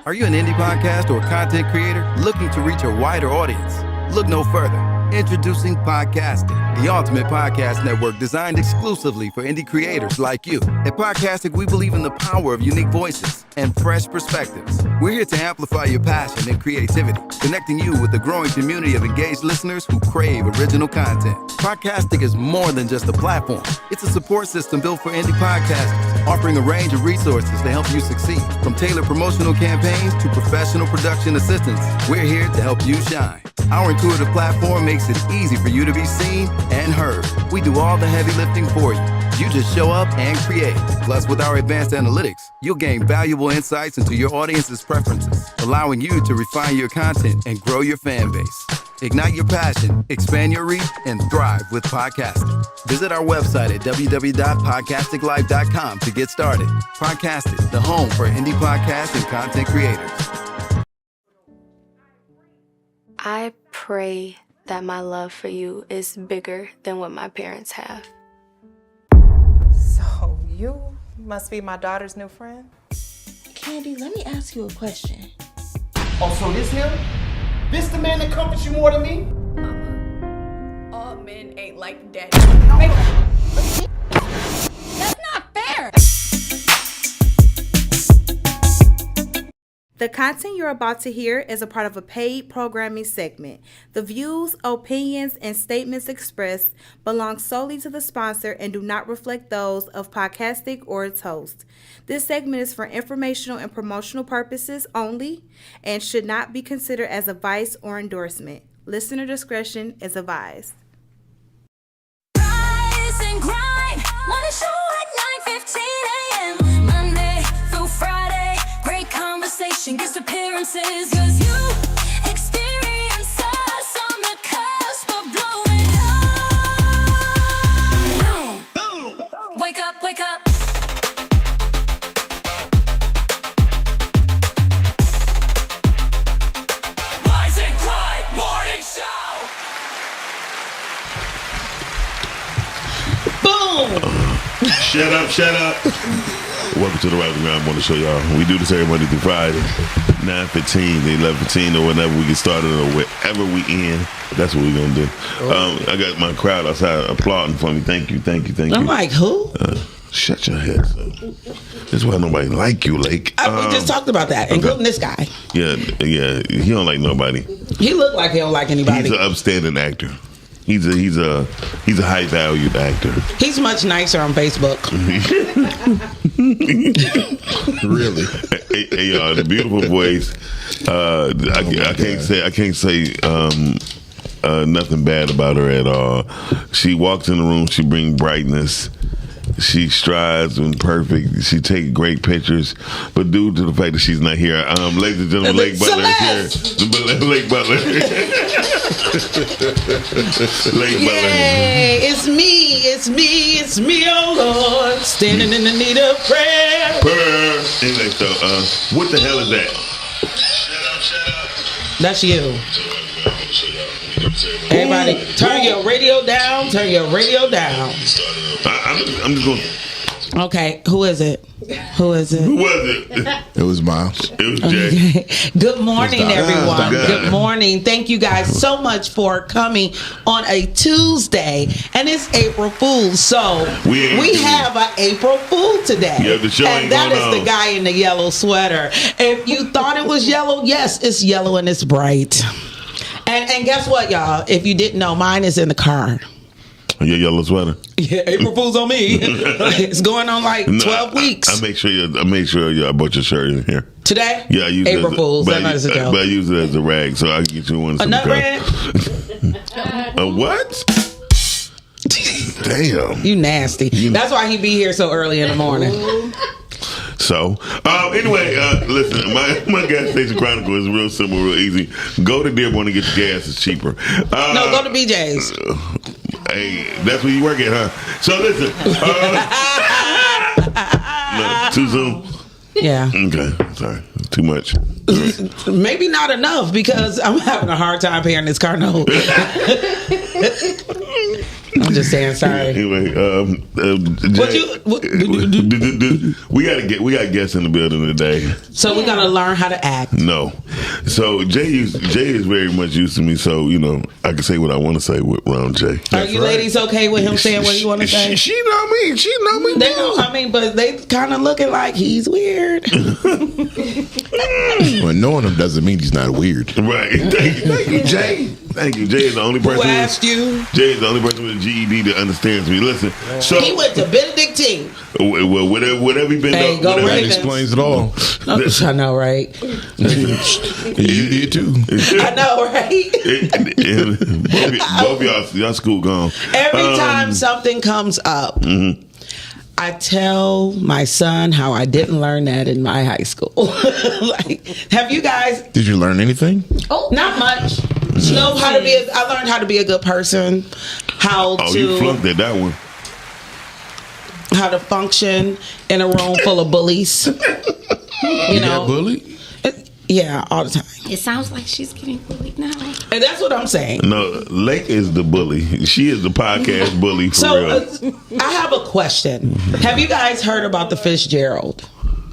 Are you an indie podcast or content creator looking to reach a wider audience? Look no further. Introducing Podcastic, the ultimate podcast network designed exclusively for indie creators like you. At Podcastic, we believe in the power of unique voices and fresh perspectives. We're here to amplify your passion and creativity, connecting you with the growing community of engaged listeners who crave original content. Podcastic is more than just a platform. It's a support system built for indie podcasters, offering a range of resources to help you succeed. From tailored promotional campaigns to professional production assistance, we're here to help you shine. Our intuitive platform makes it easy for you to be seen and heard. We do all the heavy lifting for you. You just show up and create. Plus, with our advanced analytics, you'll gain valuable insights into your audience's preferences, allowing you to refine your content and grow your fan base. Ignite your passion, expand your reach, and thrive with podcasting. Visit our website at www.podcasticlife.com to get started. Podcastic, the home for indie podcasts and content creators. I pray that my love for you is bigger than what my parents have. So you must be my daughter's new friend? Candy, let me ask you a question. Oh, so this him? This the man that comforts you more than me? Mama, all men ain't like daddy. That's not fair! The content you're about to hear is a part of a paid programming segment. The views, opinions, and statements expressed belong solely to the sponsor and do not reflect those of Podcastic or its host. This segment is for informational and promotional purposes only and should not be considered as advice or endorsement. Listener discretion is advised. Rise and grind, morning show at 9:15 a.m. Monday through Friday, great conversation, guest appearances, 'cause you experience us on the cusp of blowing up. Wake up, wake up. Rise and grind, morning show. Boom! Shut up, shut up. Welcome to the Rise and Grind Morning Show, y'all. We do this every Monday through Friday, 9:15 to 11:15, or whenever we get started, or wherever we end. That's what we're going to do. I got my crowd outside applauding for me. Thank you, thank you, thank you. I'm like, who? Shut your head up. That's why nobody like you, Lake. We just talked about that, including this guy. Yeah, he don't like nobody. He looked like he don't like anybody. He's an upstanding actor. He's a high valued actor. He's much nicer on Facebook. Really? Hey, y'all, the beautiful voice. I can't say nothing bad about her at all. She walks in the room. She brings brightness. She strives and perfect. She takes great pictures, but due to the fact that she's not here, ladies and gentlemen, Lake Butler is here. Lake Butler. Lake Butler. Yay! It's me, oh Lord, standing in the need of prayer. Anyway, so what the hell is that? That's you. Everybody, turn your radio down. Turn your radio down. I'm just going. Okay, who is it? Who is it? Who was it? It was Miles. It was Jay. Okay. Good morning, everyone. Good morning. Thank you guys so much for coming on a Tuesday, and it's April Fool's. So we have an April Fool today, yeah, the show and that is the guy in the yellow sweater. If you thought it was yellow, yes, it's yellow and it's bright. And guess what, y'all? If you didn't know, mine is in the car. Your yellow sweater. Yeah, April Fool's on me. It's going on like 12 weeks. I make sure I bought your shirt in here today. Yeah, I use April Fool's. But I use it as a rag, so I can get you one. A nut rag? A what? Damn. You nasty. That's why he be here so early in the morning. So, anyway, listen, my gas station chronicle is real simple, real easy. Go to Dearborn and get your gas. It's cheaper. No, go to BJ's. Hey, that's where you work at, huh? So, listen. No, too soon? Yeah. Okay, sorry. Too much. Maybe not enough because I'm having a hard time paying this car note. I'm just saying, sorry. Anyway, Jay, What we got guests in the building today. So we're gonna learn how to act. No, so Jay is very much used to me, so I can say what I want to say around Jay. Are you ladies okay with him saying what you want to say? She know me. She know me. They know. I mean, but they kind of looking like he's weird. Well, knowing him doesn't mean he's not weird. Right. Thank you, Jay. Thank you. Jay is the only person. Who asked you? Jay is the only person with a GED that understands me. Listen, so He went to Benedictine. well, whatever he been Hey, go That Ravens. explains it all. I know, right? You did too. I know, right? both y'all school gone. Every time something comes up, I tell my son how I didn't learn that in my high school. Like, have you guys? Did you learn anything? Oh, not much. Know how to be. I learned how to be a good person. How to. You flunked at that one. How to function in a room full of bullies. You know, bullied? Yeah, all the time. It sounds like she's getting bullied now. And that's what I'm saying. No, Lake is the bully. She is the podcast bully for real. I have a question. Have you guys heard about the Fitzgerald?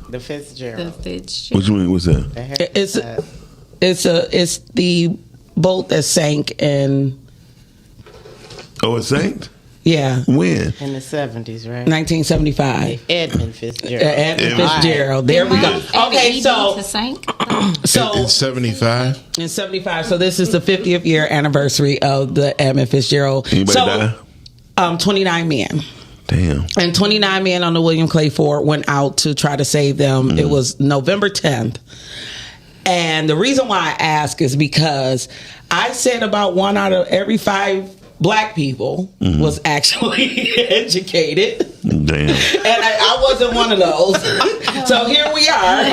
The Fitzgerald. What you mean? What's that? It's the boat that sank in. Oh, it sank? Yeah. When? In the 70s, right? 1975. Edmund Fitzgerald. Edmund Fitzgerald. There we go. Okay, so in 75. In 75. So this is the 50th year anniversary of the Edmund Fitzgerald. Anybody die? 29 men. Damn. And 29 men on the William Clay Ford went out to try to save them. It was November 10th. And the reason why I ask is because I said about 1 out of every 5 black people was actually educated. Damn. And I wasn't one of those. So here we are,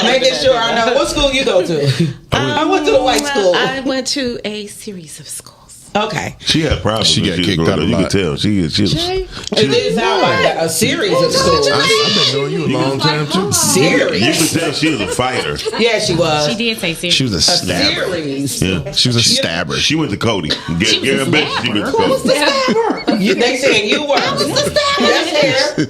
making sure I know. What school you go to? I went to the white school. I went to a series of schools. Okay. She had problems. She got kicked out a You lot. could tell. She It is how I got a series of schools. I've been knowing you a long time too. Series. You could tell she was a fighter. Yeah, she was. She did say series. She was a stabber. Series. Yeah. She was a stabber. She went to Cody. She went to Cody. They saying you were. That's here.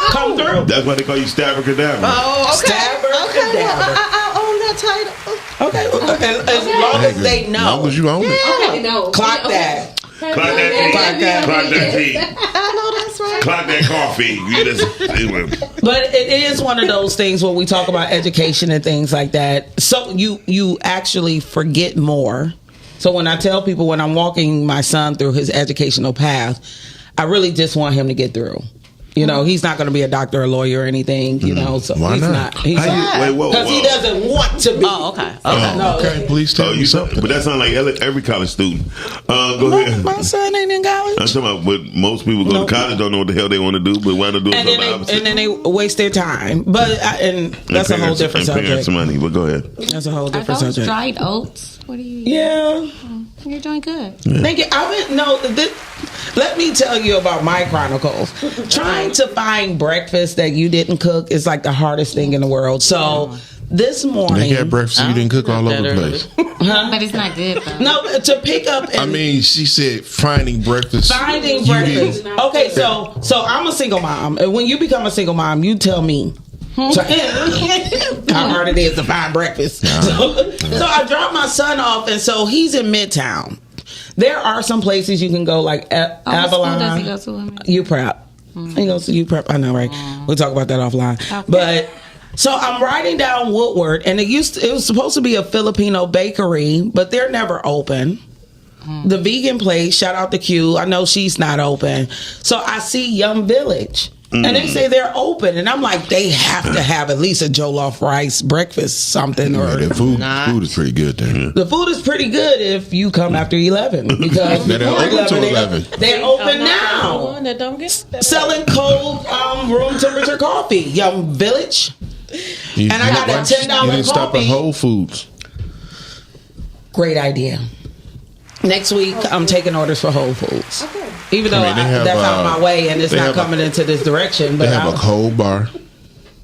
Come through. That's why they call you Stabber Cadaver. Oh, okay. Stabber Cadaver. I own that title. Okay. As long as they know. As long as you own it. Okay, no. Clock that. Clock that tea. I know that's right. Clock that coffee. But it is one of those things where we talk about education and things like that. So you actually forget more. So when I tell people when I'm walking my son through his educational path, I really just want him to get through. You know, he's not going to be a doctor or lawyer or anything, you know. So Why he's not? He's not. Because he doesn't want to be. Oh, okay. Okay, please tell me something. But that sounds like every college student. Go ahead. My son ain't in college. I'm talking about, but most people go to college, don't know what the hell they want to do, but why not do something opposite? And then they waste their time. But that's a whole different subject. Parents money, but go ahead. That's a whole Are different those subject. dried oats? What are you? Yeah. You're doing good. Thank you. Let me tell you about my chronicles. Trying to find breakfast that you didn't cook is like the hardest thing in the world. So this morning, They got breakfast you didn't cook all over the place. But it's not good though. No, to pick up. I mean, she said finding breakfast. Finding you breakfast. didn't- Okay, so I'm a single mom, and when you become a single mom, you tell me. So, how hard it is to find breakfast. So I dropped my son off, and so he's in Midtown. There are some places you can go, like Avalon. What school does he go to? UPrep. He goes to UPrep. I know, right? We'll talk about that offline. Okay. But so I'm riding down Woodward, and it was supposed to be a Filipino bakery, but they're never open. The vegan place, shout out to Q. I know she's not open. So I see Yum Village. And they say they're open, and I'm like, they have to have at least a jollof rice breakfast, something. Yeah, Or the food is pretty good there. the food is pretty good if you come after 11 because They're open till 11. They're open now, One that don't get selling cold room temperature coffee. Yum Village, and I got a $10 You didn't stop at coffee. Whole Foods. Great idea. Next week, I'm taking orders for Whole Foods. Okay. Even though I mean, they have, that's out of my way and it's they not have coming into this direction. But They have a cold bar.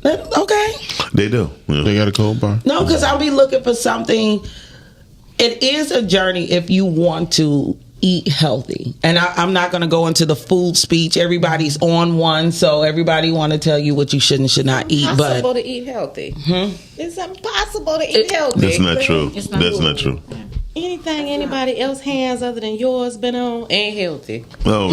Okay. They do. Yeah. They got a cold bar. No, because I'll be looking for something. It is a journey if you want to eat healthy. And I'm not going to go into the food speech. Everybody's on one, so everybody want to tell you what you should and should not eat. Impossible to eat healthy. It's impossible to eat healthy. That's not true. That's not true. Anything anybody else hands other than yours been on ain't healthy. Oh,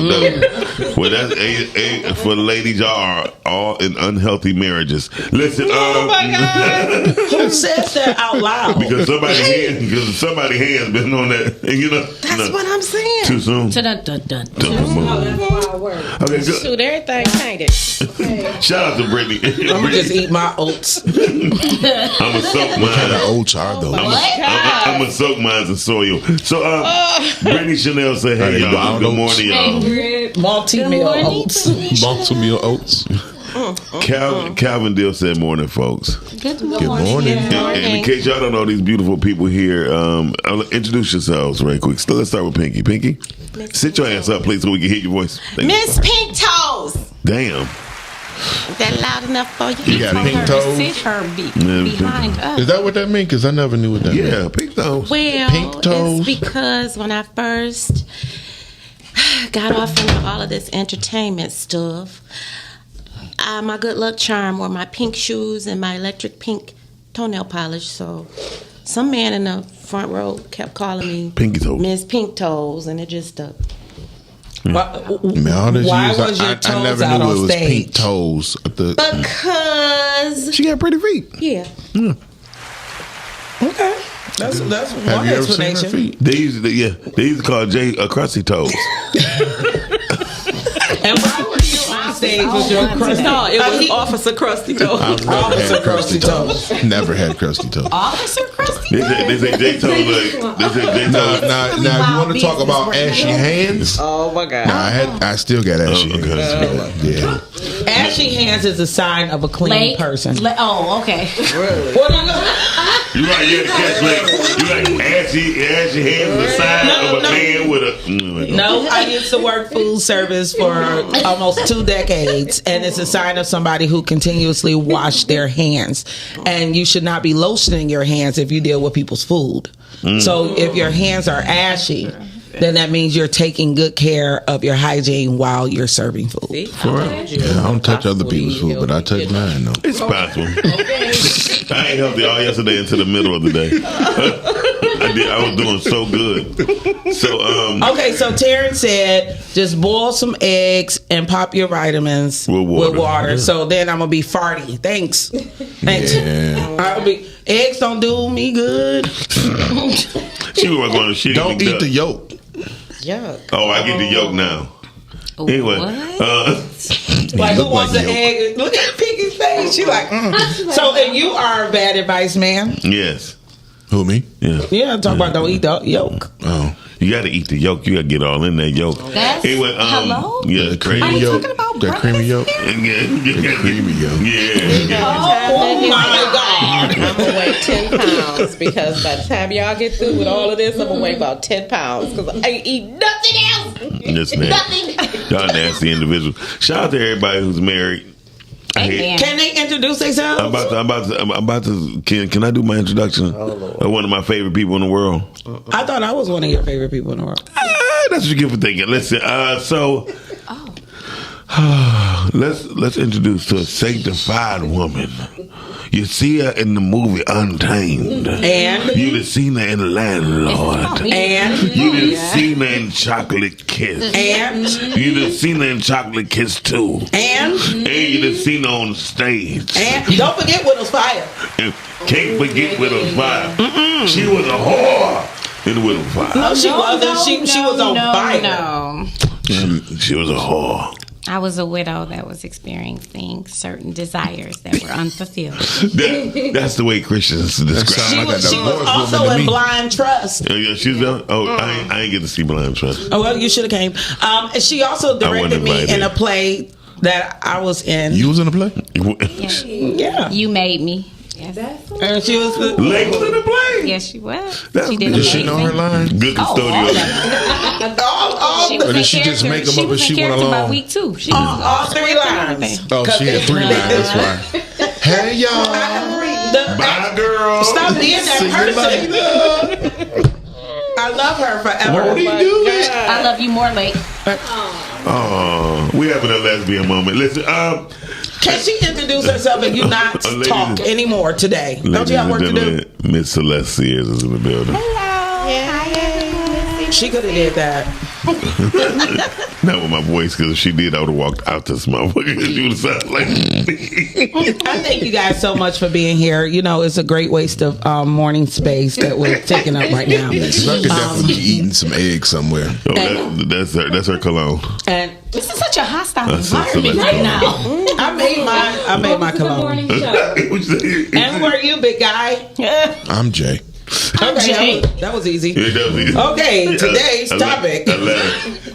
well, that's for the ladies. Y'all are all in unhealthy marriages. Listen, Oh my God! Who says that out loud? because somebody hands been on that. And That's what I'm saying. Too soon. Dun, dun, dun. Okay, good. Shoot, everything tainted. Shout out to Brittany. I'm gonna just eat my oats. I'm gonna soak mine. What kind of oats are those? I'm gonna soak mine in soil. So, Brittany Chanel say, "Hey, y'all, good morning, y'all." Multi-meal oats. Multi-meal oats. Calvin Dill said, "Morning, folks." Good morning. And in case y'all don't know these beautiful people here, I'll introduce yourselves right quick. So let's start with Pinky. Pinky, sit your ass up, please, so we can hear your voice. Thank you. Miss Pink Toes. Damn. Is that loud enough for you? You got pink toes? Sit her behind us. Is that what that means? Because I never knew what that meant. Yeah, pink toes. Well, Pink toes? it's because when I first got off into all of this entertainment stuff, my good luck charm were my pink shoes and my electric pink toenail polish. So some man in the front row kept calling me Pinky Toes. Miss Pink Toes, and it just stuck. Why All these was years, your I toes never out knew on it was stage? pink toes. Because She got pretty feet. yeah, Okay, that's Have one you ever seen her explanation. feet? They used to call Jay Crusty Toes. And why were you on stage with your crusty? no, it was Officer Krusty Toes. I've never Officer had crusty Krusty toes. Never had crusty toes. Officer Krusty? They say Jay Toes. They say Jay Toes. Now, if you want to talk about ashy hands, Oh my God! I still got ashy okay. hands. Yeah. Ashy hands is a sign of a clean person. Oh, okay. What are you? You right, yeah, the catch like you like ashy hands the sign of a man with a. No, I used to work food service for almost 2 decades, and it's a sign of somebody who continuously wash their hands. And you should not be lotioning your hands if you deal with people's food. So if your hands are ashy, then that means you're taking good care of your hygiene while you're serving food. Yeah, I don't touch other people's food, but I touch mine though. It's possible. I ain't healthy all yesterday into the middle of the day. I was doing so good. So Okay, so Terrence said just boil some eggs and pop your vitamins With water. So then I'm gonna be farty. Thanks. Yeah. I'll be eggs don't do me good. she was going to shit. Don't eat the yolk. Yuck. Oh, I get the yolk now. Anyway, Like who look wants like an yolk. egg? Look at Pinky's face. She like. So and you are a bad advice man. yes, Who, me? yeah. Yeah, talk about don't eat the yolk. Oh. You got to eat the yolk. You got to get all in that yolk. That's Anyway, hello? yeah, The crazy. creamy yolk. talking about That creamy yolk. Yeah, Creamy yolk. Oh my God. I'm gonna weigh 10 pounds because by the time y'all get through with all of this, I'm gonna weigh about 10 pounds because I ain't eat nothing else. That's nasty. Y'all nasty individuals. Shout out to everybody who's married. Amen. Can they introduce themselves? I'm about to. Can I do my introduction of one of my favorite people in the world? I thought I was one of your favorite people in the world. That's what you get for thinking. Listen, let's introduce to a sanctified woman. You see her in the movie Untamed. And You'd have seen her in Landlord. and You'd have seen her in Chocolate Kiss. and You'd have seen her in Chocolate Kiss 2. and You'd have seen her on stage. and don't forget Widow's Fire. And can't forget Widow's Fire. She was a whore in Widow's Fire. No, she wasn't. She was on fire. No. She was a whore. I was a widow that was experiencing certain desires that were unfulfilled. That's the way Christians describe sound it. like a She was divorce also woman to in me. Blind Trust. Yeah, she's done. Oh, I ain't get to see Blind Trust. Oh well, you should have came. And she also directed me invited. in a play that I was in. You was in the play? Yeah, You made me. Yes. and she was the. Labeled in the play. Yes, she was. That's She did Did she know her amazing. line? Good custodial. She Or was did she just make them up was as in she went character by along? week 2. She All was 3 lines. Oh, she had 3 lines. That's why. Hey, y'all. Bye, girl. Stop being that See you person. later. I love her forever. Won't he do that? I love you more, Lake. Oh, we having a lesbian moment. Listen, can she introduce herself and you not talk anymore today? Don't you have work to do? Miss Celeste Sears is in the building. She could have did that. Not with my voice, because if she did, I would have walked out this motherfucker. She would have sounded like me. I thank you guys so much for being here. You know, it's a great waste of morning space that we're taking up right now. So I could definitely be eating some eggs somewhere. Oh, that's her cologne. And this is such a hostile That's environment so right now. I made my cologne. And where are you, big guy? I'm Jay. Okay, that was easy. Yeah, that was easy. Okay, today's topic.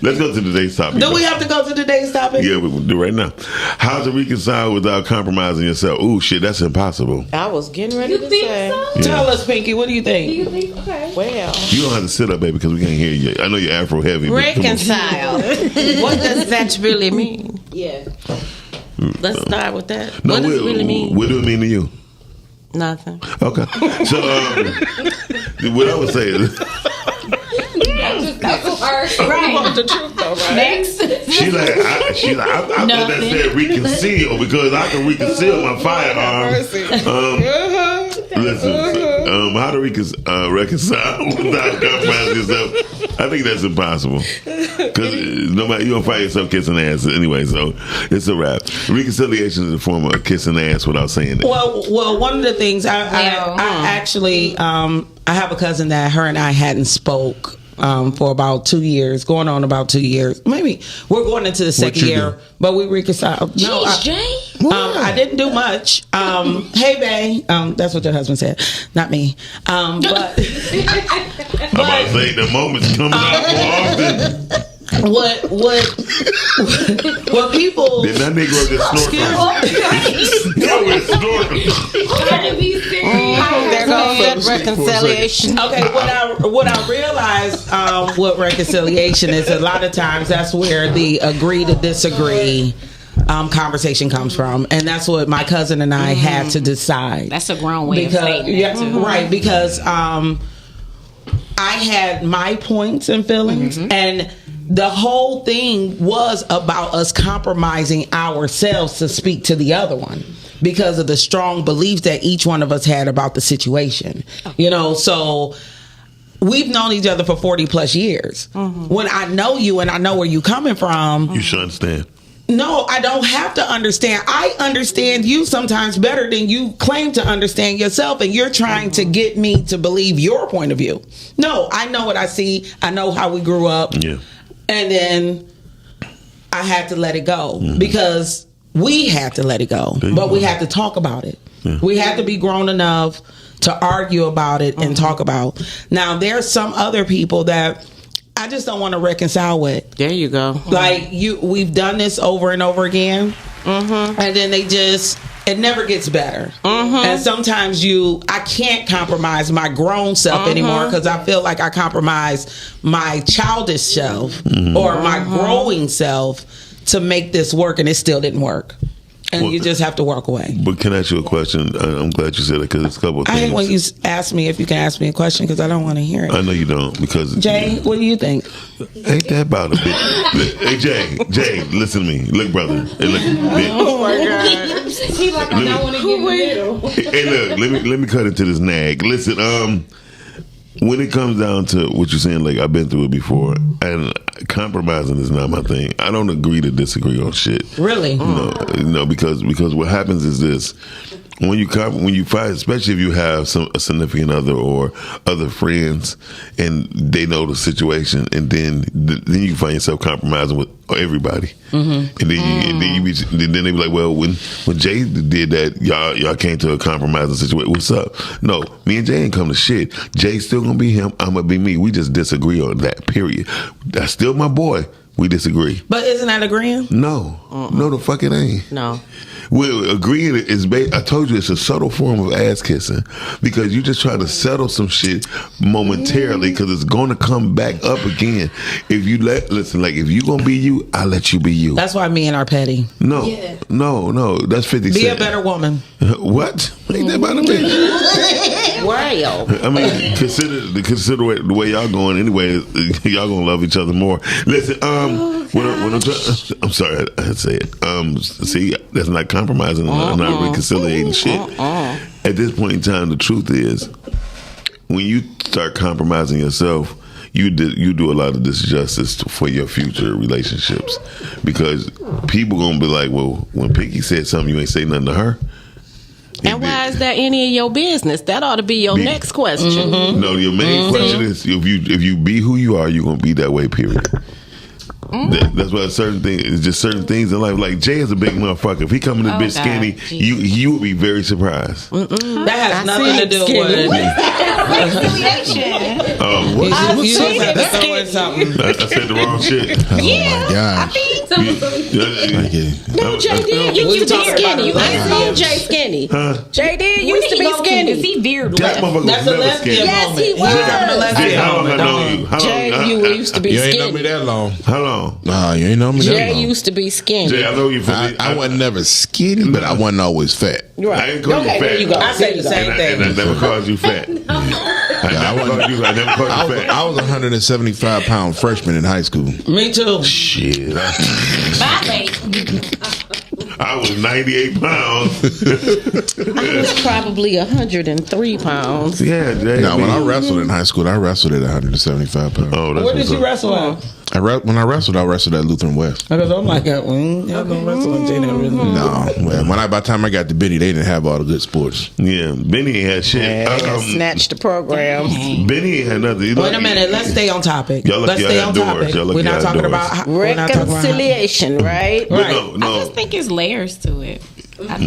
Let's go to today's topic. Do we have to go to today's topic? Yeah, we will do right now. How to reconcile without compromising yourself? Ooh, shit, that's impossible. I was getting ready to say. So? Yeah. Tell us, Pinky, what do you think? Do you think? Okay. Well, you don't have to sit up, baby, because we can't hear you. I know you're Afro heavy. Reconcile. What does that really mean? Yeah. Let's start with that. No, what does it really mean? What do it mean to you? Nothing. Okay. So, what I would say is. That's harsh. Right. Want the truth though, right? Next. She like I thought that said reconcile because I can reconcile my firearm. Listen, how to reconcile without compromising yourself? I think that's impossible because nobody you don't find yourself kissing ass anyway. So it's a wrap. Reconciliation is a form of kissing ass without saying it. Well, one of the things I actually I have a cousin that her and I hadn't spoke for about 2 years, going on about 2 years. Maybe we're going into the second year, but we reconciled. Jeez, Jay. I didn't do much. Hey, bae. That's what your husband said, not me. But I'm about to say the moment's coming out more often. What people did that Negro just snorkel? There goes reconciliation. Okay, what I realized with reconciliation is a lot of times that's where the agree to disagree conversation comes from, and that's what my cousin and I had to decide. That's a grown way of saying that too. Right, because I had my points and feelings, and the whole thing was about us compromising ourselves to speak to the other one because of the strong beliefs that each one of us had about the situation. You know, so we've known each other for 40 plus years. When I know you and I know where you're coming from, you should understand. No, I don't have to understand. I understand you sometimes better than you claim to understand yourself, and you're trying to get me to believe your point of view. No, I know what I see. I know how we grew up. Yeah. And then I had to let it go because we had to let it go, but we had to talk about it. Yeah. We had to be grown enough to argue about it and talk about. Now, there's some other people that I just don't want to reconcile with. There you go. Like we've done this over and over again, and then it never gets better. And sometimes I can't compromise my grown self anymore because I feel like I compromise my childish self or my growing self to make this work, and it still didn't work. And you just have to walk away. But can I ask you a question? I'm glad you said it because it's a couple of things. I hate when you ask me if you can ask me a question because I don't want to hear it. I know you don't because Jay, what do you think? Ain't that about a bit? Hey Jay, listen to me. Look, brother. Hey, look, oh my God. He like I don't want to get in the middle. Hey, look. Let me cut into this nag. Listen, when it comes down to what you're saying, like I've been through it before, and compromising is not my thing. I don't agree to disagree on shit. Really? No, because what happens is this: when you fight, especially if you have a significant other or other friends, and they know the situation, and then you find yourself compromising with everybody, and then then they be like, well, when Jay did that, y'all came to a compromising situation. What's up? No, me and Jay ain't come to shit. Jay's still gonna be him. I'm gonna be me. We just disagree on that. Period. That's still my boy. We disagree. But isn't that agreeing? No, no, the fuck it ain't. No. Well, agreeing is. I told you it's a subtle form of ass kissing because you just try to settle some shit momentarily because it's going to come back up again. If you listen, like if you gonna be you, I let you be you. That's why men are petty. No, that's 50 Be Cent. a better woman. What? Ain't that about a bitch? Wow. I mean, consider the way y'all going anyway. Y'all gonna love each other more. Listen, when I'm sorry, I had to say it. See, that's not compromising. I'm not reconciliating shit. At this point in time, the truth is, when you start compromising yourself, you do a lot of disjustice for your future relationships because people gonna be like, well, when Pinky said something, you ain't say nothing to her. And why is that any of your business? That ought to be your next question. No, your main question is if you be who you are, you're gonna be that way. Period. That's why certain things, it's just certain things in life. Like Jay is a big motherfucker. If he come in this bitch skinny, you would be very surprised. That has nothing to do with reconciliation. What? You just had to throw in something. I said the wrong shit. Oh my gosh. No, Jay did. You used to be skinny. I ain't seen Jay skinny. Jay did used to be skinny. He veered That left. motherfucker That's was a never lesbian skinny. Yes, he Jay, how long was. I know you? Jay, you used to be You ain't know me skinny. that long. How long? Nah, you ain't know me that Jay long. used to be skinny. Jay, I know you from I wasn't never skinny, but I wasn't always fat. I ain't call you fat. there you go. I say the same And I thing. never called you fat. I never called you fat. I was a 175-pound freshman in high school. Me too. Shit. Bye, babe. I was 98 pounds. I was probably 103 pounds. Yeah, Jay. Now, when I wrestled in high school, I wrestled at 175 pounds. Oh, that's Where what's did you up. wrestle at? When I wrestled at Lutheran West. Because I'm like, y'all gonna wrestle in Jada really? No, well, by the time I got to Benny, they didn't have all the good sports. Yeah, Benny ain't had shit. Snatched the program. Benny ain't had nothing. Wait a minute. Let's stay on topic. Y'all Let's lucky stay y'all on outdoors. topic. Y'all lucky We're not y'all talking outdoors. about we're not talking about Reconciliation, right? But Right. no. I just think it's layers to it. I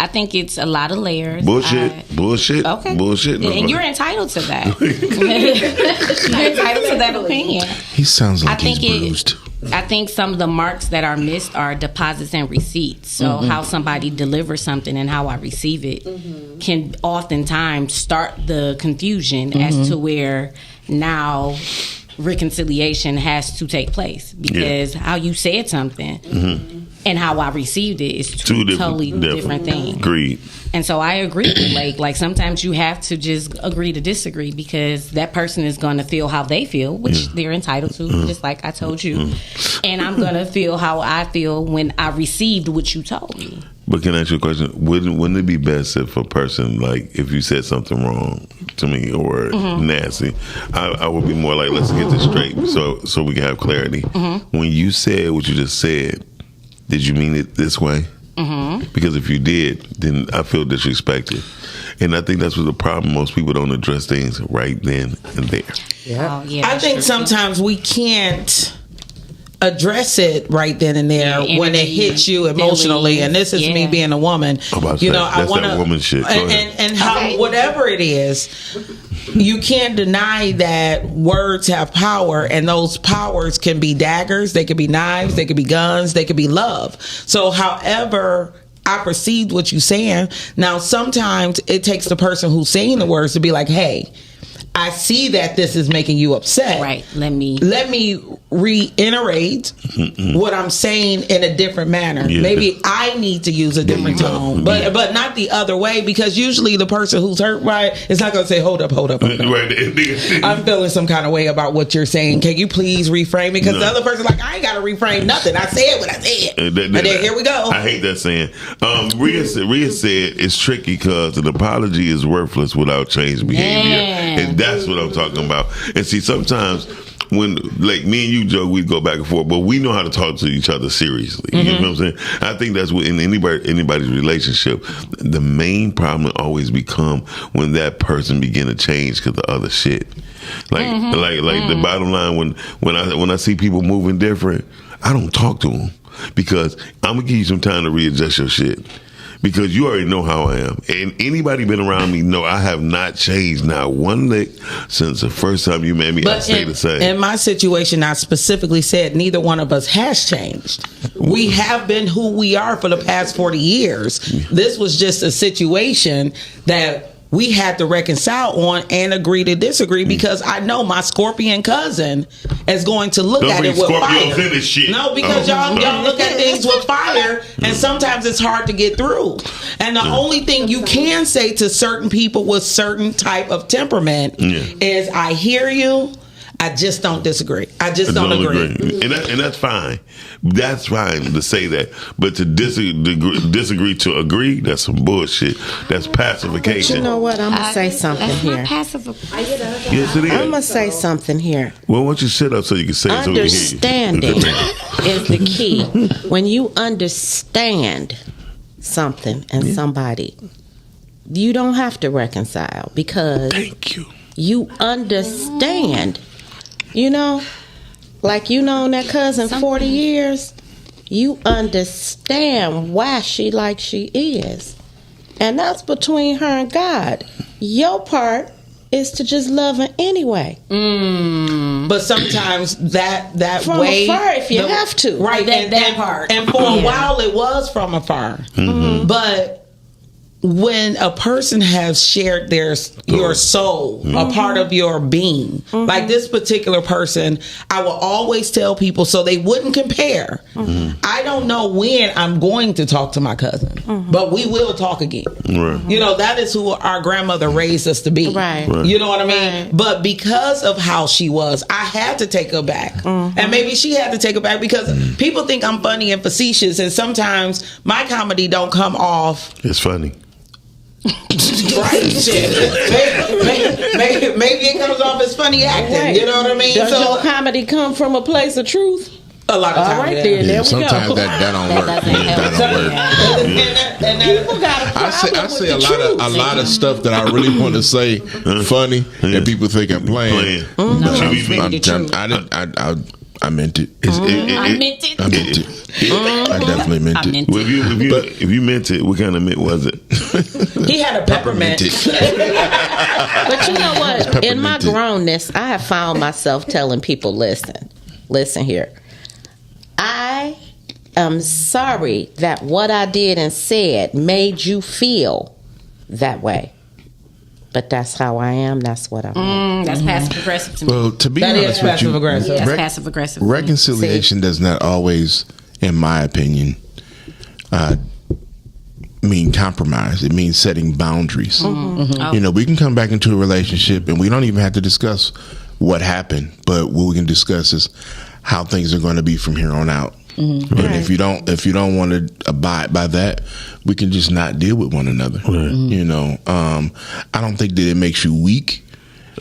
think it's a lot of layers. Bullshit. Okay. Bullshit. And you're entitled to that. You're entitled to that opinion. He sounds like he's bruised. I think some of the marks that are missed are deposits and receipts. So how somebody delivers something and how I receive it can oftentimes start the confusion as to where now reconciliation has to take place because how you said something and how I received it is two totally different things. Agreed. And so I agree with Lake. Like sometimes you have to just agree to disagree because that person is going to feel how they feel, which they're entitled to, just like I told you. And I'm going to feel how I feel when I received what you told me. But can I ask you a question? Wouldn't it be best if a person, like, if you said something wrong to me or nasty, I would be more like, let's get this straight so we can have clarity. When you said what you just said, did you mean it this way? Because if you did, then I feel disrespected. And I think that's what the problem. Most people don't address things right then and there. Yeah. I think sometimes we can't address it right then and there when it hits you emotionally. And this is me being a woman. You know, I want that woman shit. Go ahead. And how whatever it is, you can't deny that words have power, and those powers can be daggers, they could be knives, they could be guns, they could be love. So however I perceived what you're saying, now sometimes it takes the person who's saying the words to be like, hey, I see that this is making you upset. Right. Let me reiterate what I'm saying in a different manner. Yeah. Maybe I need to use a different tone, but not the other way, because usually the person who's hurt by it is not going to say, hold up. I'm feeling some kind of way about what you're saying. Can you please reframe it? Because the other person's like, I ain't got to reframe nothing. I said what I said. And then here we go. I hate that saying. Rhea said it's tricky because an apology is worthless without changed behavior. And that's what I'm talking about. And see, sometimes when, like, me and you, Joe, we go back and forth, but we know how to talk to each other seriously. You know what I'm saying? I think that's what in anybody's relationship, the main problem always become when that person begin to change because of other shit. Like the bottom line, when I see people moving different, I don't talk to them because I'm gonna give you some time to readjust your shit. because you already know how I am. And anybody been around me know I have not changed not one lick since the first time you met me. I stay the same. In my situation, I specifically said neither one of us has changed. We have been who we are for the past 40 years. This was just a situation that we had to reconcile on and agree to disagree, because I know my Scorpion cousin is going to look at it with fire. No, because y'all look at things with fire, and sometimes it's hard to get through. And the only thing you can say to certain people with certain type of temperament is, I hear you, I just don't disagree. I just don't agree. And that's fine. That's fine to say that. But to disagree to agree, that's some bullshit. That's pacification. But you know what? I'm going to say something here. Yes, it is. I'm going to say something here. Well, why don't you sit up so you can say it so we can hear you? Understanding is the key. When you understand something and somebody, you don't have to reconcile, because you understand. You know, like you known that cousin 40 years, you understand why she like she is. And that's between her and God. Your part is to just love her anyway. But sometimes that from way, afar, if you have to, right? That part. And for a while, it was from afar. But when a person has shared your soul, a part of your being, like this particular person, I will always tell people so they wouldn't compare. I don't know when I'm going to talk to my cousin, but we will talk again. You know, that is who our grandmother raised us to be. You know what I mean? But because of how she was, I had to take her back. And maybe she had to take her back, because people think I'm funny and facetious, and sometimes my comedy don't come off. It's funny. Right, shit. Maybe it comes off as funny acting. You know what I mean? Does your comedy come from a place of truth? A lot of times. All right, then. There we sometimes go. that don't work. People got a problem I say with a lot of stuff that I really want to say funny, and people think I'm playing. I meant it. I meant it. I definitely meant it. Well, if you meant it, what kind of mint was it? He had a peppermint. But you know what? In my grownness, I have found myself telling people, listen here. I am sorry that what I did and said made you feel that way. But that's how I am. That's what I am. That's passive aggressive to me. Well, to be honest with you, That's passive aggressive. Reconciliation does not always, in my opinion, mean compromise. It means setting boundaries. You know, we can come back into a relationship and we don't even have to discuss what happened, but what we can discuss is how things are going to be from here on out. And if you don't want to abide by that, we can just not deal with one another. You know, I don't think that it makes you weak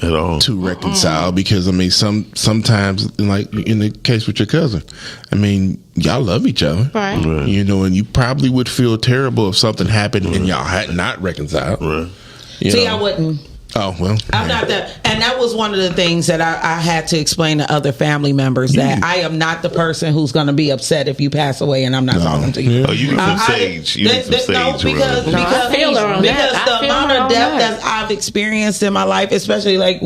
at all to reconcile, because I mean, sometimes, like in the case with your cousin, I mean, y'all love each other, right? You know, and you probably would feel terrible if something happened and y'all had not reconciled. See, I wouldn't. Oh, well. I'm not that. And that was one of the things that I had to explain to other family members, that I am not the person who's going to be upset if you pass away and I'm not talking to you. Oh, you need some sage. You need some sage. No, because the amount of death that I've experienced in my life, especially like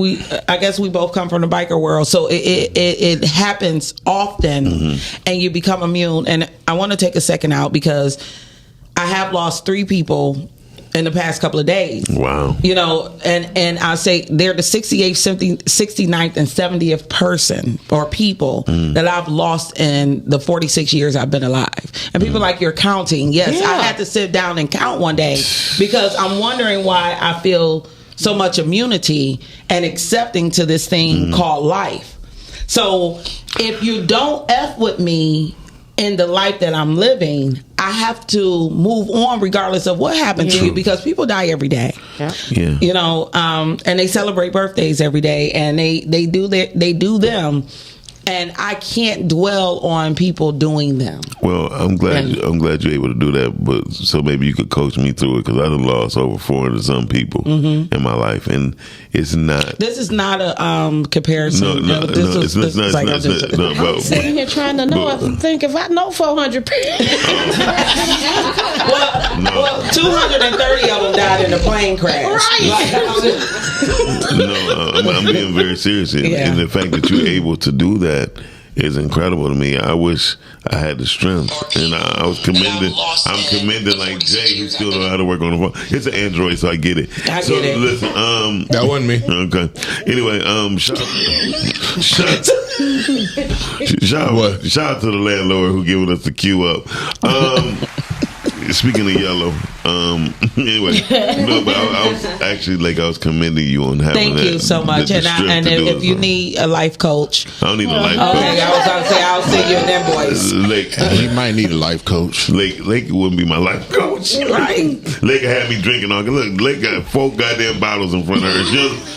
I guess we both come from the biker world, so it happens often, and you become immune. And I want to take a second out, because I have lost 3 people in the past couple of days. Wow. You know, and I say they're the 68th, 69th, and 70th person or people that I've lost in the 46 years I've been alive. And people like, you're counting. Yes, I had to sit down and count one day, because I'm wondering why I feel so much immunity and accepting to this thing called life. So if you don't F with me in the life that I'm living, I have to move on regardless of what happened to you, because people die every day. You know, and they celebrate birthdays every day, and they do them. and I can't dwell on people doing them. Well, I'm glad you're able to do that. But so maybe you could coach me through it, because I done lost over 400 some people in my life, and it's not. This is not a comparison. It's not. I'm sitting here trying to know. If I know 400 people. Well, 230 of them died in a plane crash. Right. I'm being very serious, and the fact that you're able to do that is incredible to me. I wish I had the strength, and I was commending. I'm commending like Jay, who still know how to work on the phone. It's an Android, so I get it. Listen, that wasn't me. Okay. Anyway, shout out to the landlord who giving us the cue up. Speaking of yellow, anyway, no, but I was actually I was commending you on having. Thank you so much, and if you need a life coach, I don't need a life coach. Okay, I was going to say I'll see you in them boys. He might need a life coach. Lake wouldn't be my life coach, right? Lake had me drinking all. Look, Lake got 4 goddamn bottles in front of her.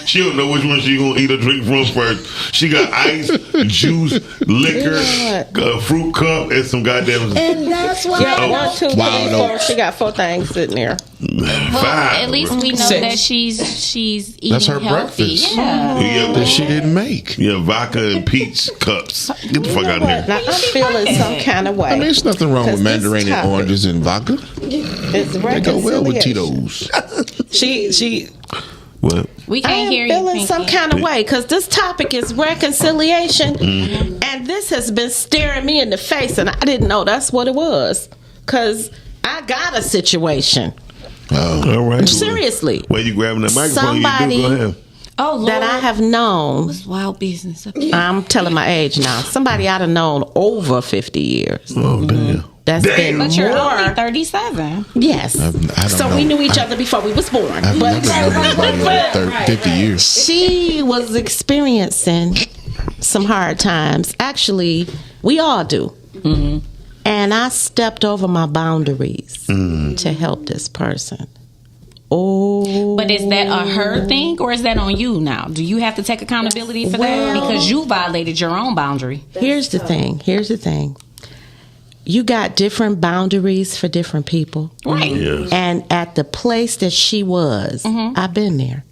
She don't know which one she gonna eat or drink from first. She got ice, juice, liquor, fruit cup, and some goddamn. And that's why I want to. Wow, she got 4 things sitting there. Well, at least we know that she's eating That's her healthy. breakfast. Yeah. That she didn't make. Yeah, vodka and peach cups. Get the fuck out of here. Now, I'm feeling some kind of way. I mean, there's nothing wrong with mandarin and oranges and vodka. They go well with Tito's. She. What? We can't hear you. I'm feeling some kind of way because this topic is reconciliation, and this has been staring me in the face, and I didn't know that's what it was because I got a situation. Oh, all right. Seriously. Where you grabbing that microphone? Somebody Go ahead. Oh, Lord. That I have known. What's wild business up here? I'm telling my age now. Somebody I'd have known over 50 years. Oh, damn. That's been But you're more. only 37. Yes. I don't so know. we knew each other before we was born. I've never known anybody over 50 years. She was experiencing some hard times. Actually, we all do. Mm-hmm. And I stepped over my boundaries to help this person. Oh. But is that a her thing or is that on you now? Do you have to take accountability for that? Because you violated your own boundary. Here's the thing. You got different boundaries for different people. Right. Yes. And at the place that she was, I've been there.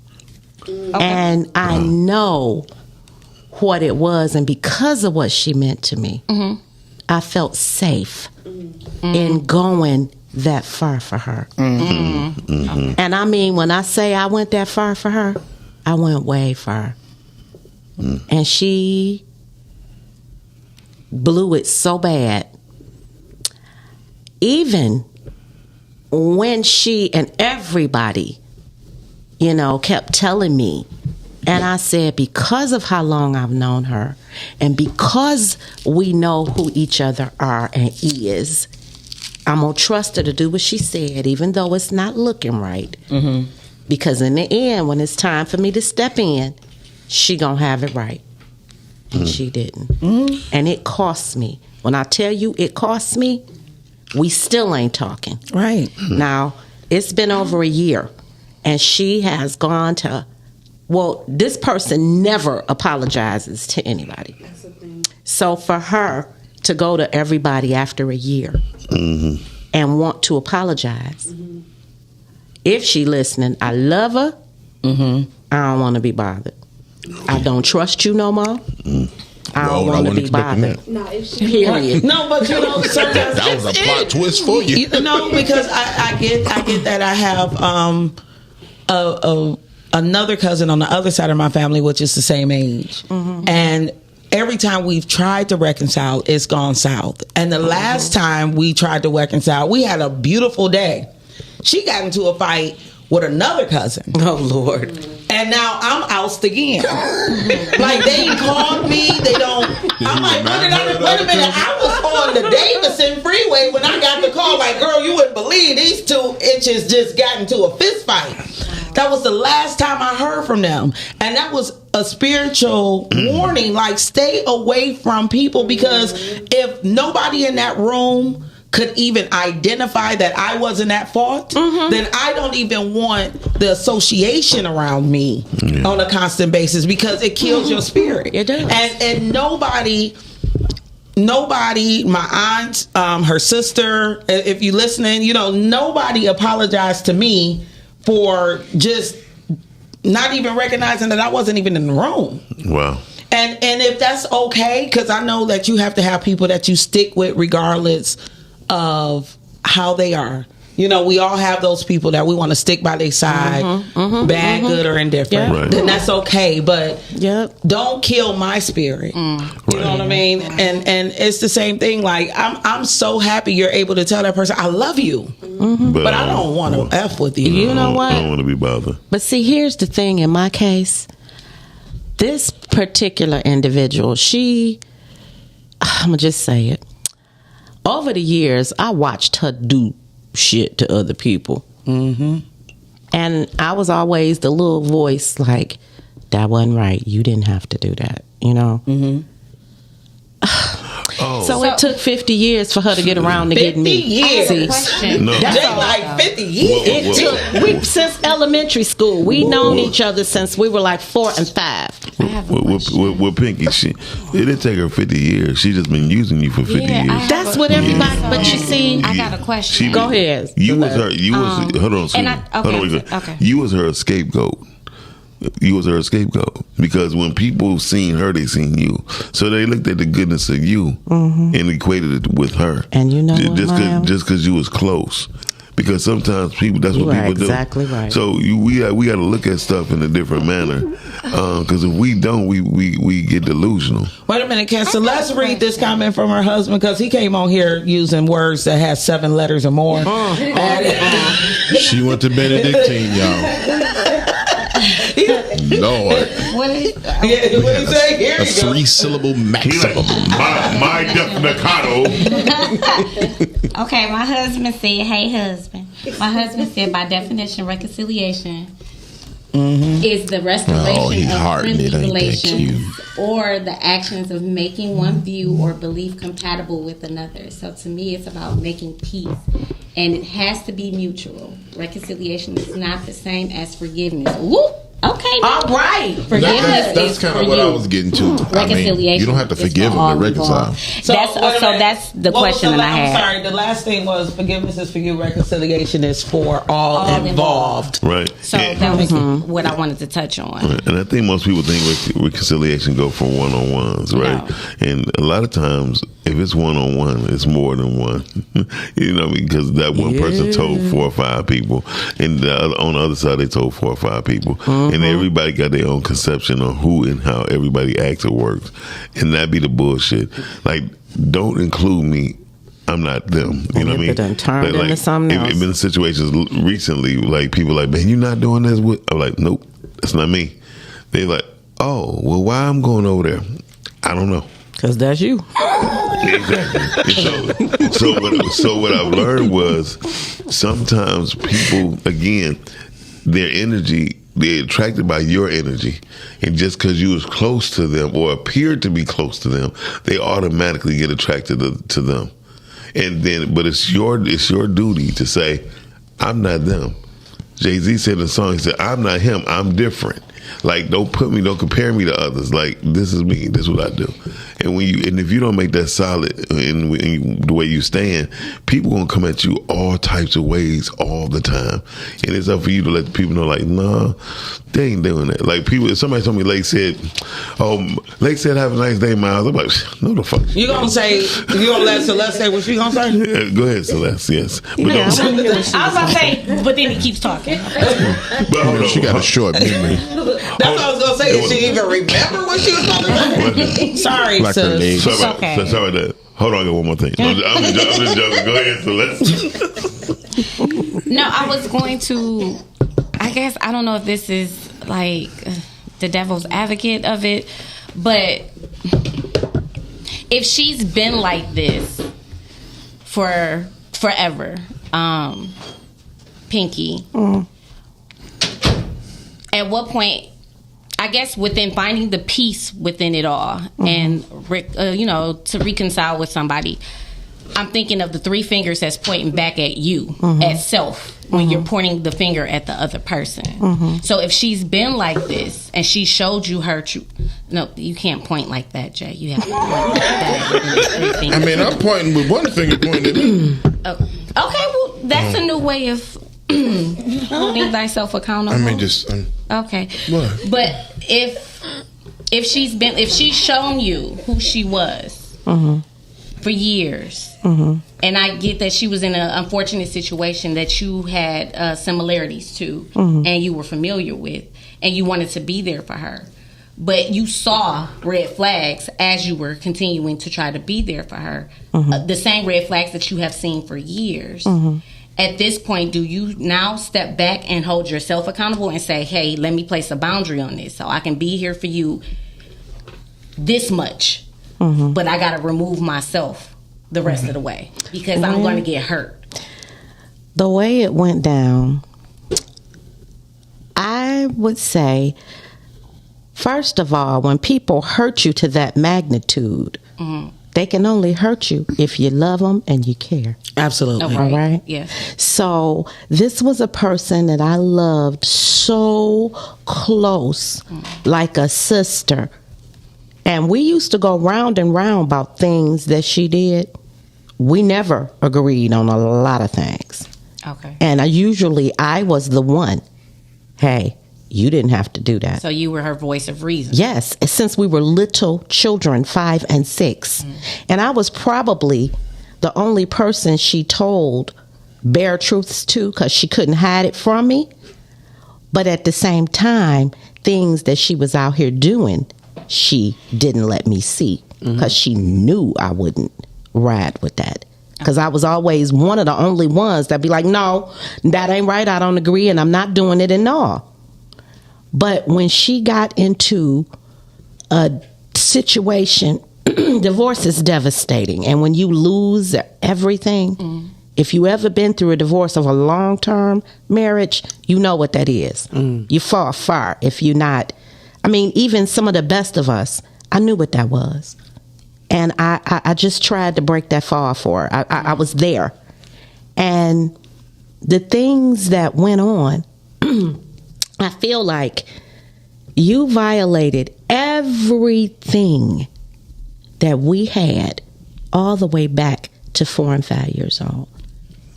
Okay. And I know what it was. And because of what she meant to me, I felt safe in going that far for her. And I mean, when I say I went that far for her, I went way far. And she blew it so bad. Even when she and everybody, kept telling me, and I said, because of how long I've known her, and because we know who each other are and is, I'm going to trust her to do what she said, even though it's not looking right. Because in the end, when it's time for me to step in, she going to have it right. And she didn't. And it cost me. When I tell you it cost me, we still ain't talking. Right. Now, it's been over a year, and she has gone to, this person never apologizes to anybody. So for her to go to everybody after a year and want to apologize, if she listening, I love her. I don't want to be bothered. I don't trust you no more. I don't want to be bothered. No, period. No, but sometimes that was a plot twist for you. Because I get that I have another cousin on the other side of my family, which is the same age, and every time we've tried to reconcile, it's gone south. And the last time we tried to reconcile, we had a beautiful day. She got into a fight with another cousin. Oh, Lord. And now I'm ousted again. Like, they ain't called me. They don't. I'm like, wait a minute. I was on the Davison Freeway when I got the call. Like, girl, you wouldn't believe these 2 inches just got into a fist fight. That was the last time I heard from them. And that was a spiritual warning. Like, stay away from people, because if nobody in that room could even identify that I wasn't at fault, then I don't even want the association around me on a constant basis, because it kills your spirit. It does. And nobody, my aunt, her sister, if you're listening, nobody apologized to me for just not even recognizing that I wasn't even in the room. Wow. And if that's okay, because I know that you have to have people that you stick with regardless of how they are. We all have those people that we want to stick by their side, bad, good, or indifferent. Right. Then that's okay, but don't kill my spirit. You know what I mean? And it's the same thing. Like, I'm so happy you're able to tell that person, I love you, but I don't want to F with you. You know what? I don't want to be bothered. But see, here's the thing. In my case, this particular individual, I'm going to just say it. Over the years, I watched her do shit to other people. And I was always the little voice like, that wasn't right. You didn't have to do that, So it took 50 years for her to get around to get me. 50 years. That's like 50 years. Since elementary school. We known each other since we were like 4 and 5. With Pinky, it didn't take her 50 years. She just been using you for 50 years. That's what everybody. But you see, I got a question. Go ahead. You was her. Hold on. Okay. You was her scapegoat. You was her scapegoat, because when people seen her, they seen you. So they looked at the goodness of you and equated it with her. And just because you was close. Because sometimes people, that's what people do. Exactly right. So we got to look at stuff in a different manner. Because if we don't, we get delusional. Wait a minute, Ken. So let's read this comment from her husband, because he came on here using words that has 7 letters or more. She went to Benedictine, y'all. Lord. What is what he say? Here a 3-syllable maximum. My definicato. Okay, my husband said, hey, husband. My husband said, by definition, reconciliation is the restoration of friendly relations or the actions of making one view or belief compatible with another. So to me, it's about making peace. And it has to be mutual. Reconciliation is not the same as forgiveness. Whoop! Okay. All right. Forgiveness that's kind of what I was getting to. Reconciliation. You don't have to forgive them to reconcile. That's the question that I had. I'm sorry. The last thing was forgiveness is for you. Reconciliation is for all involved. Right. So that was what I wanted to touch on. Right. And I think most people think reconciliation go for one-on-ones, right? No. And a lot of times, if it's one-on-one, it's more than one. Because that one person told 4 or 5 people, and on the other side they told 4 or 5 people, and everybody got their own conception on who and how everybody acts or works, and that be the bullshit. Like, don't include me. I'm not them. You know what I mean? It done turned into something else. I've been in situations recently, like people like, man, you not doing this with? I'm like, nope, that's not me. They like, oh, well, why I'm going over there? I don't know. Because that's you. Exactly. So what I've learned was sometimes people, again, their energy, they're attracted by your energy, and just because you was close to them or appeared to be close to them, they automatically get attracted to them. And then, but it's your duty to say, I'm not them. Jay-Z said in the song, he said, I'm not him, I'm different. Like, don't compare me to others. Like, this is me. This is what I do. And if you don't make that solid in the way you stand, people gonna come at you all types of ways all the time. And it's up for you to let the people know, like, nah, they ain't doing that. Like, somebody told me Lake said, have a nice day, Miles. I'm like, no, the fuck. You gonna let Celeste say what she gonna say? Yeah, go ahead, Celeste. Yes. But I was about to say, but then he keeps talking. But she got a short memory. That's what I was gonna say. Did she even remember what she was talking about? Sorry, like sis. Sorry about that. Hold on, I got one more thing. I'm just joking. Go ahead, Celeste. No, I was going to. I guess I don't know if this is like the devil's advocate of it, but if she's been like this for forever, Pinky, at what point, I guess within finding the peace within it all and to reconcile with somebody, I'm thinking of the three fingers that's pointing back at you, at self, when you're pointing the finger at the other person. So if she's been like this and she showed you her true, no, you can't point like that, Jay. You have to point like that. I mean, I'm pointing with one finger pointing at me. Okay, well, that's a new way of holding thyself accountable. I mean, just okay. What? But if she's shown you who she was for years, and I get that she was in an unfortunate situation that you had similarities to, and you were familiar with, and you wanted to be there for her, but you saw red flags as you were continuing to try to be there for her, the same red flags that you have seen for years. At this point, do you now step back and hold yourself accountable and say, hey, let me place a boundary on this so I can be here for you this much, but I got to remove myself the rest of the way because I'm going to get hurt? The way it went down, I would say, first of all, when people hurt you to that magnitude, they can only hurt you if you love them and you care. Absolutely. All right? Yeah. So this was a person that I loved so close, like a sister. And we used to go round and round about things that she did. We never agreed on a lot of things. Okay. And I was the one. Hey, you didn't have to do that. So you were her voice of reason. Yes, since we were little children, 5 and 6. And I was probably the only person she told bare truths to because she couldn't hide it from me. But at the same time, things that she was out here doing, she didn't let me see because she knew I wouldn't ride with that. Because I was always one of the only ones that be like, no, that ain't right. I don't agree and I'm not doing it and all. But when she got into a situation, divorce is devastating. And when you lose everything, if you ever been through a divorce of a long-term marriage, you know what that is. You fall far if you're not. I mean, even some of the best of us, I knew what that was. And I just tried to break that fall for her. I was there. And the things that went on, I feel like you violated everything that we had all the way back to 4 and 5 years old.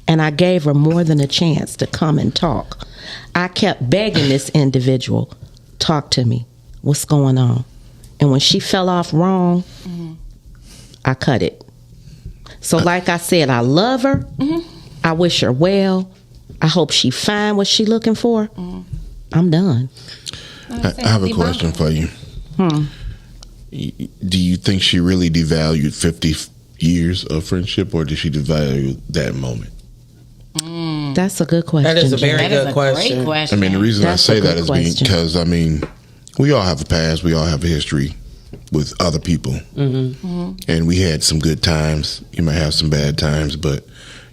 And I gave her more than a chance to come and talk. I kept begging this individual, talk to me. What's going on? And when she fell off wrong, I cut it. So like I said, I love her. I wish her well. I hope she find what she looking for. I'm done. I have a question for you. Do you think she really devalued 50 years of friendship, or did she devalue that moment? That's a good question. That is a very That is good a question. great question. I mean, the reason That's I a say that good is question. because, I mean, we all have a past. We all have a history with other people. And we had some good times. You might have some bad times, but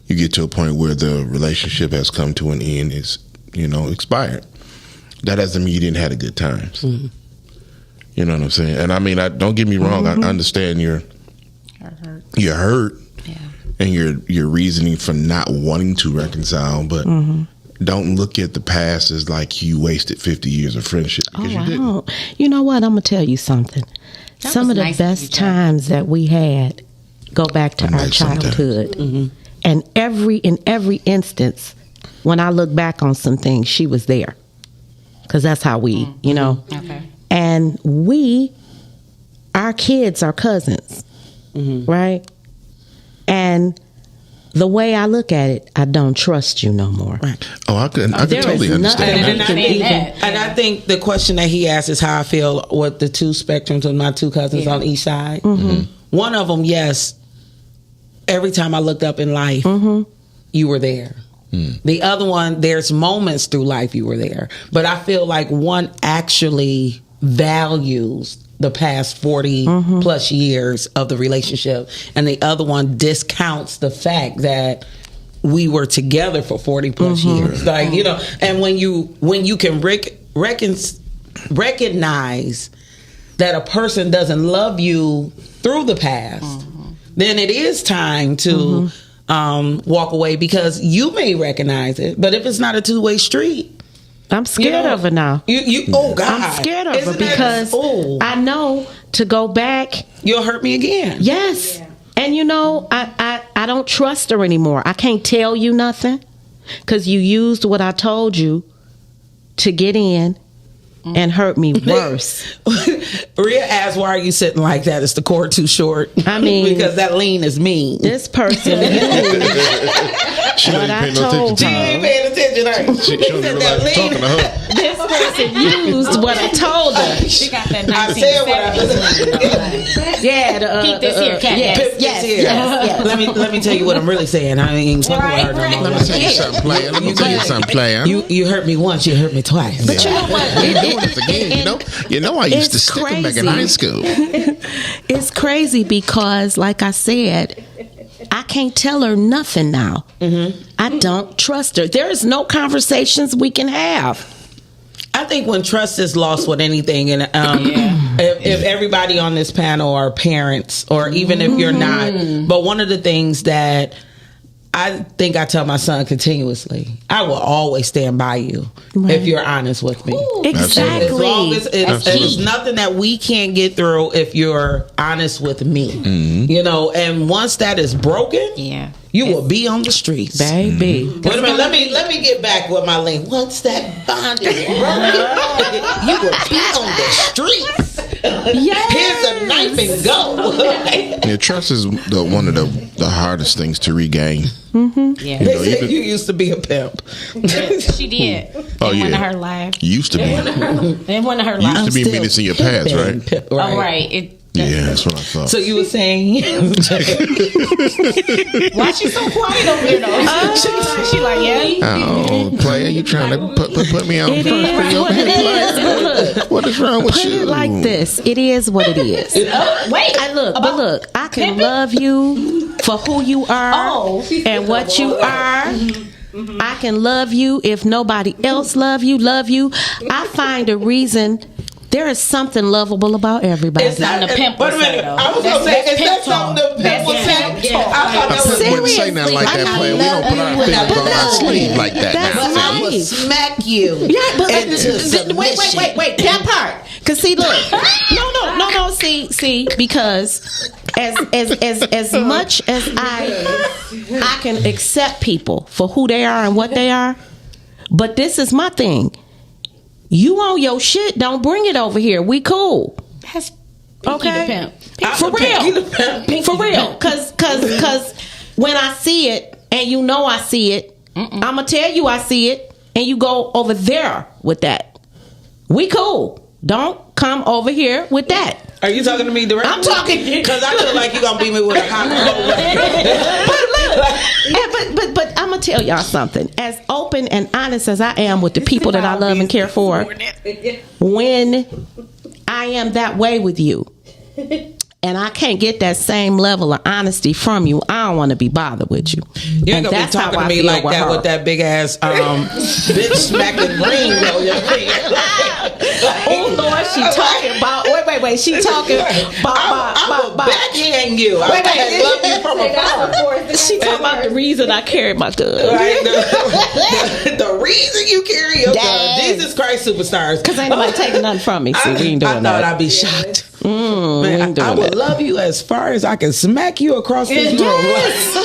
you get to a point where the relationship has come to an end. It's, expired. That doesn't mean you didn't have a good times. You know what I'm saying? And I mean, don't get me wrong. I understand you're hurt. Yeah. And your reasoning for not wanting to reconcile, but don't look at the past as like you wasted 50 years of friendship, because you didn't. You know what? I'm going to tell you something. Some of the nice of you, best Jack. times that we had go back to our childhood. And in every instance, when I look back on some things, she was there. Because that's how we, Okay. And our kids are cousins, right? And the way I look at it, I don't trust you no more. Right. Oh, I can There totally is understand nothing that. I can even- And I think the question that he asked is how I feel with the two spectrums of my two cousins on each side. One of them, yes, every time I looked up in life, you were there. The other one, there's moments through life you were there. But I feel like one actually values the past 40 plus years of the relationship, and the other one discounts the fact that we were together for 40 plus years. Like, and when you can recognize that a person doesn't love you through the past, then it is time to walk away, because you may recognize it, but if it's not a two-way street, I'm scared of her now. Oh God, I'm scared of her because I know to go back, you'll hurt me again. Yes, and I don't trust her anymore. I can't tell you nothing because you used what I told you to get in and hurt me worse. Rhea asked, "Why are you sitting like that? Is the cord too short?" I mean, because that lean is mean. This person, what I told her, she ain't paying attention. She don't even realize talking to her. This person used what I told her. She got that 1970s. I said what I Yeah, keep this here, cat. Yes. Let me tell you what I'm really saying. I ain't fucking with her no more. Let me tell you something, player. Let me tell you something, player. You hurt me once, you hurt me twice. But you know what? You're doing this again. You know I used to stick them back in high school. It's crazy because, like I said, I can't tell her nothing now. I don't trust her. There is no conversations we can have. I think when trust is lost with anything, and if everybody on this panel are parents, or even if you're not, but one of the things that I think I tell my son continuously, I will always stand by you if you're honest with me. Exactly. As long as it's nothing that we can't get through if you're honest with me. And once that is broken, you will be on the streets, baby. Wait a minute, let me get back with my link. Once that bond is broken, you will be on the streets. Here's a knife and go. Yeah, trust is one of the hardest things to regain. They said you used to be a pimp. She did. Oh, in yeah. one of her lives. Used to be. In one of her lives. Used to be minutes in your past, right? Oh, right. Yeah, that's what I thought. So you were saying, why she so quiet over there though? She like, oh, player, you trying to put me on It front is for your what it head? is. Look, What is wrong with put you? it like this. It is what it is. Look, I can love you for who you are and what you are. I can love you if nobody else love you. I find a reason. There is something lovable about everybody. It's not the pimp. Wait a minute. I was going to say, is that something the pimp would say? I wouldn't say nothing like that, player. We don't put our fingers on our sleeve like that. That's now. I would smack you. Yeah, but wait. That part. Cause see, look, no. See, because as much as I can accept people for who they are and what they are, but this is my thing. You own your shit. Don't bring it over here. We cool. That's okay. For real. Cause when I see it and you know I see it, I'ma tell you I see it, and you go over there with that. We cool. Don't come over here with that. Are you talking to me directly? I'm talking because I feel like you're gonna beat me with a hot But I'm gonna tell y'all something. As open and honest as I am with the people that I love and care for, when I am that way with you, and I can't get that same level of honesty from you, I don't want to be bothered with you. You ain't gonna be talking to me like that with that big ass bitch smacking ring on your finger. Oh Lord, she talking about. Wait. She talking about. I'm backhand you. Wait. I love you from afar. She talking about the reason I carry my gun. Right, the reason you carry your gun. Jesus Christ, superstars. Because ain't nobody taking nothing from me. See, we ain't doing that. I thought I'd be shocked. Man, I would love you as far as I can smack you across this room.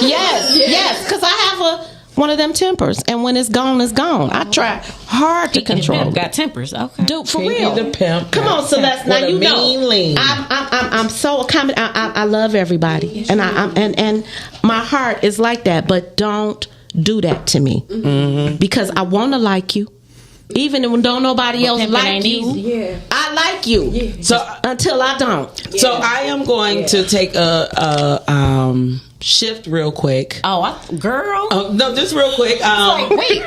Yes. Because I have one of them tempers, and when it's gone, it's gone. I try hard to control. Got tempers, okay. Dude, for Pinky real. the pimp. Come on, Celeste. Now you know. Lean. I'm so accommodating. I love everybody, and and my heart is like that. But don't do that to me, because I want to like you. Even when don't nobody else like you, I like you. Yeah. So until I don't. So I am going to take a shift real quick. Oh, girl. No, just real quick. Wait.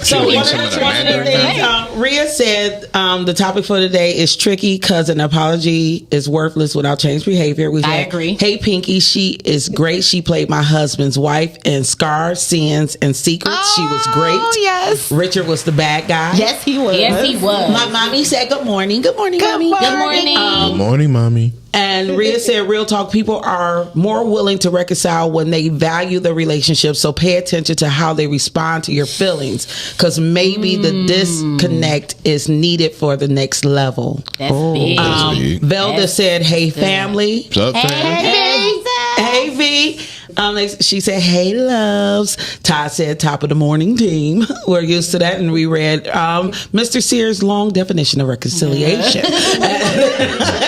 So one of the things Rhea said, the topic for today is tricky because an apology is worthless without changed behavior. I agree. Hey Pinky, she is great. She played my husband's wife in Scars, Sins, and Secrets. She was great. Oh yes. Richard was the bad guy. Yes, he was. Yes, he was. My mommy said good morning. Good morning, mommy. Good morning. Good morning, mommy. And Rhea said, real talk, people are more willing to reconcile when they value the relationship. So pay attention to how they respond to your feelings, because maybe the disconnect is needed for the next level. That's big. Velda said, hey, family. What's up, fam? Hey, V. She said, hey, loves. Todd said, top of the morning team. We're used to that. And we read Mr. Sears' long definition of reconciliation.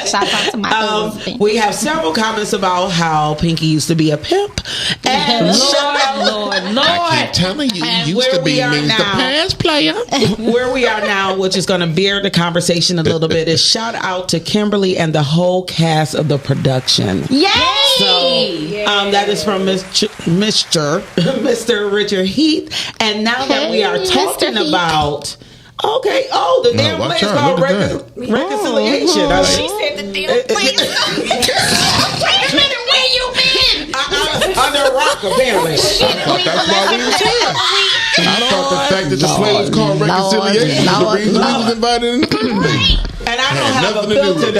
Shout out to my husband. We have several comments about how Pinky used to be a pimp. And Lord. I keep telling you, used to be means the past player. Where we are now, which is going to veer the conversation a little bit, is shout out to Kimberly and the whole cast of the production. Yay! So that is from Mr. Richard Heath. And now that we are talking about... Okay. Oh, the damn place is called reconciliation. She said the damn place. Wait a minute, where you been? Under a rock, apparently. I thought that's why we was here. I thought the fact that the play was called reconciliation was the reason we was invited in the first place. And I don't have a filter.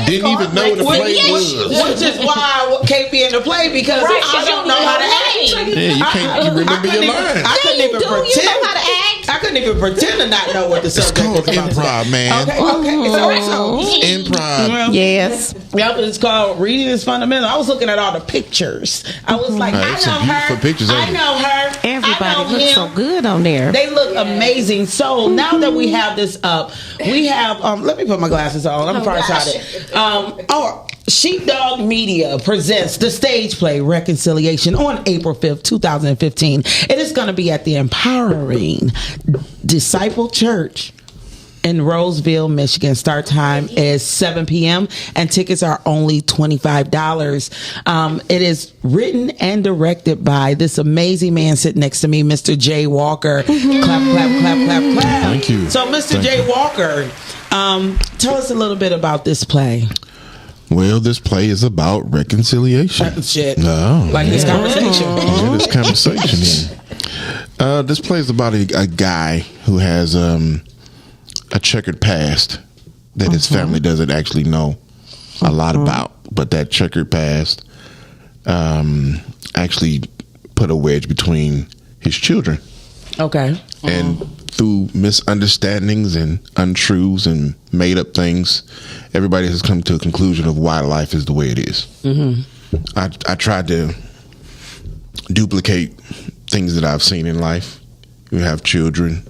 Didn't even know what the play was. Which is why I can't be in the play, because I don't know how to act. Yeah, you can't. You remember your lines. I couldn't even pretend. You know how to act. I couldn't even pretend to not know what the subject was about. Improv, man. Okay. So Improv. Yes. Yep, it's called Reading is Fundamental. I was looking at all the pictures. I was like, I some know her. beautiful pictures, I know her. Everybody looks so good on there. They look amazing. So now that we have this up, we have let me put my glasses on. I'm farsighted. Sheepdog Media presents the stage play Reconciliation on April 5th, 2015. It is going to be at the Empowering Disciple Church in Roseville, Michigan. Start time is 7 p.m. and tickets are only $25. It is written and directed by this amazing man sitting next to me, Mr. Jay Walker. Clap, clap, clap, clap, clap. Thank you. So, Mr. Jay Walker, tell us a little bit about this play. Well, this play is about reconciliation. Shit. No. Like this conversation. Yeah, this conversation here. This play is about a guy who has a checkered past that his family doesn't actually know a lot about. But that checkered past actually put a wedge between his children. Okay. And through misunderstandings and untruths and made up things, everybody has come to a conclusion of why life is the way it is. I tried to duplicate things that I've seen in life. You have children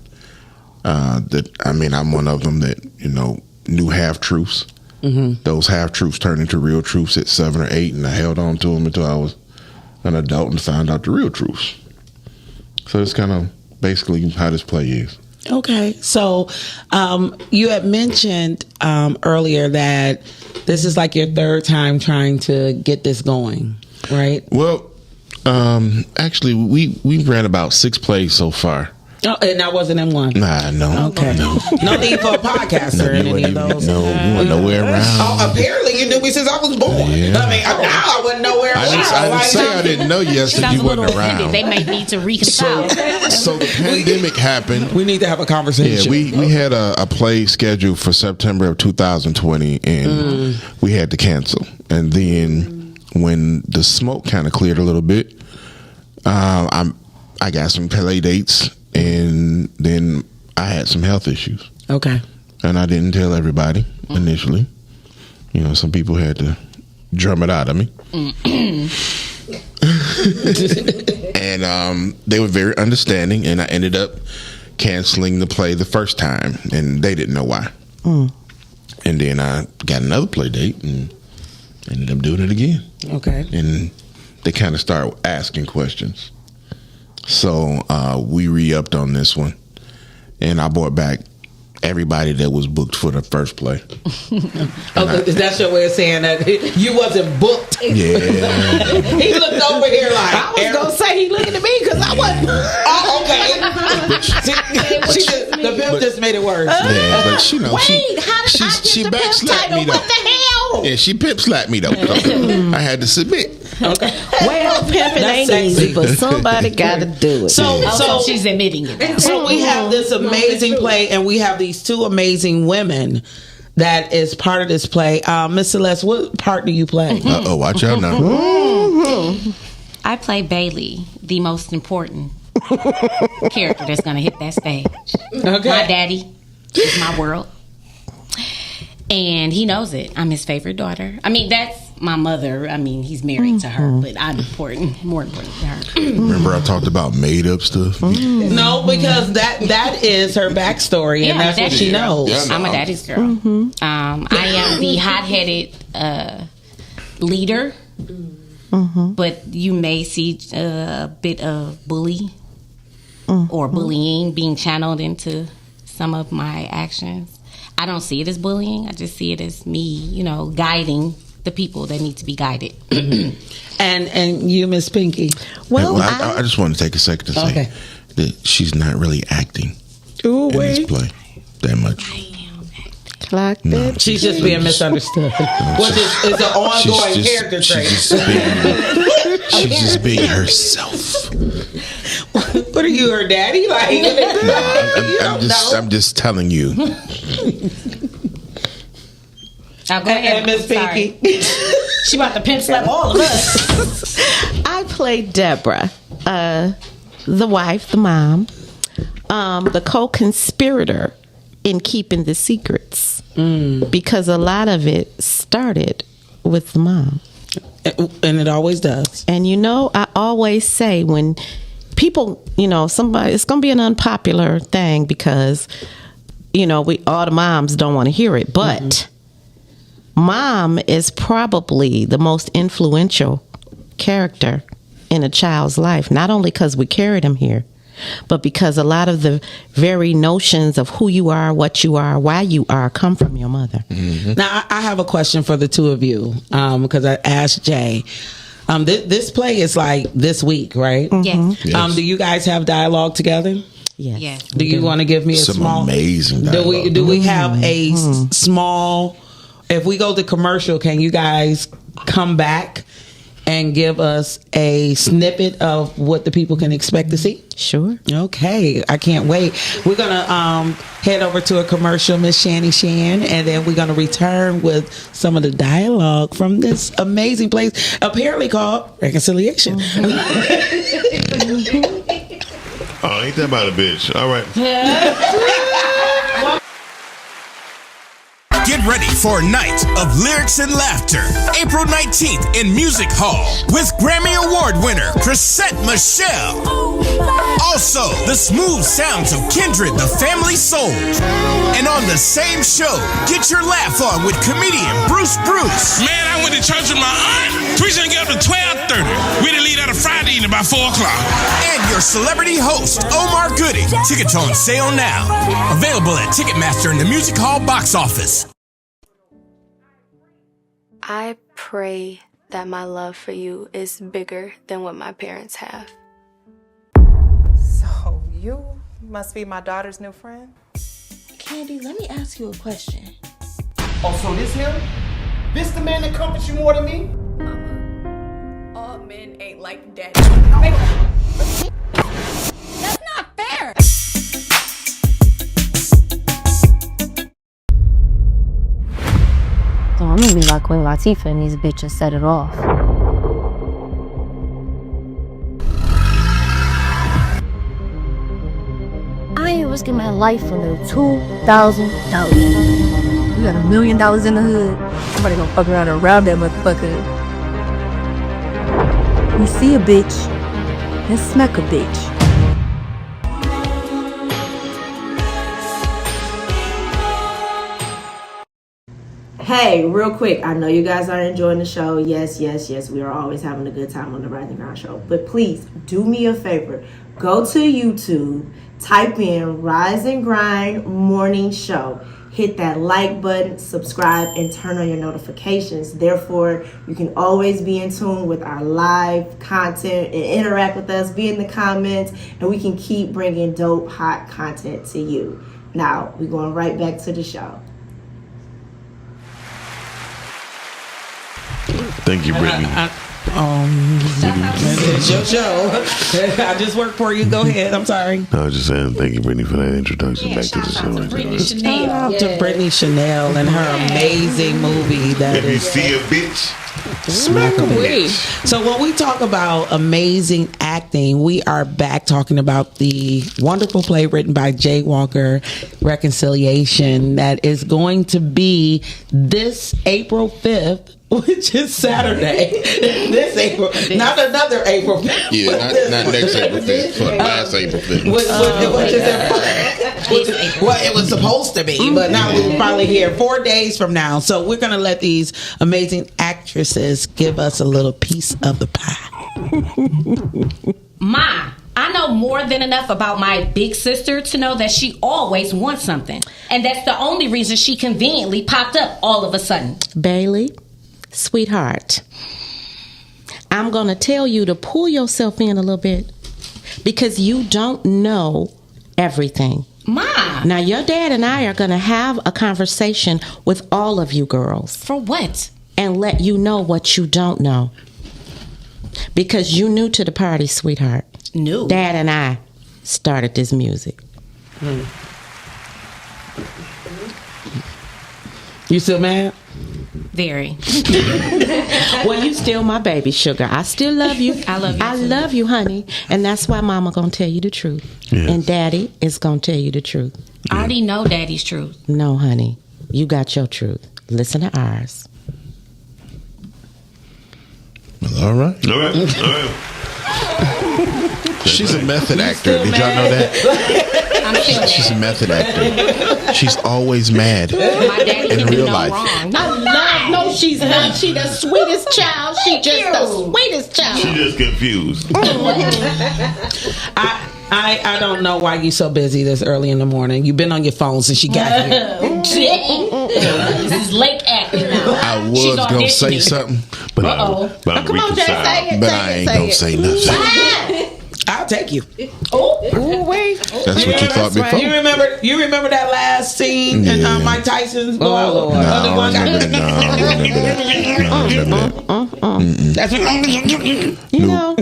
I'm one of them that, knew half truths. Those half truths turned into real truths at 7 or 8, and I held on to them until I was an adult and found out the real truths. So it's kind of basically how this play is. Okay. So you had mentioned earlier that this is like your third time trying to get this going, right? Well, actually, we ran about 6 plays so far. Oh, and I wasn't in one. Nah, no. Okay. No need for a podcaster in any of those. No, you weren't nowhere around. Oh, apparently you knew me since I was born. Yeah. I wasn't nowhere around. I didn't say I didn't know you said you wasn't around. They may need to reconcile. So the pandemic happened. We need to have a conversation. Yeah, we had a play scheduled for September of 2020, and we had to cancel. And then when the smoke kind of cleared a little bit, I got some play dates. And then I had some health issues. Okay. And I didn't tell everybody initially. Some people had to drum it out of me. And they were very understanding, and I ended up canceling the play the first time, and they didn't know why. And then I got another play date and ended up doing it again. Okay. And they kind of started asking questions. So we re-upped on this one, and I brought back everybody that was booked for the first play. Okay, that's your way of saying that you wasn't booked. Yeah. He looked over here like I was gonna say he looking at me because I wasn't. Oh, okay. The pimp just made it worse. Yeah, but Wait, how did she I get the pimp backslapped title? me though. What the hell? Yeah, she pimp slapped me though. I had to submit. Okay. Well, pimping ain't easy, but somebody got to do it. So she's admitting it. So we have this amazing play, and we have these two amazing women that is part of this play. Miss Celeste, what part do you play? Uh-oh, watch out now. I play Bailey, the most important character that's going to hit that stage. Okay. My daddy is my world. And he knows it. I'm his favorite daughter. I mean, that's my mother. I mean, he's married to her, but I'm more important to her. Remember I talked about made up stuff? No, because that is her backstory, and that's what she knows. Yeah, no. I'm a daddy's girl. I am the hot-headed leader, but you may see a bit of bully or bullying being channeled into some of my actions. I don't see it as bullying. I just see it as me, guiding the people that need to be guided. And you, Miss Pinky? Well, I just want to take a second to say that she's not really acting in this play that much. Clock that. She's just being misunderstood. Which is an ongoing character trait. She's just being herself. What are you, her daddy? Like, I'm just telling you. Go ahead, Miss Pinky. She about to pimp slap all of us. I played Deborah, the wife, the mom, the co-conspirator in keeping the secrets, because a lot of it started with the mom. And it always does. And I always say when people, somebody, it's going to be an unpopular thing because, all the moms don't want to hear it, but mom is probably the most influential character in a child's life, not only because we carried them here, but because a lot of the very notions of who you are, what you are, why you are, come from your mother. Now, I have a question for the two of you, because I asked Jay. This play is like this week, right? Yes. Do you guys have dialogue together? Yes. Do you want to give me Some small? amazing dialogue. Do we have a small? If we go to commercial, can you guys come back and give us a snippet of what the people can expect to see? Sure. Okay, I can't wait. We're gonna head over to a commercial, Miss Shani Shan, and then we're gonna return with some of the dialogue from this amazing place, apparently called Reconciliation. Oh, ain't that about a bitch? All right. Get ready for a night of lyrics and laughter. April 19th in Music Hall with Grammy Award winner Chrisette Michele. Also, the smooth sounds of Kindred, the Family Soul. And on the same show, get your laugh on with comedian Bruce Bruce. Man, I went to church with my aunt. We didn't get up to 12:30. We didn't leave out of Friday evening by 4 o'clock. And your celebrity host, Omar Gooding. Tickets on sale now. Available at Ticketmaster and the Music Hall box office. I pray that my love for you is bigger than what my parents have. So you must be my daughter's new friend? Candy, let me ask you a question. Oh, so this him? This the man that comforts you more than me? All men ain't like daddy. That's not fair. So I'm gonna be like Queen Latifah and these bitches set it off. I ain't risking my life for no $2,000. You got $1 million in the hood. Somebody gonna fuck around and rob that motherfucker. You see a bitch, then smack a bitch. Hey, real quick, I know you guys are enjoying the show. Yes, we are always having a good time on the Rise and Grind show. But please, do me a favor. Go to YouTube, type in Rise and Grind Morning Show. Hit that like button, subscribe, and turn on your notifications. Therefore, you can always be in tune with our live content and interact with us, be in the comments, and we can keep bringing dope, hot content to you. Now, we're going right back to the show. Thank you, Brittany. It's your show. I just work for you. Go ahead. I'm sorry. I was just saying, thank you, Brittany, for that introduction back to the show. Shout out to Brittany Chanel and her amazing movie. That if you see a bitch, smack a bitch. So when we talk about amazing acting, we are back talking about the wonderful play written by Jay Walker, Reconciliation, that is going to be this April 5th. Which is Saturday. This April. Not another April 5th. Yeah, not next April 5th. For last April 5th. Well, it was supposed to be, but now we're probably here 4 days from now. So we're going to let these amazing actresses give us a little piece of the pie. Ma, I know more than enough about my big sister to know that she always wants something. And that's the only reason she conveniently popped up all of a sudden. Bailey, sweetheart, I'm going to tell you to pull yourself in a little bit because you don't know everything. Ma! Now, your dad and I are going to have a conversation with all of you girls. For what? And let you know what you don't know. Because you new to the party, sweetheart. New? Dad and I started this music. You still mad? Very. Well, you still my baby, sugar. I still love you. I love you. I love you, honey. And that's why mama gonna tell you the truth. Yes. And daddy is gonna tell you the truth. I already know daddy's truth. No, honey. You got your truth. Listen to ours. Well, all right. All right. She's a method actor. Did y'all know that? She's a method actor. She's always mad in real life. She's not. She the sweetest child. She just the sweetest child. She just confused. I don't know why you so busy this early in the morning. You've been on your phone since she got here. This is late acting now. I was gonna say something, but Come on, Jay, say it. But I ain't gonna say nothing. I'll take you. Oh, wait. That's what you thought before. You remember that last scene in Mike Tyson's Lord. That's you know.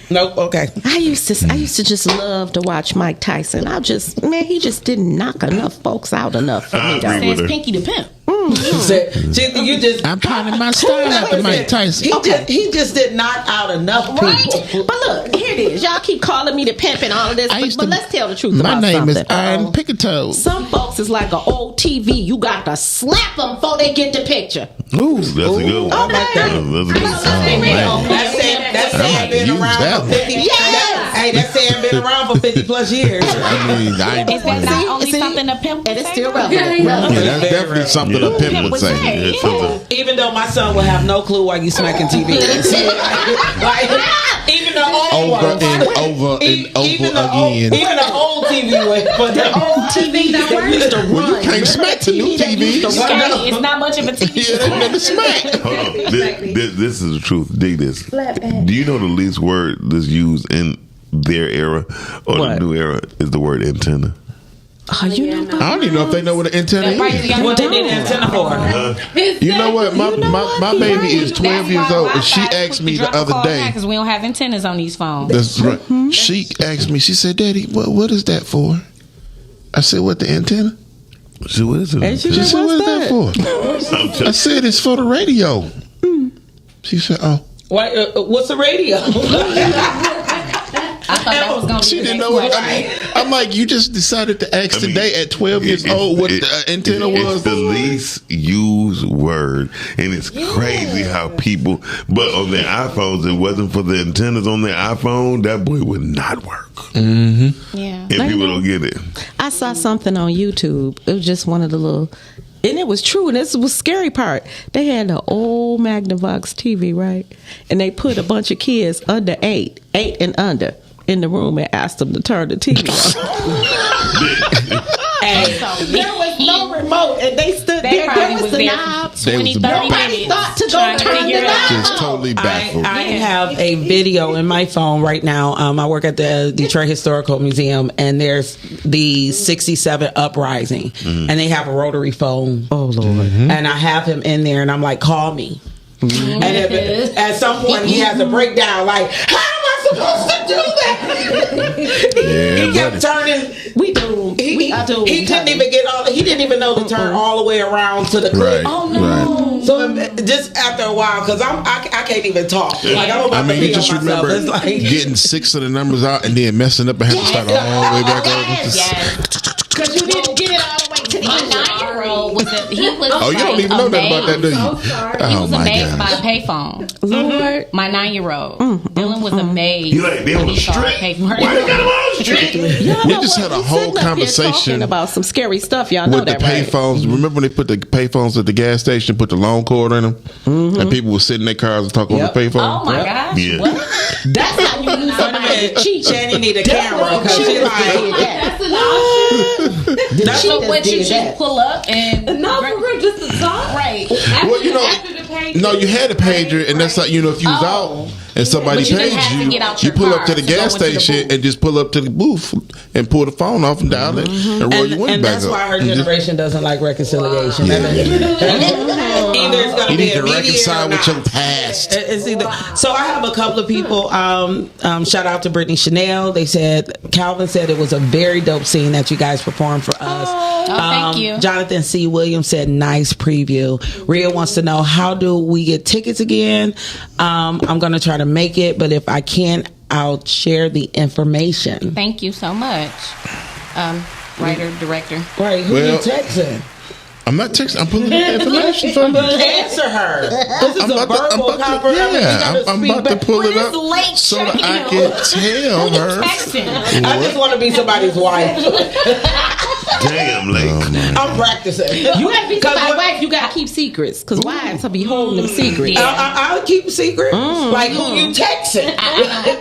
Nope. Okay. I used to just love to watch Mike Tyson. He just didn't knock enough folks out enough for me. Says Pinky the Pimp. I'm finding my style after Mike Tyson. He just did knock out enough people. Right. But look, here it is. Y'all keep calling me the pimp and all of this, but let's tell the truth my about name something. is Iron Pickatoe. Some folks is like an old TV. You got to slap them before they get the picture. Ooh, that's a good one. I like that. That's saying been around for 50 years. Hey, that's saying been around for 50 plus years. Is that not only something a pimp would say? It's still relevant. Yeah, that's definitely something a pimp would say. Even though my son will have no clue why you smacking TV. Even the old over ones. and over Even again. Even the old TV way, but the old TV that used to run. Well, you can't smack the new TV. It's not much of a TV. Yeah, they never smack. Hold on. This is the truth. Dig this. Do you know the least word that's used in their era or the new era is the word antenna? Oh, you know I don't even know if they know what an antenna is. What they need an antenna for? You know what? My baby is 12 years old, and she asked me the other day. Because we don't have antennas on these phones. That's right. She asked me. She said, "Daddy, what is that for?" I said, "What, the antenna?" She said, "What is it?" She said, "What is that for?" I said, "It's for the radio." She said, "Oh." What's the radio? I thought that was going to be She didn't know what I'm like, you just decided to ask today at 12 years old what the antenna was. It's the least used word, and it's crazy how people. But on their iPhones, it wasn't for the antennas on their iPhone, that boy would not work. Mm-hmm. Yeah, and people don't get it. I saw something on YouTube. It was just one of the little. And it was true, and this was the scary part. They had an old Magnavox TV, right? And they put a bunch of kids under 8 and under, in the room and asked them to turn the TV on. There was no remote, and they stood there. There was the knob. 20, 30 minutes thought to go turn the knob. Just totally baffled. I have a video in my phone right now. I work at the Detroit Historical Museum, and there's the 67 uprising, and they have a rotary phone. Oh, Lord. And I have him in there, and I'm like, call me. And if, at some point he has a breakdown, like, how am I supposed to do that? He kept turning. We do. He couldn't even get all. He didn't even know to turn all the way around to the clip. Right. Oh no! So just after a while, because I can't even talk. Like I'm about to you pee just on myself. remember It's like, getting 6 of the numbers out and then messing up and having to start all the way back over. Because you didn't get it all the way to the end. My 9-year-old was Oh, you don't even know nothing about that, do you? He was amazed by a payphone. Lord. My 9-year-old. Dylan was amazed. You like, they on the street? Why they got him on the street? We just had a whole conversation about some scary stuff. Y'all know with the that, right? payphones. Remember when they put the payphones at the gas station, put the long cord in them, and people would sit in their cars and talk on the payphone? Oh my gosh. Yeah. What? That's how you use somebody to cheat. Shanny need a camera because she like. That's an option. So what you just pull up and just the talk, right? Well, you know, no, you had a pager, and that's like, you know, if you was out and somebody But you didn't paged have to you, get out you your pull car up to the to gas go into the station booth. and just pull up to the booth and pull the phone off and dial it and roll your window And back that's up. why her generation doesn't like reconciliation. Yeah. Either it's going to You be need to immediate reconcile or with not. your past. It's either. So I have a couple of people. Shout out to Brittany Chanel. They said Calvin said it was a very dope scene that you guys performed for us. thank you. Jonathan C. Williams said nice preview. Rhea wants to know, how do we get tickets again? I'm going to try to make it, but if I can't, I'll share the information. Thank you so much, writer, director. Right? Who Well, you texting? I'm not texting. I'm pulling the information from you. Answer her. This is I'm a about to- verbal conversation. I'm about to pull it up so that I can tell her. I just want to be somebody's wife. Damn, late. I'm practicing. You have to be somebody's wife. You gotta keep secrets, because wives will be holding them secrets. I'll keep secrets. Like who you texting?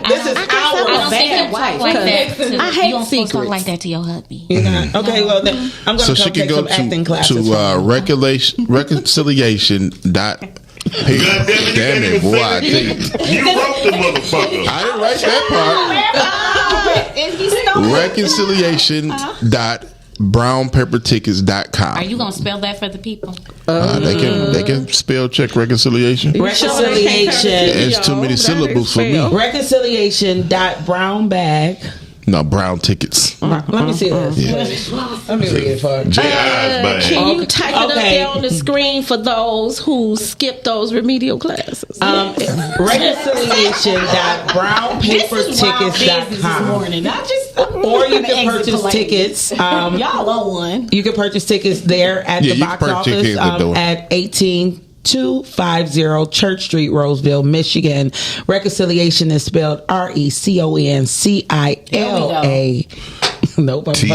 This is our bad wife. Like that. I hate You don't secrets. talk like that to your hubby. Okay, well then I'm going So to she come can take go some acting classes. to reconciliation dot. Hey, damn it, boy! I tell you, You wrote the motherfucker. I didn't write that And he stole part. it. Reconciliation dot brownpeppertickets.com. Are you gonna spell that for the people? They can spell check reconciliation. Reconciliation. It's too many syllables for me. Reconciliation.brownbag. No, brown tickets. Let me see this. Yeah. Let me read it for you. Can you type it up there on the screen for those who skipped those remedial classes? Reconciliation.brownpapertickets.com. Or you can purchase tickets. Y'all owe one. You can purchase tickets there at Yeah, the you box can purchase office tickets at the door. at 18250 Church Street, Roseville, Michigan. Reconciliation is spelled RECONCILA. Nope. And you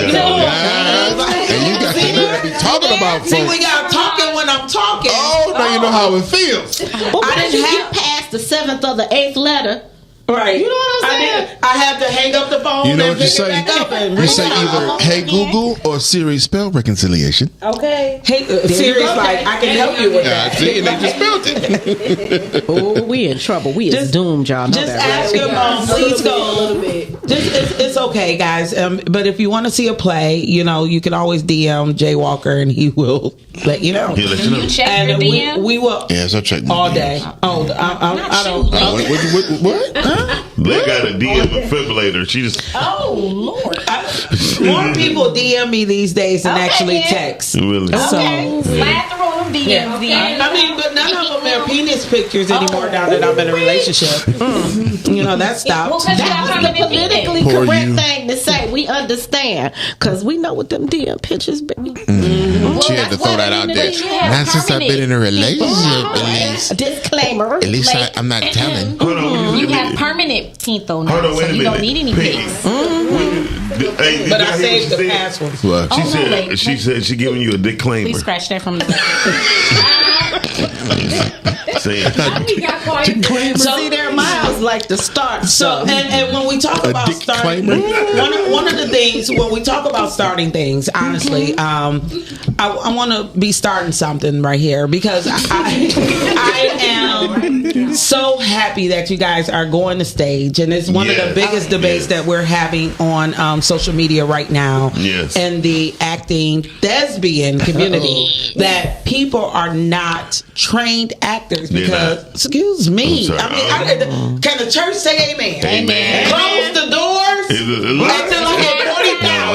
got to let me talking about folks. See, we got talking when I'm talking. Oh, now you know how it feels. But I didn't get past the 7th or the 8th letter. Right. You know what I'm saying? I had to hang up the phone You know and what you pick it say? back up and You say either "Hey Google" or "Siri, spell reconciliation." Okay. Hey, Siri's like, I can help you with Yeah, that. see, and they just spelled it. Oh, we in trouble. We is doomed, y'all. Know Just that, ask right? your mom, please go. A little bit. It's okay, guys. But if you want to see a play, you know, you can always DM Jay Walker and he will let you know. He'll let you know. You check And your DM? we will Yes, I checked all my day. DMs. Oh, I don't. What? Black got a DM defibrillator. She just Oh Lord. More people DM me these days than actually text. really. So, Slide through them DMs. I mean, but none of them are penis pictures anymore now that I'm in a relationship. You know, that stopped. That was the politically Poor correct you. thing to say. We understand, because we know what them DM pictures be. She had to throw that out there. Not since I've been in a relationship, at least. Disclaimer. At least I'm not telling. Hold on. You have permanent pinto now, Hold on, so wait a you minute. don't need any Piggy. pics. Hey, did But y'all I hear saved what the she said? password. What? She said she giving you a disclaimer. Please scratch that from the record. Saying, See, their miles like to start. So and when we talk about starting, one of the things when we talk about starting things, honestly, I want to be starting something right here because I am so happy that you guys are going to stage, and it's one of the biggest debates that we're having on social media right now. Yes. In the acting thespian community, that people are not trained actors because, excuse me, can the church say amen? Amen. Close the doors until I get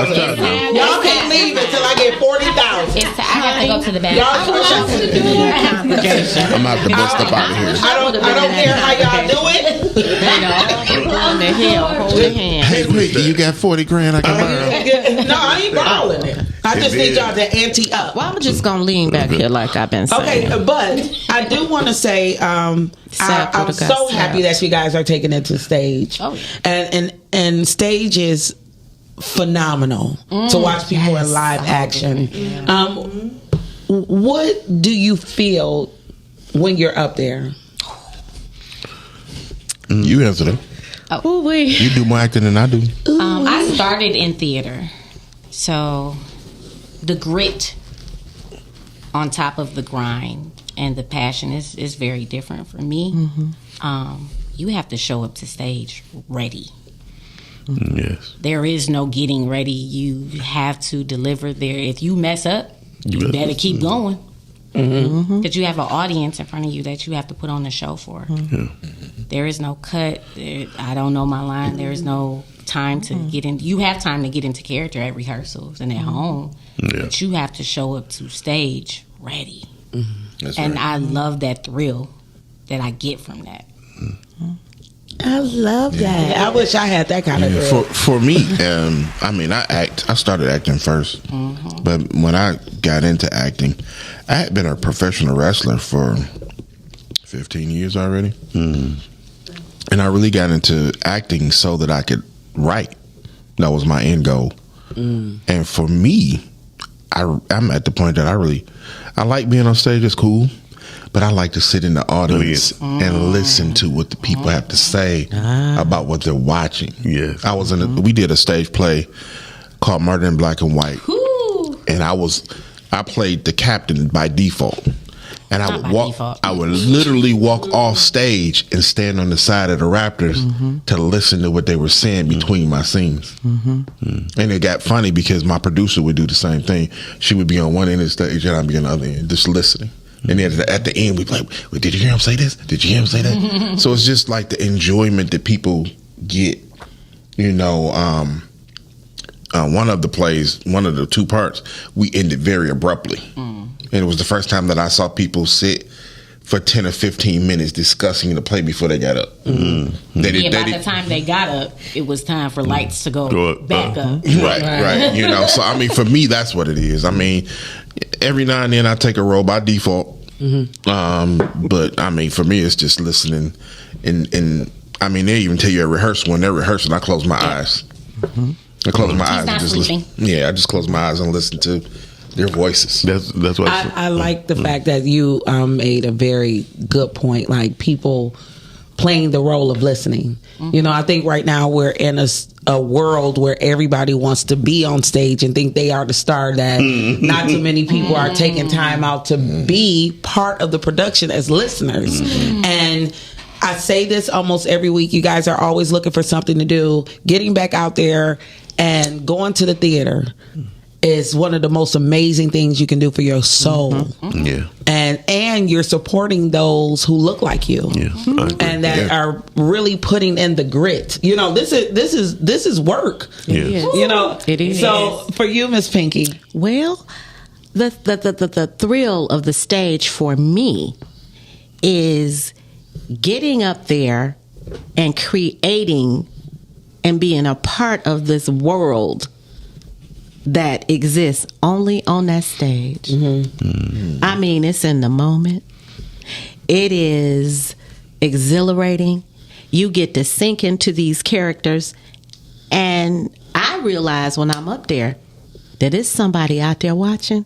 40,000. Y'all can't leave until I get 40,000. I have to go to the bathroom. I'm about to bust up out of here. I don't care how y'all do it. On the hill, hold your hand. Hey, Ricky, you got 40 grand I can borrow? No, I ain't borrowing it. I just need y'all to ante up. Well, I'm just gonna lean back here like I've been saying. Okay, but I do want to say I'm so happy that you guys are taking it to stage. Oh, yeah. And stage is phenomenal to watch people in live action. What do you feel when you're up there? You answer that. Oh, you do more acting than I do. I started in theater, so the grit on top of the grind and the passion is very different for me. You have to show up to stage ready. Yes. There is no getting ready. You have to deliver there. If you mess up, you better keep going. Because you have an audience in front of you that you have to put on the show for. There is no cut. I don't know my line. There is no time to get in. You have time to get into character at rehearsals and at home, but you have to show up to stage ready. And I love that thrill that I get from that. I love that. I wish I had that kind of thrill. For me, I mean, I started acting first, but when I got into acting, I had been a professional wrestler for 15 years already, and I really got into acting so that I could write. That was my end goal. And for me, I'm at the point that I like being on stage. It's cool. But I like to sit in the audience and listen to what the people have to say about what they're watching. Yes. We did a stage play called Murder in Black and White. And I played the captain by default. And I would literally walk off stage and stand on the side of the Raptors to listen to what they were saying between my scenes. And it got funny because my producer would do the same thing. She would be on one end of the stage and I'd be on the other end, just listening. And then at the end, we'd be like, well, did you hear him say this? Did you hear him say that? So it's just like the enjoyment that people get. You know, one of the plays, one of the two parts, we ended very abruptly. And it was the first time that I saw people sit for 10 or 15 minutes discussing the play before they got up. By the time they got up, it was time for lights to go back up. Right. You know, so I mean, for me, that's what it is. I mean, every now and then I take a role by default. But I mean, for me, it's just listening. And I mean, they even tell you at rehearsal, when they're rehearsing, I close my eyes. I close my eyes and just listen. Yeah, I just close my eyes and listen to their voices. That's what I like the fact that you made a very good point. Like people playing the role of listening. You know, I think right now we're in a world where everybody wants to be on stage and think they are the star, that not too many people are taking time out to be part of the production as listeners. And I say this almost every week. You guys are always looking for something to do. Getting back out there and going to the theater is one of the most amazing things you can do for your soul. And you're supporting those who look like you and that are really putting in the grit. You know, this is work. You know, it is. So for you, Miss Pinky, well, the thrill of the stage for me is getting up there and creating and being a part of this world that exists only on that stage. I mean, it's in the moment. It is exhilarating. You get to sink into these characters, and I realize when I'm up there that there's somebody out there watching.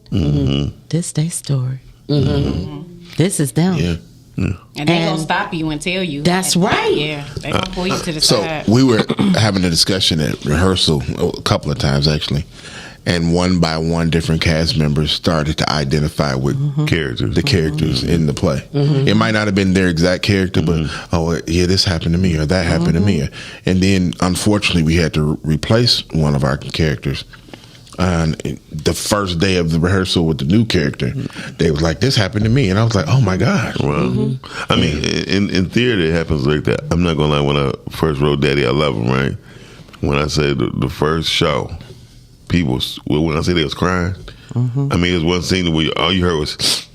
This their story. This is them. And they gonna stop you and tell you. That's right. Yeah, they gonna pull you to the side. So we were having a discussion at rehearsal a couple of times actually, and one by one different cast members started to identify with the characters in the play. It might not have been their exact character, but this happened to me or that happened to me. And then unfortunately we had to replace one of our characters, And the first day of the rehearsal with the new character, they was like, "This happened to me," and I was like, "Oh my god!" Well, I mean, in theater, it happens like that. I'm not gonna lie. When I first wrote Daddy, I Love Him, right? When I said the first show, people, when I say they was crying, I mean, it was one scene where all you heard was,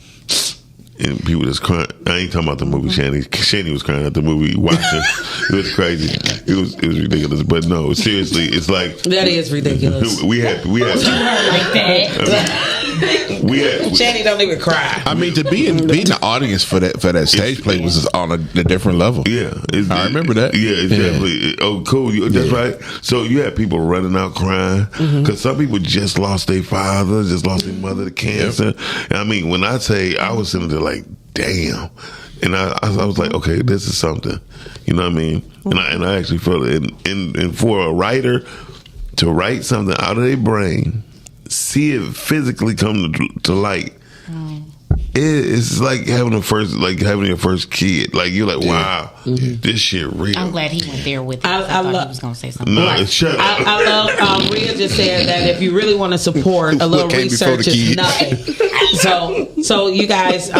and people just crying. I ain't talking about the movie. Shani was crying at the movie. Watching, it was crazy. It was ridiculous. But no, seriously, it's like that is ridiculous. We had like that. Shani don't even cry. I mean, to be in the audience for that stage play was on a different level. Yeah, I remember that. Yeah, it's definitely. Oh, cool. That's right. So you had people running out crying because some people just lost their father, just lost their mother to cancer. And I mean, when I say I was sitting there like, damn, and I was like, okay, this is something. You know what I mean? And I actually felt it. And for a writer to write something out of their brain, see it physically come to light. It's like having your first kid. Like you're like, wow, this shit real. I'm glad he went there with it. I thought he was gonna say something. No, shut up. I love. Rhea just said that if you really want to support, a little research is nothing. So you guys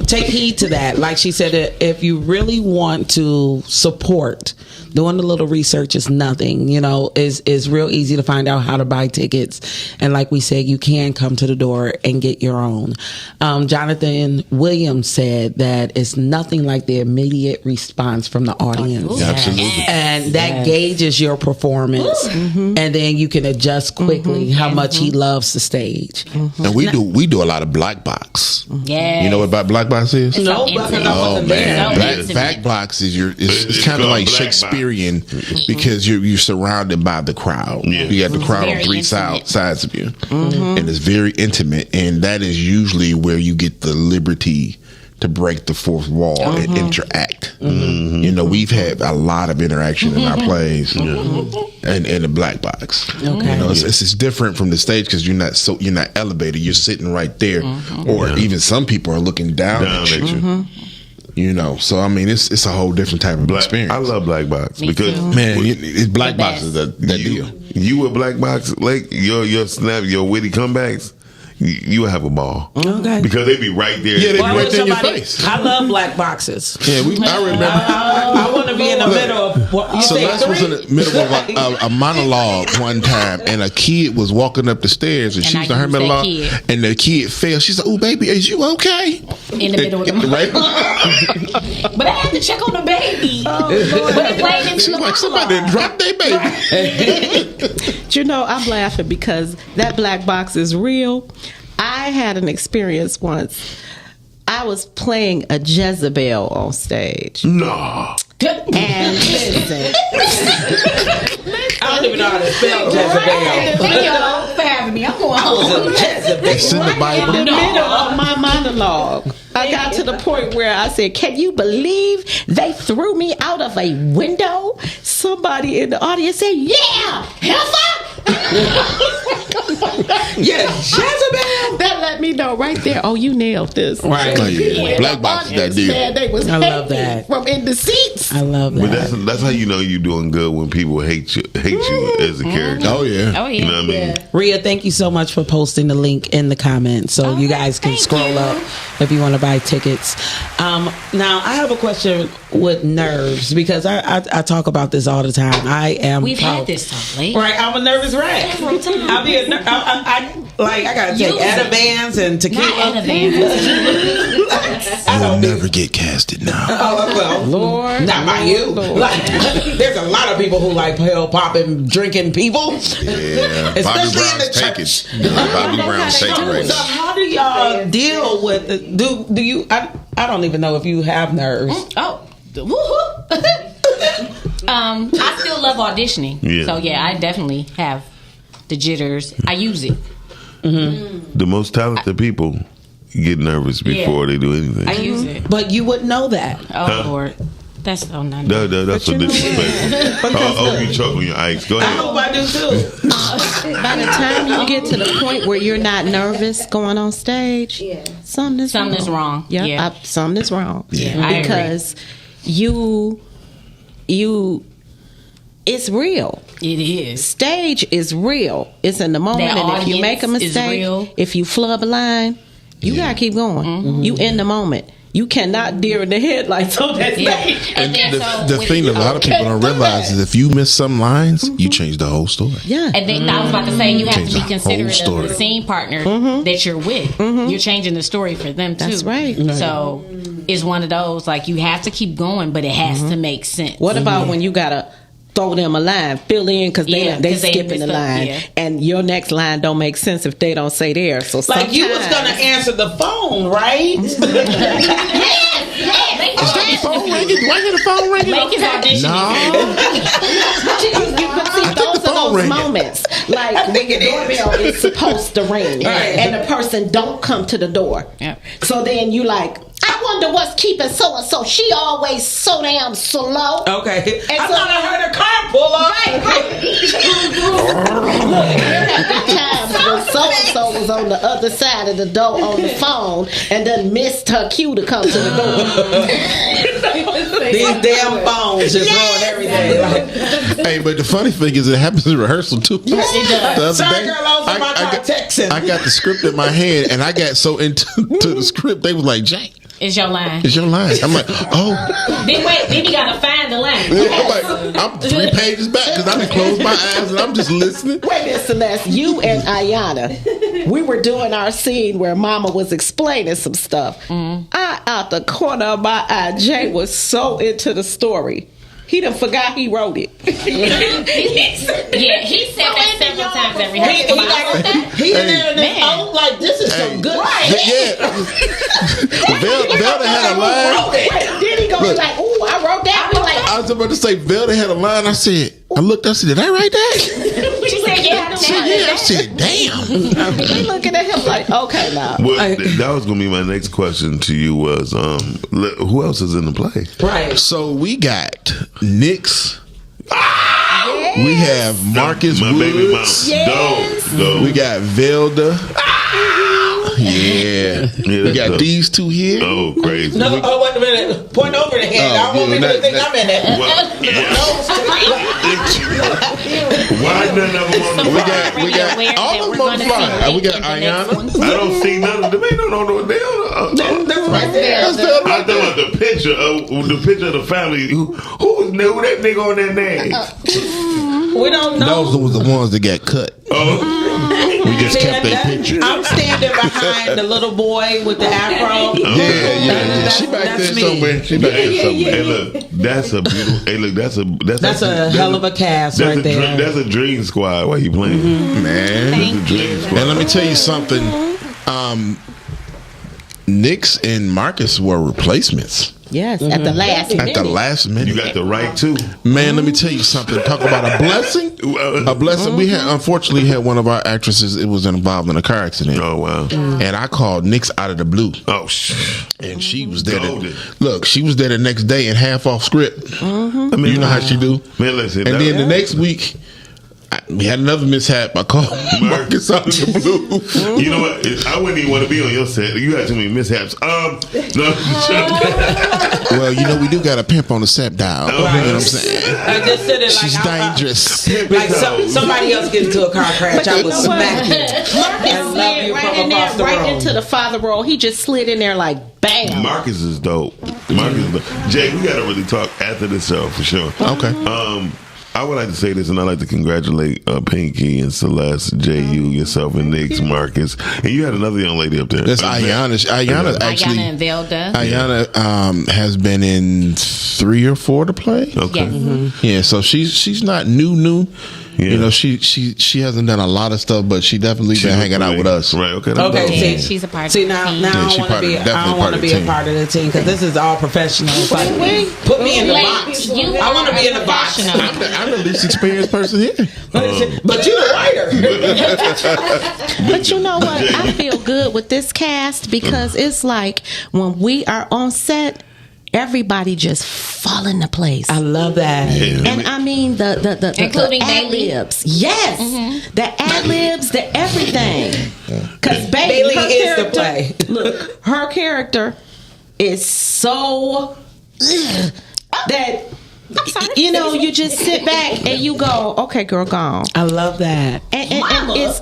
take heed to that. Like she said, if you really want to support, doing a little research is nothing. You know, is real easy to find out how to buy tickets, and like we said, you can come to the door and get your own. Jonathan Williams said that it's nothing like the immediate response from the audience. Absolutely. And that gauges your performance, and then you can adjust quickly how much he loves the stage. And we do a lot of black box. Yeah. You know what black box is? No, oh man, black box is it's kind of like Shakespearean because you're surrounded by the crowd. Yeah. You got the crowd on three sides of you, and it's very intimate. And that is usually where you get the liberty to break the fourth wall and interact. You know, we've had a lot of interaction in our plays and in the black box. Okay. You know, it's different from the stage because you're not elevated. You're sitting right there, or even some people are looking down at you. You know, so I mean, it's a whole different type of experience. I love black box because it's black box is that deal. You with black box, like your snap, your witty comebacks. You have a ball, because they be right there. Yeah, they be right there in your face. I love black boxes. Yeah, I remember. I want to be in the middle of. Celeste was in the middle of a monologue one time, and a kid was walking up the stairs, and she was in her monologue, and the kid fell. She said, "Oh, baby, is you okay?" In the middle of the right. But I had to check on the baby. She's like, somebody dropped their baby. You know, I'm laughing because that black box is real. I had an experience once. I was playing a Jezebel on stage. No. And listen. I don't even know how to spell Jezebel. For having me, I'm going home. It's in the Bible. In the middle of my monologue, I got to the point where I said, "Can you believe they threw me out of a window?" Somebody in the audience said, "Yeah, heifer." Yes, Jezebel. That let me know right there. Oh, you nailed this. Right. Oh, yeah. Black box is that deal. I love that. From in the seats. I love that. But that's how you know you're doing good, when people hate you as a character. Oh yeah. Oh yeah. You know what I mean? Rhea, thank you so much for posting the link in the comments, so you guys can scroll up if you want to buy tickets. Now I have a question with nerves, because I talk about this all the time. We've had this talk lately. Right, I'm a nervous wreck. I gotta take Ativans and tequila. You'll never get casted now. Oh, well, Lord, not by you. Like, there's a lot of people who like pill popping, drinking people. Yeah, Especially in the church. Bobby Brown's taking right So now. how do y'all deal with it? Do you? I don't even know if you have nerves. Oh, woohoo! I still love auditioning. Yeah. So yeah, I definitely have the jitters. I use it. The most talented people get nervous before they do anything. I use it. But you wouldn't know that. Oh Lord, that's so not. That's so disrespectful. Oh, you choke on your ice. Go I ahead. hope I do too. By the time you get to the point where you're not nervous going on stage, something's wrong. Yeah, Yeah. something is wrong. Yeah, Because you, it's real. It is. Stage is real. It's in the moment, That and if you make a audience is mistake, real. if you flub a line, you gotta keep going. You in the moment. You cannot deer in the headlights on that stage. And the thing that a lot of people don't realize is if you miss some lines, you change the whole story. Yeah. And then I was about to say, you have Change to be the whole considerate of story. the scene partner that you're with. You're changing the story for them too. That's right. So it's one of those, like, you have to keep going, but it has to make sense. What about when you gotta throw them a line, fill in because they Yeah, 'cause they skipping the missed up, line, yeah. and your next line don't make sense if they don't say theirs. So Like you was sometimes- gonna answer the phone, right? Is that the phone ringing? Do I hear the phone ringing? Make his audition. No. But see, those are those ringing. moments. Like when the doorbell is supposed to ring, and the person don't come to the door. Yeah. So then you like, I wonder what's keeping so and so. She always so damn slow. Okay. And I so- thought I heard a car pull up. Look, there have been times when so and so was on the other side of the door on the phone and then missed her cue to come to the door. These damn phones just ruin everything. Like, Hey, but the funny thing is, it happens in rehearsal too. It does. The other sorry, day, girl, I was in my car texting. I got the script in my hand, and I got so into the script, they was like, "Jay, It's your line. it's your line." I'm like, "Oh." Then you gotta find the line. I'm like, I'm 3 pages back because I done closed my eyes and I'm just listening. Wait a minute, Celeste. You and Ayana, we were doing our scene where Mama was explaining some stuff. I, out the corner of my eye, Jay was so into the story. He done forgot he wrote it. Yeah, he said that several times every he in there in his phone like, this is some good shit. Velda had a line. Then he goes like, ooh, I wrote that. We like, I was about to say, Velda had a line. I said, I looked, I said, did I write that? She said, yeah, I said, yeah. I said, damn. he looking at him like, okay, now. Well, that was gonna be my next question to you was, who else is in the play? Right. So we got Nyx. We have Marcus My baby mom. Woods. Dope. We got Velda. Yeah. We got dope. these two here. Oh, crazy. No, wait a minute. Point over the head. I don't want people to think I'm in it. Why none of them on the We got all of them on the fly. We got Ayana. I don't see none of them. Ain't no That's right there. That's Velda I right thought there. about the picture of the family. Who that nigga on that name? We don't know. Those was the ones that got cut. Oh, We just kept their that- picture. I'm standing behind the little boy with the afro. Yeah. She back That's there me. somewhere. She back there somewhere. hey, look, that's a beautiful. Hey, look, that's a hell of a cast that's right a there. That's a dream squad. Why you playing? Man. That's a dream squad. And let me tell you something. Nyx and Marcus were replacements Yes, at the last at minute. the last minute. You got the right too. Man, let me tell you something. Talk about a blessing. A blessing. We had unfortunately had one of our actresses. It was involved in a car accident. Oh wow. And I called Nyx out of the blue. Oh And she was there. Golden. Look, she was there the next day and half off script. I mean, You know how she do. Man, listen. And then the next week, we had another mishap. I called Marcus out of the blue. You know what? I wouldn't even want to be on your set. You had too many mishaps. No. Well, you know, we do got a pimp on the set dial. You know what I'm saying? I just said it like She's dangerous. Like somebody else get into a car crash, I would smack you. Marcus I love slid you right from in there, across the right room. into the father role. He just slid in there like bam. Marcus is dope. Marcus is dope. Jay, we got to really talk after the show for sure. Okay. I would like to say this, and I'd like to congratulate Pinky and Celeste, J.U., yourself, and Nyx, Marcus. And you had another young lady up there. That's Ayana. Ayana actually. Ayana and Velda. Ayana has been in 3 or 4 to play. Okay. Yeah, so she's not new. Yeah. You know, she hasn't done a lot of stuff, but she definitely been hanging out with us. Right. Okay. Okay, She's a part of See the now, team. now she I want to be. definitely I don't part want of to the be a team. part of the team because this is all professionals. Like, put me in the box. You I want to be in the box. I'm the least experienced person here. But you the writer. But you know what? I feel good with this cast because it's like when we are on set, everybody just fall into place. I love that. And I mean the Including ad Bailey. libs. Yes. The ad libs, the everything. Because Bailey her is the character- play. Look, her character is so that You know, you just sit back and you go, okay, girl, gone. I love that. And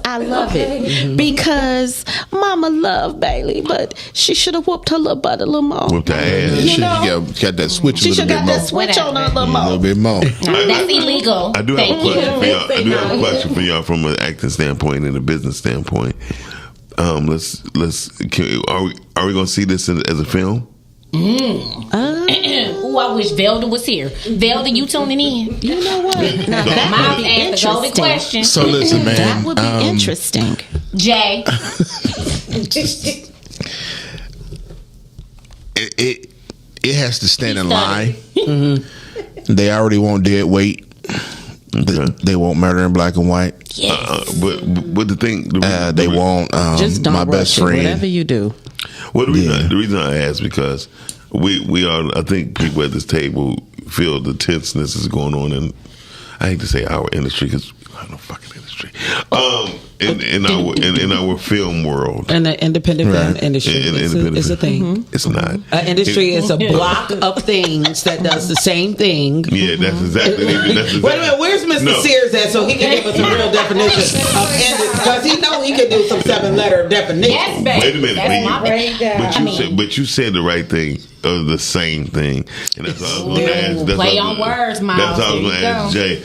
I love it because Mama loved Bailey, but she should have whooped her little butt a little more. Whooped her ass. You know? Got that switch a She little should bit got more. that switch on her a little more. A little bit more. That's illegal. I do have a question for y'all. I do have a question for y'all from an acting standpoint and a business standpoint. Are we gonna see this as a film? Ooh, I wish Velda was here. Velda, you tuning in? You know what? Now Miles asked the golden question. So listen, man. That would be interesting. Jay. It has to stand in line. They already want dead weight. They want Murder in Black and White. Yes. But the thing, they want Just don't my best rush it, friend. whatever you do. Well, the reason I ask because we are. I think people at this table feel the tenseness is going on in. I hate to say our industry because we don't have no fucking industry. In our film world, And the independent film industry is a thing. It's not. An industry is a block of things that does the same thing. Yeah, that's exactly. Wait a minute, where's Mr. Sears at so he can give us a real definition of industry? Because he know he can do some 7-letter definition. Yes, babe. Wait a minute, That's my bad. but you said the right thing, the same thing, and that's all I was going to ask. That's Play all I on was- words, Miles. That's all I was going to There you ask go. Jay.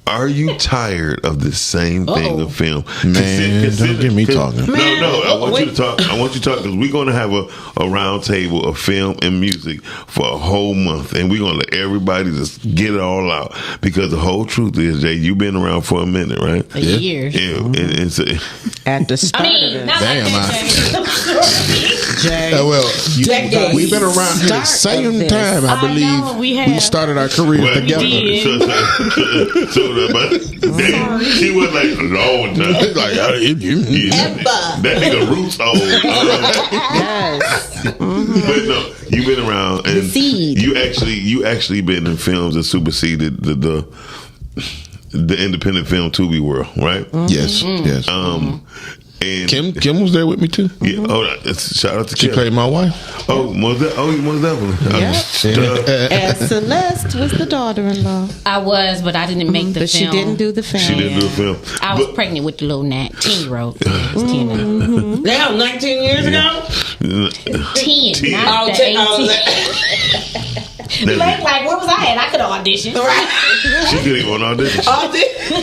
Are you tired of the same thing of film? Man, don't get me talking. No, I want you to talk. I want you to talk because we're going to have a round table of film and music for a whole month, and we're going to let everybody just get it all out. Because the whole truth is, Jay, you've been around for a minute, right? A year. Yeah, and so, At the start I mean, of not Damn, like that, Decades. we've been around here the same this. time. I believe know, we have. started our careers well, together. so damn, she was like a long time. Like, that nigga roots old. Yes. But no, you've been around, and you actually been in films that superseded the independent film Tubi world, right? Yes, yes. And Kim was there with me too. Yeah. Oh, shout out to She Kim. played my wife. Oh, most definitely. And Celeste was the daughter-in-law. I was, but I didn't make the But she film. didn't do the film. She didn't do a film. I was pregnant with the little 10-year-old. 10. Damn, 19 years ago? 10, not the 18. Like, where was I at? I could have auditioned. Right. She couldn't even audition.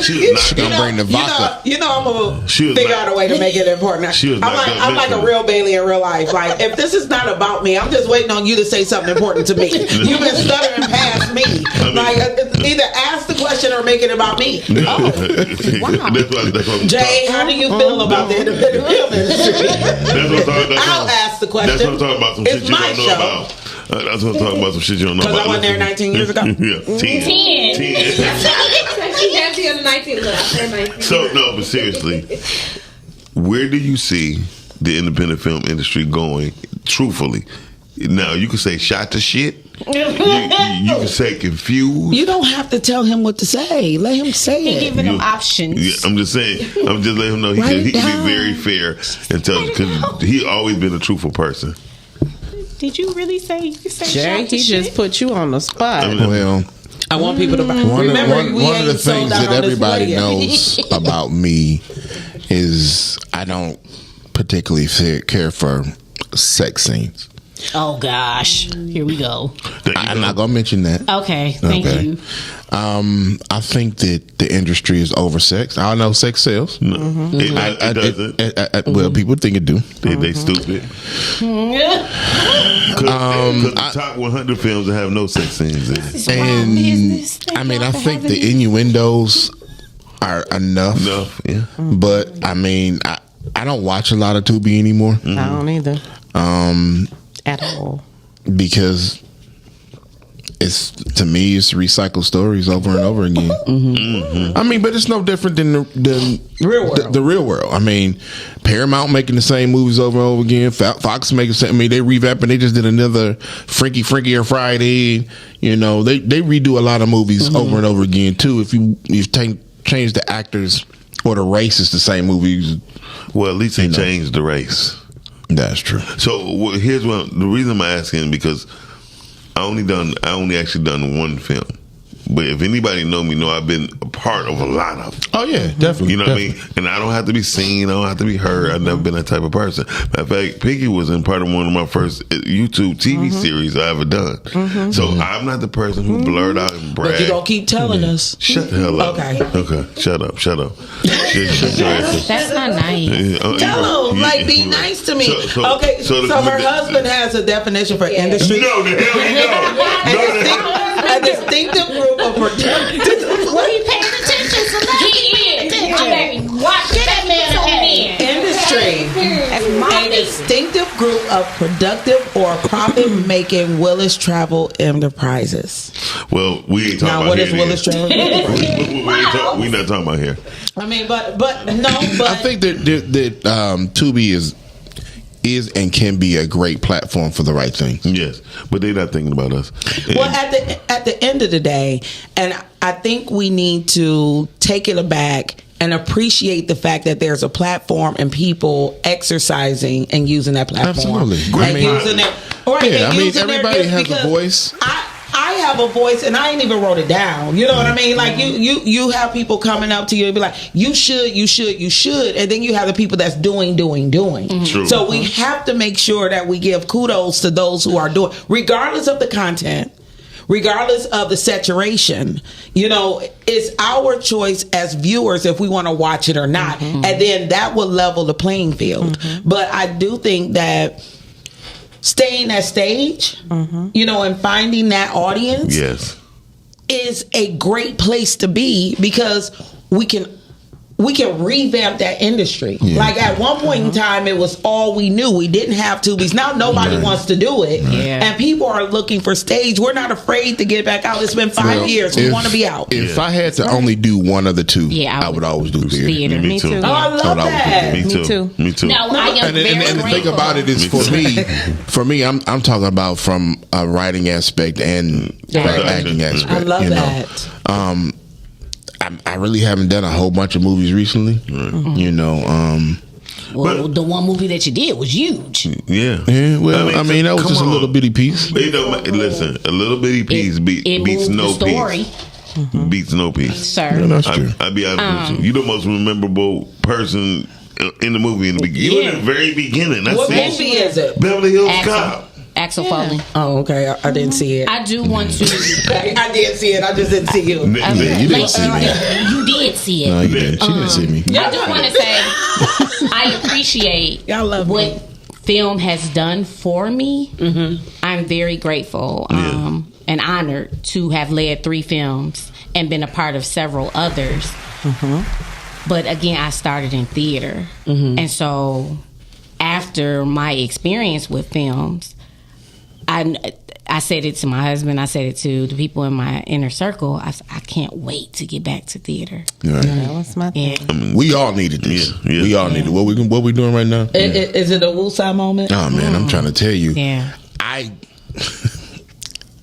She was She gonna bring the vodka. You know, I'm gonna She was figure not- out a way to make it important. She was I'm not like, that I'm like a mentally. real Bailey in real life. Like, if this is not about me, I'm just waiting on you to say something important to me. You've been stuttering past me. Like, either ask the question or make it about me. Oh, wow. That's what Jay, how do you feel about the independent film industry? I'll ask the question. That's what I'm talking about. Some It's shit you my don't know show. about. That's what I'm talking about. Some shit you don't know Because about. I wasn't there 19 years ago. Yeah, 10. 10. She has the other 19. Look, I turned 19. So no, but seriously, where do you see the independent film industry going? Truthfully, now you can say shot to shit. You can say confused. You don't have to tell him what to say. Let him say it. Giving them options. Yeah, I'm just saying. I'm just letting him know he can be very fair and tell because he always been a truthful person. Did you really say you could say Jay, shot to he shit? just put you on the spot. Well, I want people to buy. one Remember, we of the ain't sold things out that on this everybody yet. knows about me is I don't particularly care for sex scenes. Oh gosh, here we go. I'm not gonna mention that. Okay, thank you. I think that the industry is oversexed. I know sex sells. No, it doesn't. Well, people think it do. They stupid. Because the top 100 films that have no sex scenes in it. And I mean, I think the innuendos are enough. Yeah. But I mean, I don't watch a lot of Tubi anymore. I don't either. At all. Because it's, to me, it's recycled stories over and over again. I mean, but it's no different than the real world. The real world. I mean, Paramount making the same movies over and over again. Fox making. I mean, they revamping. They just did another Freaky or Friday. You know, they redo a lot of movies over and over again too. If you change the actors or the race, it's the same movies. Well, at least they changed the race. That's true. So here's what the reason I'm asking because I only actually done one film, But if anybody know me, know I've been a part of a lot of them. Oh yeah, definitely. You know what I mean? And I don't have to be seen. I don't have to be heard. I've never been that type of person. Matter of fact, Piggy was in part of one of my first YouTube TV series I ever done. So I'm not the person who blurred out and bragged. But you gonna keep telling us. Shut the hell up. Okay. Shut up. Shut your ass. That's not nice. Tell him, like, be nice to me. So her husband has a definition for industry. No, the hell he don't. A distinctive group of productive. What are you paying attention to? He is. Watch that man Industry. A distinctive group of productive or profit-making Willis Travel Enterprises. Well, we ain't talking now, about what here. is Willis Travel Enterprises? We not talking about here. I mean, but no, but I think that Tubi is and can be a great platform for the right thing. Yes, but they're not thinking about us. Well, at the end of the day, and I think we need to take it aback and appreciate the fact that there's a platform and people exercising and using that platform. Absolutely. And using it. Right, yeah, and I mean, using everybody has a voice. I have a voice, and I ain't even wrote it down. You know what I mean? Like you have people coming up to you and be like, you should, and then you have the people that's doing. True. So we have to make sure that we give kudos to those who are doing, regardless of the content, regardless of the saturation. You know, it's our choice as viewers if we want to watch it or not, and then that will level the playing field. But I do think that staying at stage, you know, and finding that audience, yes, is a great place to be, because we can revamp that industry. Yeah. Like at one point in time, it was all we knew. We didn't have Tubies. Now nobody wants to do it, and people are looking for stage. We're not afraid to get back out. It's been 5 years. We want to be out. If I had to only do one of the two, I would always do theater. Me too. Oh, I love that. Me too. No, I am And the thing about it is, for me, I'm talking about from a writing aspect and acting aspect. I love that. I really haven't done a whole bunch of movies recently. You know, well, the one movie that you did was huge. Yeah. Well, I mean that was just a little bitty piece. Listen, a little bitty piece beats no piece. Beats no piece. Sir. Yeah, that's true. I'd be honest with you. You're the most memorable person in the movie in the beginning. You in the very beginning. That's What it. movie is it? Beverly Hills Cop. Axel Foley. Oh, okay. I didn't see it. I do want to. I did see it. I just didn't see you. You didn't see me. You did see it. No, you didn't. She didn't see me. I do want to say I appreciate what film has done for me. I'm very grateful and honored to have led 3 films and been a part of several others. But again, I started in theater. And so after my experience with films, I said it to my husband. I said it to the people in my inner circle. I can't wait to get back to theater. Right. That was my thing. We all needed this. We all needed. What we doing right now? Is it a woosah moment? Oh man, I'm trying to tell you. Yeah. I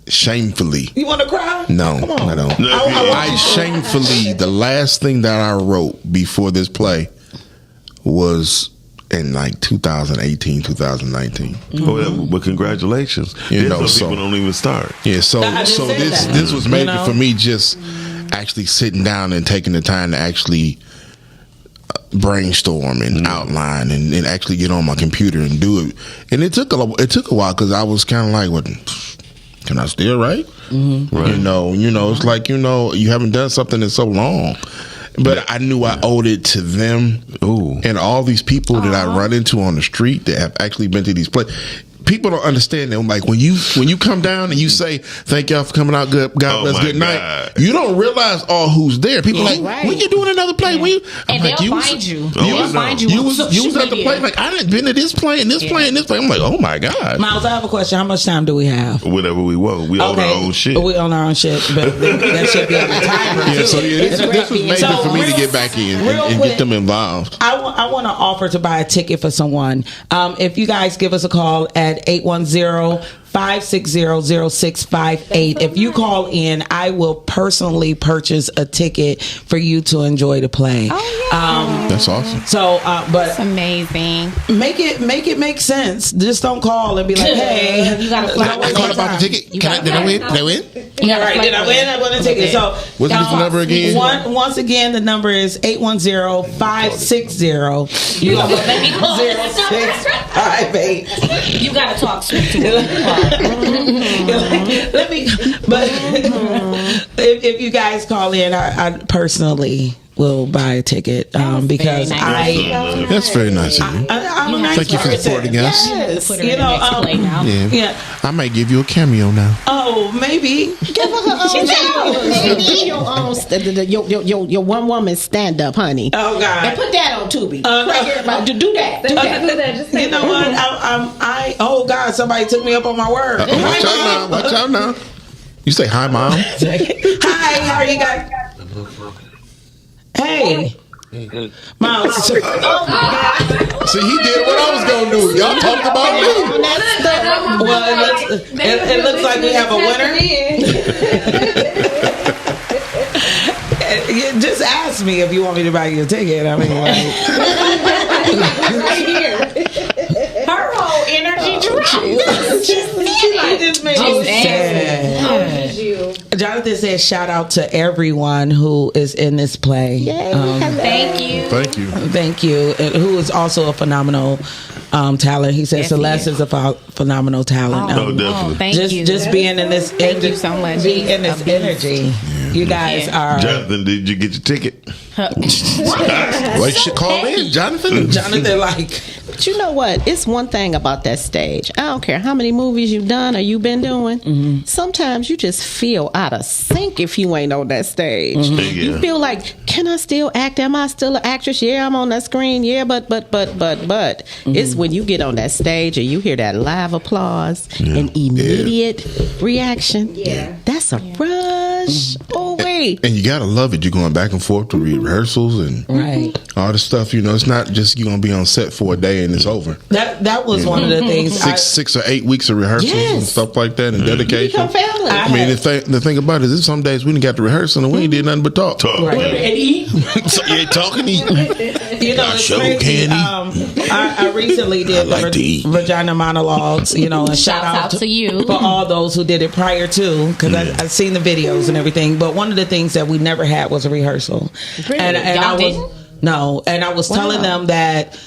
shamefully. You want to cry? No, Come on. I don't. I shamefully, the last thing that I wrote before this play was in like 2018, 2019. Oh, yeah, but congratulations. You know, some people don't even start. Yeah, so this was major for me, just actually sitting down and taking the time to actually brainstorm and outline and actually get on my computer and do it. And it took a while because I was kind of like, what? Can I still write? Right. You know, it's like, you haven't done something in so long. But I knew I owed it to them and all these people that I run into on the street that have actually been to these places. People don't understand that. Like when you come down and you say, "Thank y'all for coming out. God bless. Good night." You don't realize all who's there. People like, when you doing another play? When you? And like, they'll find you. They'll find you. You was at the play. Like I didn't been to this play and this play and this play. I'm like, oh my god. Miles, I have a question. How much time do we have? Whatever we want. We own our own shit. We own our own shit, but that should be on the timer. Yeah. So this was major for me to get back in and get them involved. I want to offer to buy a ticket for someone. If you guys give us a call at 810-560-0658. If you call in, I will personally purchase a ticket for you to enjoy the play. Oh, yeah. That's awesome. So, but it's amazing. Make it make sense. Just don't call and be like, "Hey, you got to I called about the ticket. Did I win? Yeah, right. Did I win? I won a ticket. So, what's the number again? Once again, the number is 810-560. You got 0658. You gotta talk sweet to me. Let me. But if you guys call in, I personally will buy a ticket because nice. That's very nice of you. I'm a nice Thank you for supporting us. Yes. You know, yeah. I might give you a cameo now. Oh, maybe. Give her her own. Your one woman stand up, honey. Oh God! And put that on Tubi. Do that. Just you know what? Oh God! Somebody took me up on my word. Watch out now. You say hi, Mom. Hi. How are you guys? Hey. Mom. See, he did what I was gonna do. Y'all talked about me. Well, it looks like we have a winner. Just ask me if you want me to buy you a ticket. I mean, right here. Her whole energy dropped. just made me sad. Jonathan says, "Shout out to everyone who is in this play." Thank you. Thank you. And who is also a phenomenal talent. He says Celeste is a phenomenal talent. Definitely. Thank you. Just being in this. Thank you so much. Be in this energy. You guys are. Jonathan, did you get your ticket? Well, you should call in, Jonathan. Jonathan, like. But you know what? It's one thing about that stage. I don't care how many movies you've done or you've been doing. Mm-hmm. Sometimes you just feel out of sync if you ain't on that stage. Mm-hmm. You feel like, can I still act? Am I still an actress? Yeah, I'm on that screen. Yeah, but. Mm-hmm. It's when you get on that stage and you hear that live applause and immediate reaction. Yeah. That's a rush. Oh, wait. And you got to love it. You're going back and forth to rehearsals and all the stuff. You know, it's not just you're going to be on set for a day and it's over. That was one of the things. 6 or 8 weeks of rehearsals and stuff like that and dedication. You become family. I mean, the thing about it is some days we didn't got to rehearse and we ain't did nothing but talk. Right. And eat. So you ain't talking, eat. You know, it's crazy. I recently did Vagina Monologues, you know, and shout out to you for all those who did it prior to, because I've seen the videos and everything. But one of the things that we never had was a rehearsal. Really? And I was telling them that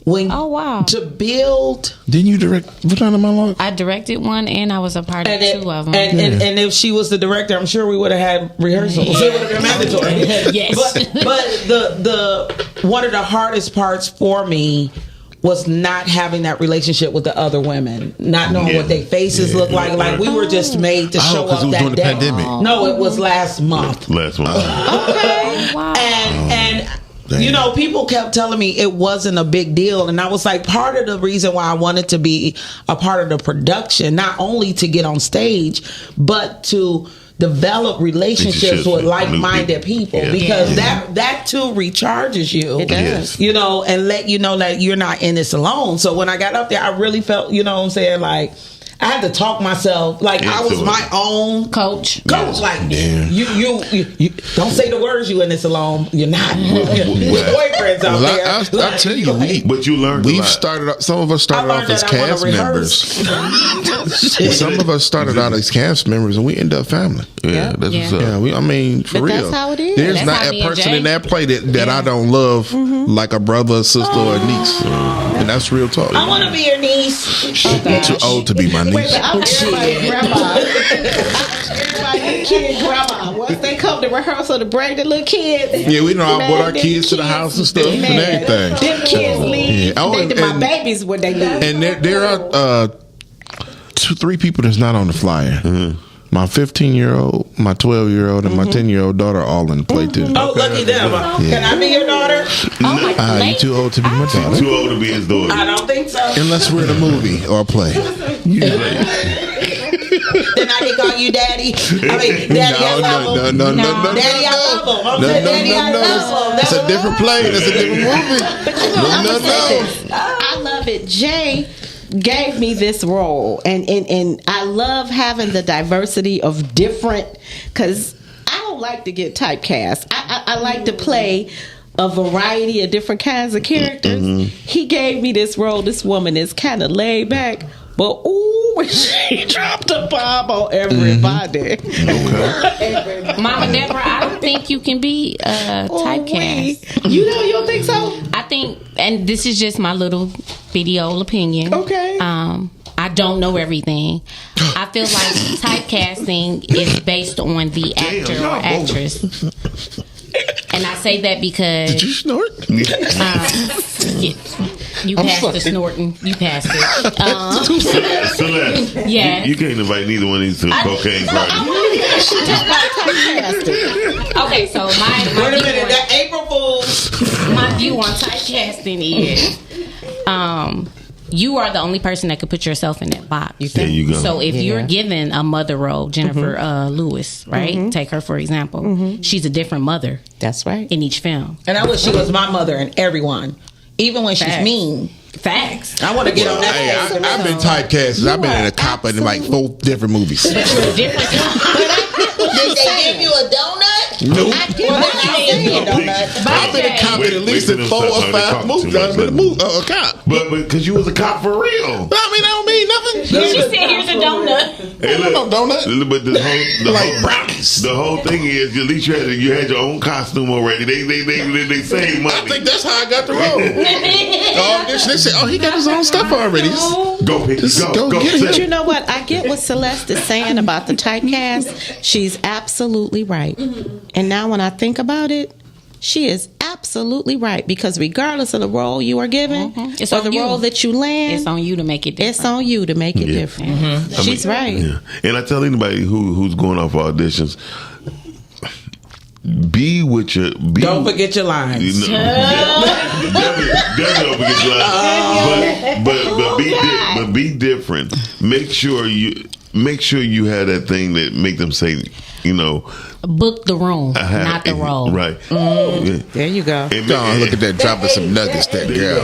to build. Didn't you direct Vagina Monologue? I directed one and I was a part of 2 of them. And if she was the director, I'm sure we would have had rehearsals. It would have been mandatory. Yes. But the one of the hardest parts for me was not having that relationship with the other women, not knowing what their faces look like. Like we were just made to show up that day. Pandemic. No, it was last month. Okay. Wow. And you know, people kept telling me it wasn't a big deal. And I was like, part of the reason why I wanted to be a part of the production, not only to get on stage, but to develop relationships with like-minded people, because that too recharges you. It does. You know, and let you know that you're not in this alone. So when I got up there, I really felt, you know what I'm saying, like I had to talk myself like I was my own coach. Like you don't say the words you in this alone. You're not. Your boyfriend's out there. I'll tell you, but you learned. Some of us started off as cast members. Some of us started out as cast members, and we end up family. That's what's up. I mean, for real. That's how it is. There's not a person in that play that I don't love like a brother, sister, or a niece, and that's real talk. I want to be your niece. You're too old to be my niece. Wait, but I'm everybody's grandma. Everybody's kid grandma. Once they come to rehearsal to bring the little kids. Yeah, we know I brought our kids to the house and stuff and everything. Them kids leave. My babies when they leave. And there are 2-3 people that's not on the flyer. Mm-hmm. My 15-year-old, my 12-year-old, and my 10-year-old daughter are all in the play too. Oh, lucky them. Can I be your daughter? You're too old to be my daughter. Too old to be his daughter. I don't think so. Unless we're in a movie or a play. Then I can call you daddy. I mean, daddy, I love him. No. Daddy, I love him. I'm saying, daddy, I love him. That's a different play. That's a different movie. I love it. Jay gave me this role, and I love having the diversity of different, because I don't like to get typecast. I like to play a variety of different kinds of characters. He gave me this role. This woman is kind of laid back, but ooh when she dropped a bomb on everybody. Mama Deborah, I don't think you can be typecast. You don't think so? I think, and this is just my little bitty old opinion. Okay. I don't know everything. I feel like typecasting is based on the actor or actress. And I say that because... Did you snort? You passed the snorting. You passed it. Celeste, yes. you can't invite neither one of these to the cocaine party. Okay, so my wait a minute, that April Fool's. My view on typecasting is you are the only person that could put yourself in that box. There you go. So if you're given a mother role, Jennifer Lewis, right? Take her for example. She's a different mother. That's right. In each film. And I wish she was my mother in everyone. Even when she's mean. Facts. I want to get on that. Hey, I've been typecast. I've been in a cop in like 4 different movies. Did they give you a donut? Nope. I've been a cop in at least 4 or 5 movies. I've been a cop. But because you was a cop for real. I mean, that don't mean nothing. She said, "Here's a donut." Hey, look, no donut. But the whole thing is, at least you had your own costume already. They saved money. I think that's how I got the role. They said, "Oh, he got his own stuff already." Go get it. But you know what? I get what Celeste is saying about the typecast. She's absolutely right. And now when I think about it, she is absolutely right, because regardless of the role you are given It's or on the you. role that you land, It's on you to make it different. it's on you to make it different. She's right. Yeah. And I tell anybody who's going off auditions, be with your. Don't forget your lines. Definitely don't forget your lines. But be different. Make sure you have that thing that make them say, book the room, not the role. Right. Yeah. There you go. Look at that, dropping some nuggets, that girl.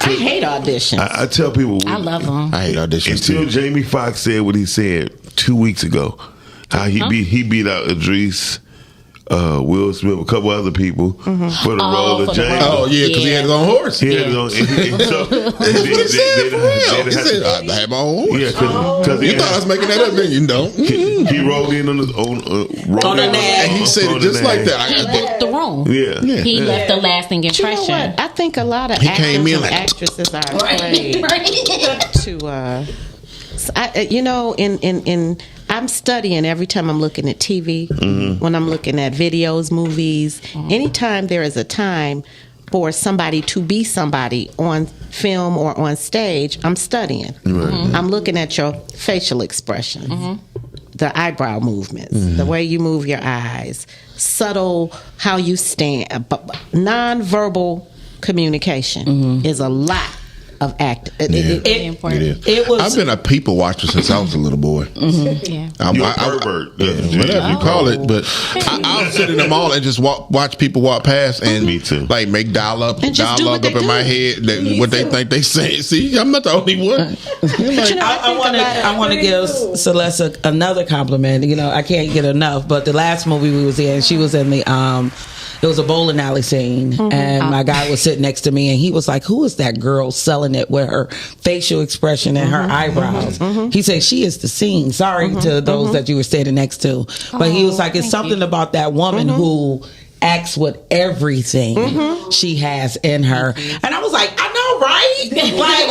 I hate auditions. I tell people, I love them. I hate auditions until too. Jamie Foxx said what he said 2 weeks ago. How he beat out Idris, Will Smith, a couple other people for the role of James. Oh yeah, because he had his own horse. He had his own. He said, "I had my own horse." Yeah, because you thought I was making that up, then you don't. He rolled in on his own. And he said it just like that. He booked the room. Yeah. He left a lasting You know impression. what? I think a lot of He actors came in and like- actresses are afraid to. I'm studying every time I'm looking at TV, when I'm looking at videos, movies. Anytime there is a time for somebody to be somebody on film or on stage, I'm studying. I'm looking at your facial expression, the eyebrow movements, the way you move your eyes, subtle how you stand, non-verbal communication is a lot of act. It is. I've been a people watcher since I was a little boy. Yeah. You're a pervert. Whatever you call it, but I'll sit in the mall and just watch people walk past and Me too. like make dialogue And just do what up they in do. my head what they think they say. See, I'm not the only one. I want to give Celeste another compliment. I can't get enough. But the last movie we was in, she was in the it was a bowling alley scene, and my guy was sitting next to me, and he was like, "Who is that girl selling it with her facial expression and her eyebrows?" He said, "She is the scene." Sorry to those that you were standing next to, but he was like, "It's something about that woman who acts with everything she has in her," and I was like, "I know, right? Like,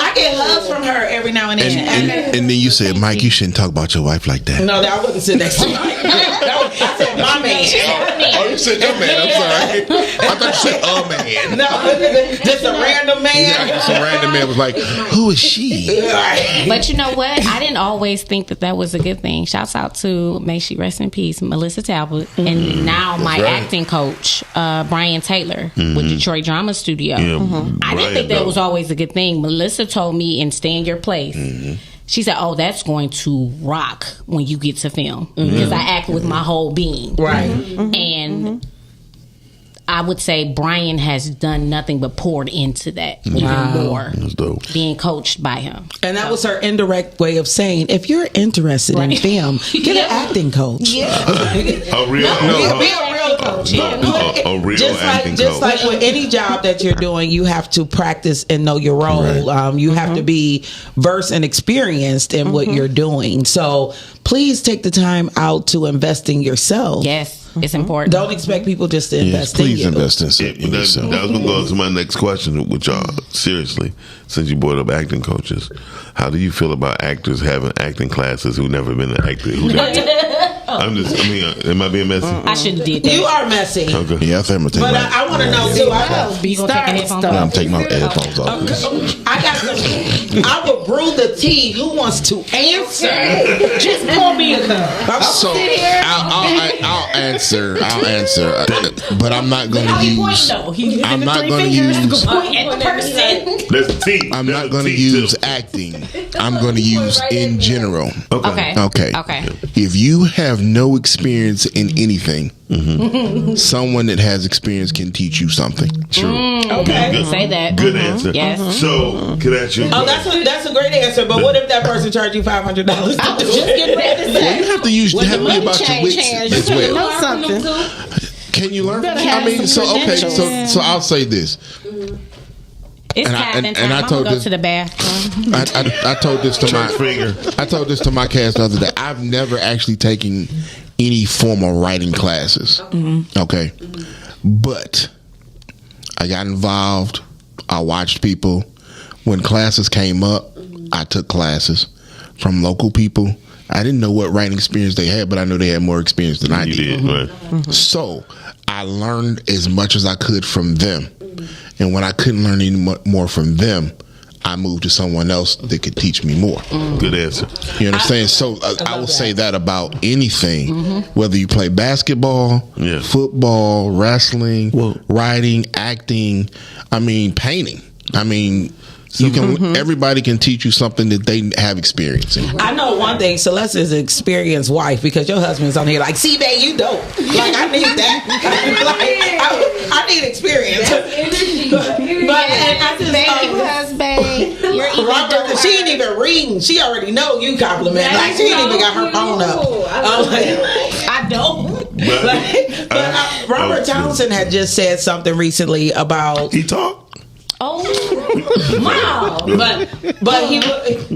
I get hugs from her every now and then." And then you said, "Mike, you shouldn't talk about your wife like that." No, that wasn't sit next to me. I said my man. Oh, you said your man. I'm sorry. I thought you said a man. No, just a random man. Yeah, just a random man was like, "Who is she?" But you know what? I didn't always think that was a good thing. Shouts out to, may she rest in peace, Melissa Talbot, and now my acting coach, Brian Taylor, with Detroit Drama Studio. I didn't think that was always a good thing. Melissa told me in Stay in Your Place. She said, "Oh, that's going to rock when you get to film because I act with my whole being." Right. And I would say Brian has done nothing but poured into that even more. That's dope. Being coached by him. And that was her indirect way of saying, if you're interested in film, get an acting coach. A real Be a real real coach. A real acting just coach. like with any job that you're doing, you have to practice and know your role. Right. You have to be versed and experienced in what you're doing. So please take the time out to invest in yourself. Yes. It's important. Don't expect people just to invest in you. Please invest in That yourself. was going to go to my next question with y'all. Seriously, since you brought up acting coaches, how do you feel about actors having acting classes who never been an actor? Am I being messy? I shouldn't have did that. You are messy. Okay. Yeah, I think I'm gonna take But my. I want to know too. You gonna take your headphones I'm off? taking my headphones off. I got the. I will brew the tea. Who wants to answer? Just pour me a cup. So I'll answer. But I'm not going to use. I'm not going to use. That's tea. I'm not going to use acting. I'm going to use in general. Okay. If you have no experience in anything, someone that has experience can teach you something. True. Okay. Good. Say that. Good answer. Yes. So, can I ask you? Oh, that's a great answer. But what if that person charged you $500? I was just getting ready to say. Well, you have to use have me about your wits as You well. know something. Can you learn? Better I have mean, some so I'll say this. It's And I- cabin and time. I I'm told gonna go this- to the bathroom. I told this to I told this to my cast the other day. I've never actually taken any formal writing classes. Okay, but I got involved. I watched people. When classes came up, I took classes from local people. I didn't know what writing experience they had, but I knew they had more experience than I did. Right. So I learned as much as I could from them. And when I couldn't learn any more from them, I moved to someone else that could teach me more. Good answer. You understand? So I will say that about anything, whether you play basketball, football, wrestling, writing, acting, painting. You can. Everybody can teach you something that they have experience in. I know one thing. Celeste is an experienced wife because your husband's on here like, see, babe, you dope. Like, I need that. I need experience. But and I just Robert, she ain't even reading. She already know you compliment. Like, she ain't even got her phone up. I don't. But Robert Townsend had just said something recently about he talked. Oh, wow! But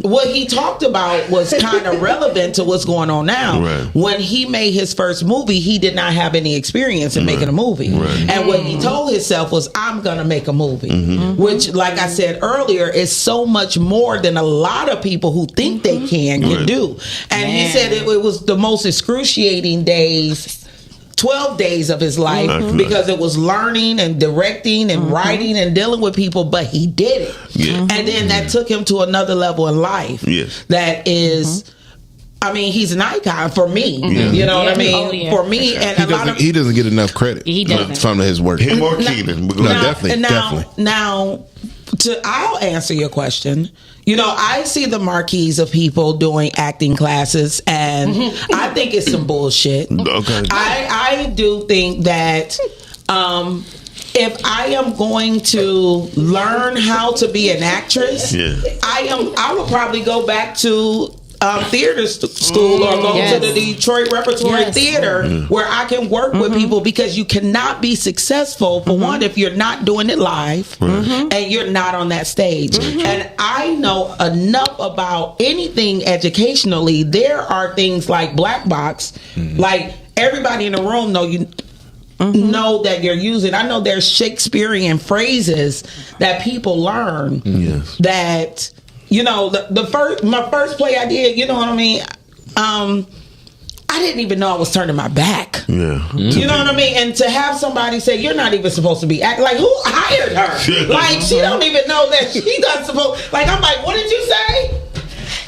what he talked about was kind of relevant to what's going on now. Right. When he made his first movie, he did not have any experience in making a movie, and what he told himself was, "I'm gonna make a movie," which, like I said earlier, is so much more than a lot of people who think they can do. And he said it was the most excruciating days. 12 days of his life because it was learning and directing and writing and dealing with people, but he did it. And then that took him to another level in life. That is, he's an icon for me. You know what I mean? For me, and he doesn't get enough credit from his work. Him or Keaton. Definitely. Now, I'll answer your question. You know, I see the marquees of people doing acting classes, and I think it's some bullshit. Okay. I do think that if I am going to learn how to be an actress, I would probably go back to theater school or go to the Detroit Repertory Theater where I can work with people, because you cannot be successful for one if you're not doing it live and you're not on that stage. And I know enough about anything educationally. There are things like Black Box, like everybody in the room know that you're using. I know there's Shakespearean phrases that people learn that. You know, my first play I did, you know what I mean? I didn't even know I was turning my back. You know what I mean? And to have somebody say, you're not even supposed to be acting, like, who hired her? Like, she don't even know that she doesn't supposed, like, I'm like, what did you say?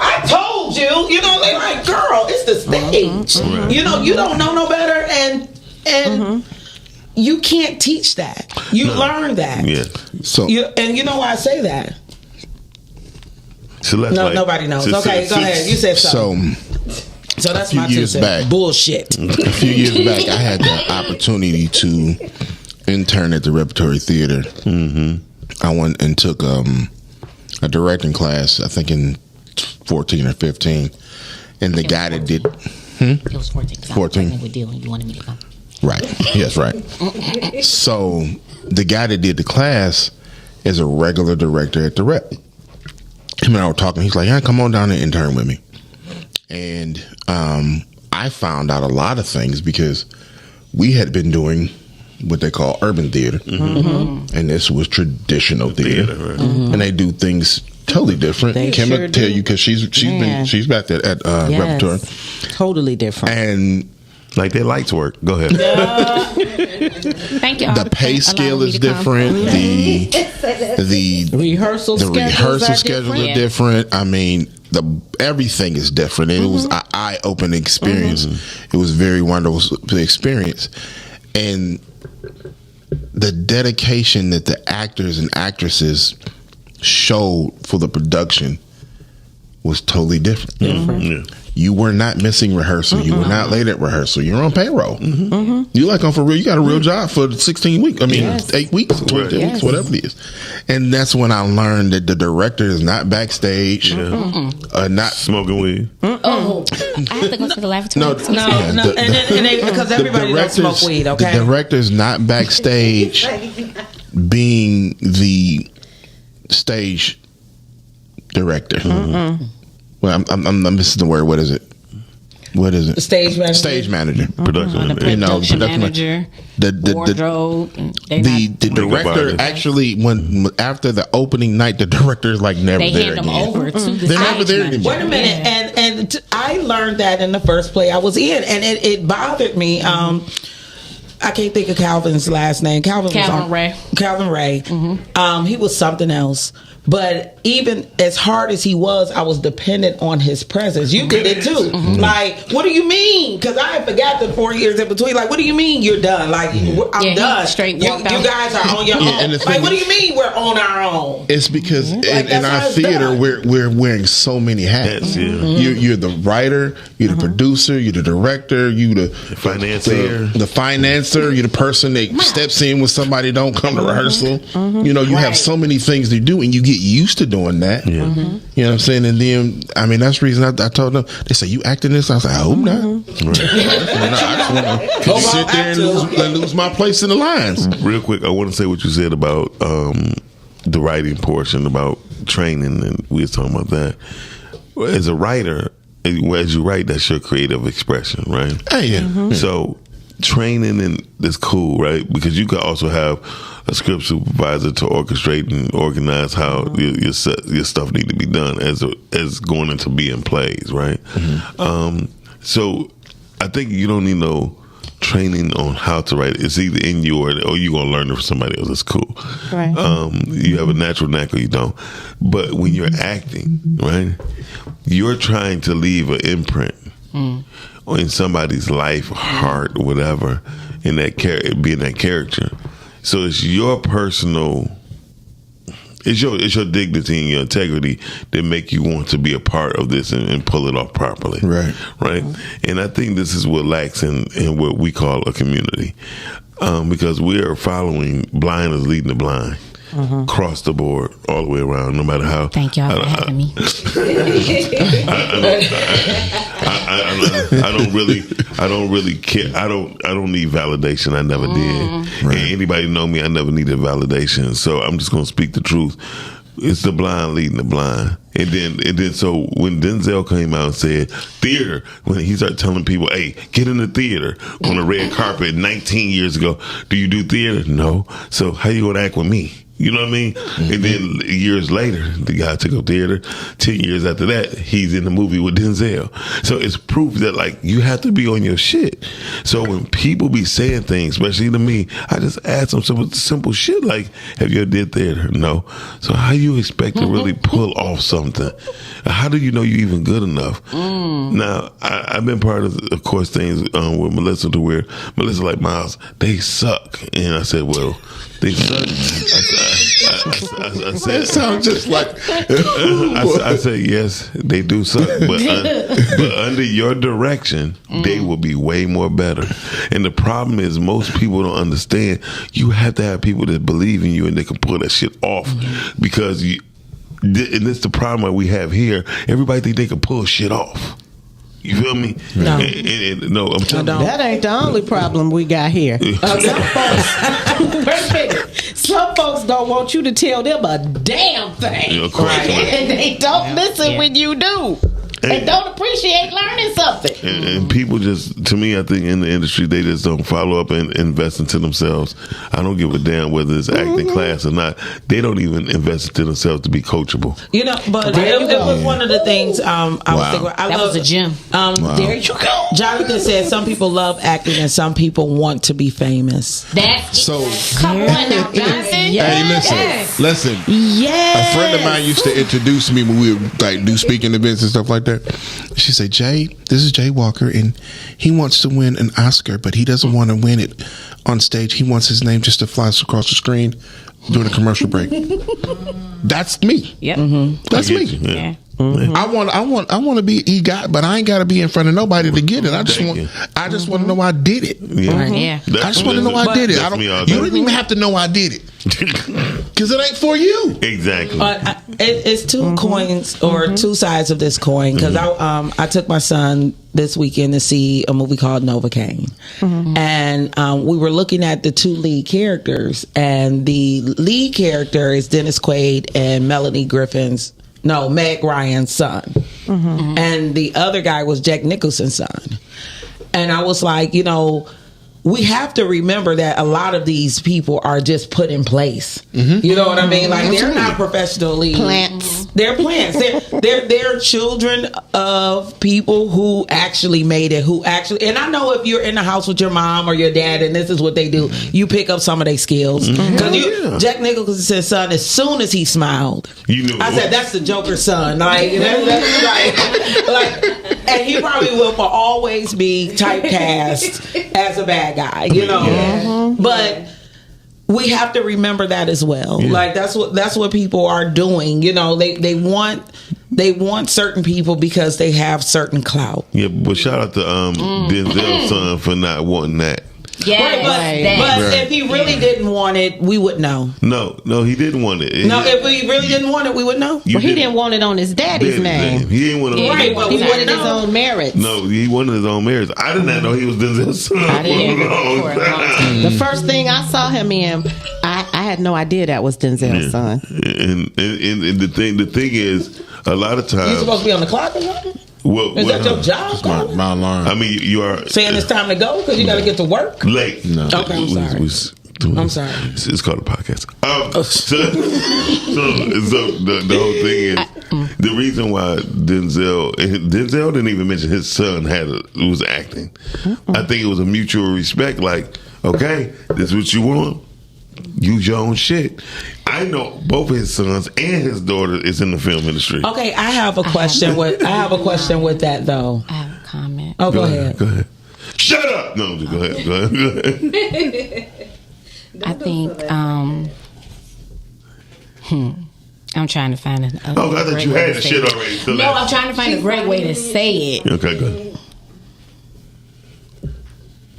I told you. You know, they like, girl, it's the stage. You know, you don't know no better, and you can't teach that. You learn that. So, and you know why I say that? Nobody knows. Okay, go ahead. You said something. So that's my 2 cents. Bullshit. A few years back, I had the opportunity to intern at the Repertory Theater. I went and took a directing class, I think in 14 or 15. And the guy that did... It was 14. 14. With Dylan. You wanted me to go. Right. Yes, right. So the guy that did the class is a regular director at the Rep. Him and I were talking. He's like, "Yeah, come on down and intern with me." And I found out a lot of things because we had been doing what they call urban theater, and this was traditional theater, right. And they do things totally different. Kim will tell you because she's back there at Repertoire. Totally different. And like their lights work. Go ahead. Thank you. The pay scale is different. The rehearsal schedules are different. I mean, everything is different. And it was an eye-opening experience. It was very wonderful experience, and the dedication that the actors and actresses showed for the production was totally different. Yeah. You were not missing rehearsal. You were not late at rehearsal. You're on payroll. You like on for real. You got a real job for 16 weeks. I mean, 8 weeks, 12 weeks, whatever it is. And that's when I learned that the director is not backstage, not smoking weed. I have to go to the lavatory. No, because everybody don't smoke weed. Okay, the director's not backstage, being the stage director. Well, I'm missing the word. What is it? The stage manager. Stage manager. Production. Production manager. Wardrobe. The director actually, when after the opening night, the director is like never there again. They hand them over to the They're never there anymore. Wait a minute, and I learned that in the first play I was in, and it bothered me. I can't think of Calvin's last name. Calvin Ray. Calvin Ray. He was something else. But even as hard as he was, I was dependent on his presence. You did it too. Like, what do you mean? Because I forgot the 4 years in between. Like, what do you mean you're done? Like, I'm done. You guys are on your own. Like, what do you mean we're on our own? It's because in our theater, we're wearing so many hats. You're the writer, you're the producer, you're the director, you're the financier, the financer, you're the person that steps in when somebody don't come to rehearsal. You know, you have so many things to do, and you get used to doing that. You know what I'm saying? And then, I mean, that's the reason I told them. They say, "You acting this?" I was like, "I hope not." I just want to sit there and lose my place in the lines. Real quick, I want to say what you said about the writing portion, about training, and we were talking about that. As a writer, as you write, that's your creative expression, right? So training and is cool, right? Because you could also have a script supervisor to orchestrate and organize how your stuff need to be done as going into being plays, right? So I think you don't need no training on how to write. It's either in you or you're gonna learn it from somebody else. It's cool. Right. You have a natural knack or you don't. But when you're acting, right, you're trying to leave an imprint in somebody's life, heart, whatever, in that being that character. So it's your personal, it's your dignity and your integrity that make you want to be a part of this and pull it off properly. Right. And I think this is what lacks in what we call a community, because we are following blind as leading the blind. Across the board, all the way around, no matter how. Thank y'all for having me. I don't really care. I don't need validation. I never did. And anybody know me, I never needed validation. So I'm just gonna speak the truth. It's the blind leading the blind. And then so when Denzel came out and said theater, when he started telling people, "Hey, get in the theater" on the red carpet 19 years ago, do you do theater? No. So how you gonna act with me? You know what I mean? And then years later, the guy took up theater. 10 years after that, he's in the movie with Denzel. So it's proof that, like, you have to be on your shit. So when people be saying things, especially to me, I just ask them simple shit like, "Have you ever did theater?" No. So how you expect to really pull off something? How do you know you even good enough? Now, I've been part of course, things with Melissa to where Melissa like, "Miles, they suck." And I said, "Well, they suck." I said, that sounds just like. I said, yes, they do suck, but under your direction, they will be way more better. And the problem is, most people don't understand. You have to have people that believe in you and they can pull that shit off, because and it's the problem that we have here. Everybody think they can pull shit off. You feel me? No. No, I'm telling you. That ain't the only problem we got here. Some folks don't want you to tell them a damn thing. Yeah, of course. Right. And they don't listen when you do. And don't appreciate learning something. And people just, to me, I think in the industry, they just don't follow up and invest into themselves. I don't give a damn whether it's acting class or not. They don't even invest into themselves to be coachable. You know, but it was one of the things I was thinking about. That was a gym. There you go. Jonathan said some people love acting and some people want to be famous. That's so. Come on now, Jonathan. Hey, listen. Yes. A friend of mine used to introduce me when we would like do speaking events and stuff like that. She said, Jay, this is Jay Walker, and he wants to win an Oscar, but he doesn't want to win it on stage. He wants his name just to fly across the screen during a commercial break. That's me. Yep. That's me. Yeah. I want to be EGOT, but I ain't got to be in front of nobody to get it. I just want to know I did it. Yeah. I just want to know I did it. You don't even have to know I did it because it ain't for you. Exactly. It's two coins or two sides of this coin because I took my son this weekend to see a movie called Novocaine, and we were looking at the two lead characters, and the lead character is Dennis Quaid and Meg Ryan's son. And the other guy was Jack Nicholson's son. And I was like, you know, we have to remember that a lot of these people are just put in place. You know what I mean? Like, they're not professionally plants. They're plants. They're children of people who actually made it. And I know if you're in the house with your mom or your dad, and this is what they do, you pick up some of their skills. Because Jack Nicholson's son, as soon as he smiled, you knew. I said, "That's the Joker's son." Like, and he probably will for always be typecast as a bad guy, you know. But we have to remember that as well. Like, that's what people are doing. You know, they want certain people because they have certain clout. Yeah, but shout out to Denzel's son for not wanting that. Yeah, but if he really didn't want it, we would know. No, he didn't want it. If he really didn't want it, we would know. Well, he didn't want it on his daddy's name. He didn't want it on right, but he we wanted wouldn't his know. own merits. No, he wanted his own marriage. I did not know he was Denzel's son. I didn't. The first thing I saw him in, I had no idea that was Denzel's son. And the thing is, a lot of times You supposed to be on the clock or something? Is that your job? It's my alarm. I mean, you are saying it's time to go because you got to get to work. Late. No. Okay, I'm sorry. I'm sorry. It's called a podcast. So the whole thing is the reason why Denzel didn't even mention his son was acting. I think it was a mutual respect. Like, okay, this is what you want. Use your own shit. I know both of his sons and his daughter is in the film industry. Okay, I have a question with that though. I have a comment. Oh, go ahead. Go ahead. Shut up. No, go ahead. I think I'm trying to find I thought you had the shit already. So no, I'm trying to find a great way to say it. Okay, go ahead.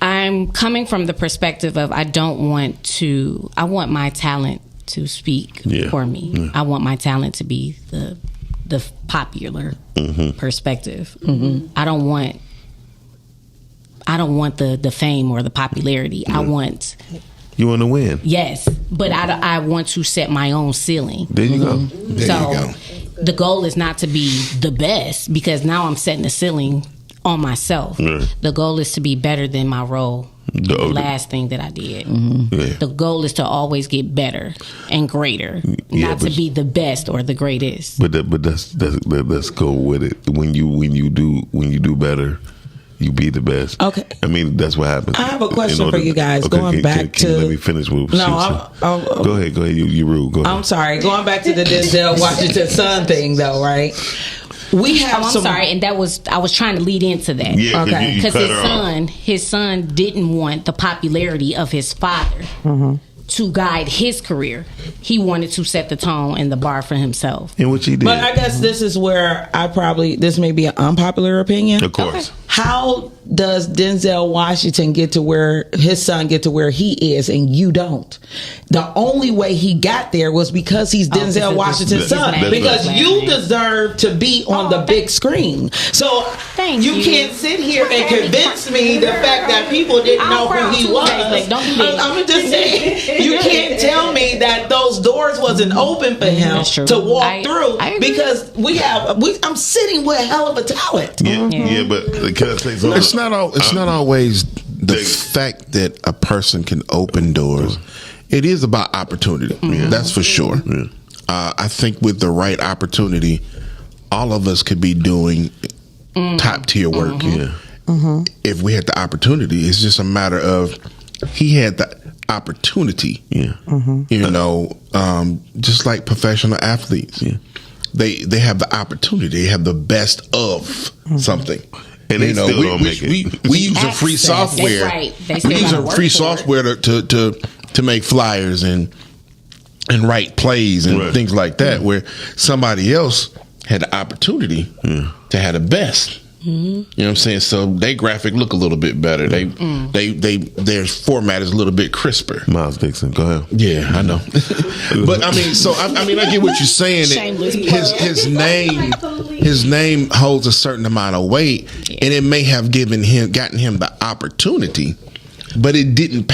I'm coming from the perspective of I want my talent to speak for me. Yeah. I want my talent to be the popular perspective. I don't want the fame or the popularity. I want. You want to win? Yes, but I want to set my own ceiling. There you go. The goal is not to be the best because now I'm setting the ceiling on myself. The goal is to be better than my role. The last thing that I did. The goal is to always get better and greater, not to be the best or the greatest. But let's go with it. When you do better, you be the best. Okay. I mean, that's what happens. I have a question for you guys. Going back to let me finish with. No, go ahead. You rude. Go ahead. I'm sorry. Going back to the Denzel Washington son thing, though, right? We have. I'm sorry, and I was trying to lead into that. Yeah, okay. Because his son didn't want the popularity of his father to guide his career. He wanted to set the tone and the bar for himself. And what he did. But I guess this is where this may be an unpopular opinion. Of course. Okay. how does Denzel Washington get to where his son get to where he is and you don't? The only way he got there was because he's Denzel Washington's son. Because you deserve to be on the big screen. So you can't sit here and convince me the fact that people didn't know who he was. I'm just saying, you can't tell me that those doors wasn't open for him to walk through because I'm sitting with a hell of a talent. Yeah, but can I say something? It's not always the fact that a person can open doors. It is about opportunity. That's for sure. I think with the right opportunity, all of us could be doing top tier work. If we had the opportunity, it's just a matter of he had the opportunity. You know, just like professional athletes, they have the opportunity. They have the best of something. And they still don't make it. We use a free software. We use a free software to make flyers and write plays and things like that. Where somebody else had the opportunity to have the best. You know what I'm saying? So they graphic look a little bit better. Their format is a little bit crisper. Miles Dixon, go ahead. Yeah, I know. But I mean, so I get what you're saying. His name holds a certain amount of weight, and it may have gotten him the opportunity. But it didn't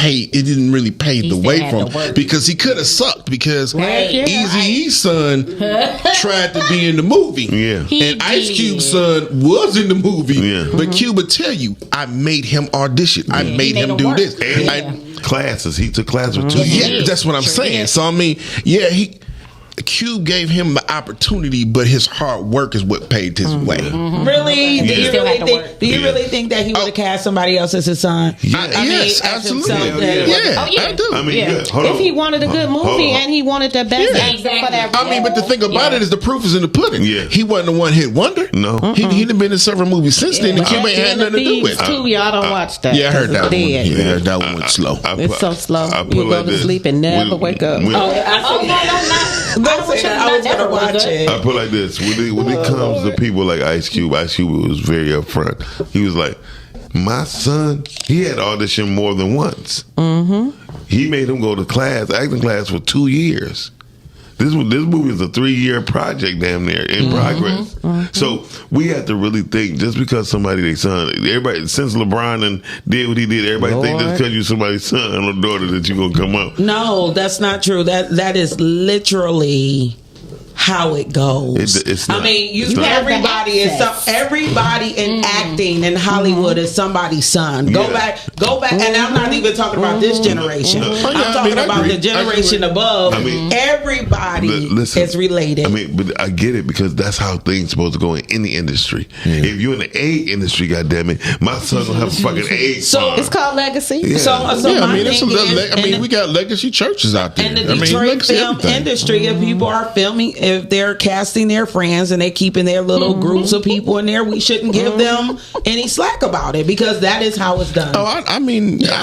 really pay the way for him because he could have sucked because Eazy-E's son tried to be in the movie. And Ice Cube's son was in the movie. But Cube would tell you, I made him audition. I made him do this. Classes. He took classes for 2 years. Yeah, that's what I'm saying. So I mean, Cube gave him the opportunity, but his hard work is what paved his way. Really? Do you really think that he would have cast somebody else as his son? Yes, absolutely. I do. I mean, if he wanted a good movie and he wanted the best actor for that role. I mean, but the thing about it is the proof is in the pudding. He wasn't a one-hit wonder. No. He'd have been in several movies since then, and Cube ain't had nothing to do with it. Y'all don't watch that. Yeah, I heard that one. Yeah, that one went slow. It's so slow. You go to sleep and never wake up. I was gonna watch it. I put it like this: when it comes to people like Ice Cube was very upfront. He was like, "My son, he had auditioned more than once. He made him go to acting class for 2 years. This movie is a 3-year project, damn near in progress. So we have to really think. Just because somebody their son, everybody since LeBron and did what he did, everybody think just because you somebody's son or daughter that you gonna come up. No, that's not true. That is literally how it goes. I mean, everybody in acting in Hollywood is somebody's son. Go back, and I'm not even talking about this generation. I'm talking about the generation above. Everybody is related. I mean, but I get it because that's how things supposed to go in any industry. If you're in the egg industry, goddammit, my son will have a fucking egg. So it's called legacy. We got legacy churches out there. And the Detroit film industry, if people are filming, if they're casting their friends and they keeping their little groups of people in there, we shouldn't give them any slack about it because that is how it's done. I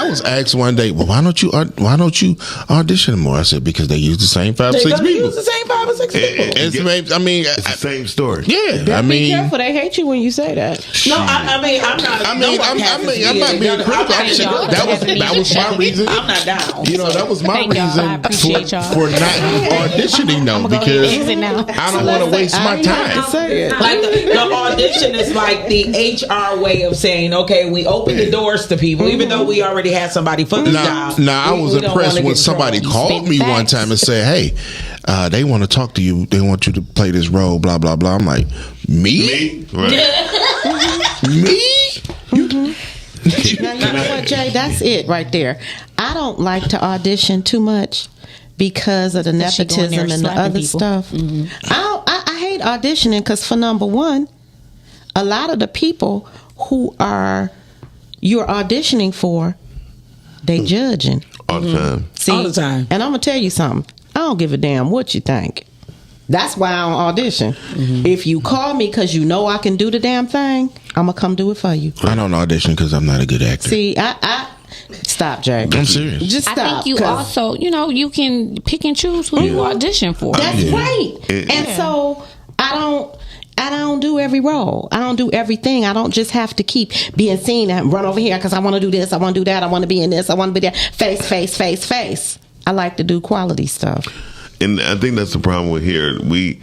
was asked one day, well, why don't you audition more? I said, because they use the same 5 or 6 people. Use the same 5 or 6 people. It's the same story. Yeah, be careful. They hate you when you say that. No, I'm not. I'm not being critical. That was my reason. I'm not down. That was my reason for not auditioning though, because I don't want to waste my time. Like the audition is like the HR way of saying, okay, we open the doors to people, even though we already had somebody for the job. Now, I was impressed when somebody called me one time and said, hey, they want to talk to you. They want you to play this role, blah, blah, blah. I'm like, me? Right. Me? Now, you know what, Jay? That's it right there. I don't like to audition too much because of the nepotism and the other stuff. I hate auditioning because, for number one, a lot of the people who you're auditioning for, they judging all the time. See, all the time. And I'm gonna tell you something. I don't give a damn what you think. That's why I don't audition. If you call me because you know I can do the damn thing, I'm gonna come do it for you. I don't audition because I'm not a good actor. See, stop, Jay. I'm serious. Just stop. I think you also, you can pick and choose who you audition for. That's right. And so I don't. I don't do every role. I don't do everything. I don't just have to keep being seen and run over here because I want to do this, I want to do that, I want to be in this, I want to be there. Face. I like to do quality stuff. And I think that's the problem with here. We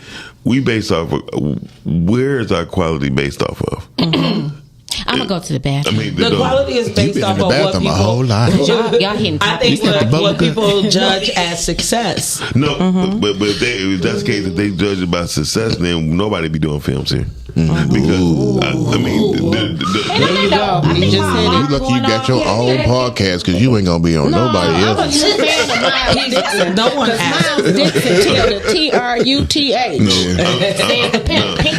base off of, where is our quality based off of? I'm gonna go to the bathroom. I mean, the quality is based off of what people. A whole lot. Y'all hitting. I think what people judge as success. No, but if that's the case, if they judge it by success, then nobody be doing films here. Because I mean, there you go. You just said it. You lucky you got your own podcast because you ain't gonna be on nobody else. No one asked. Miles Dixon, TRUTH.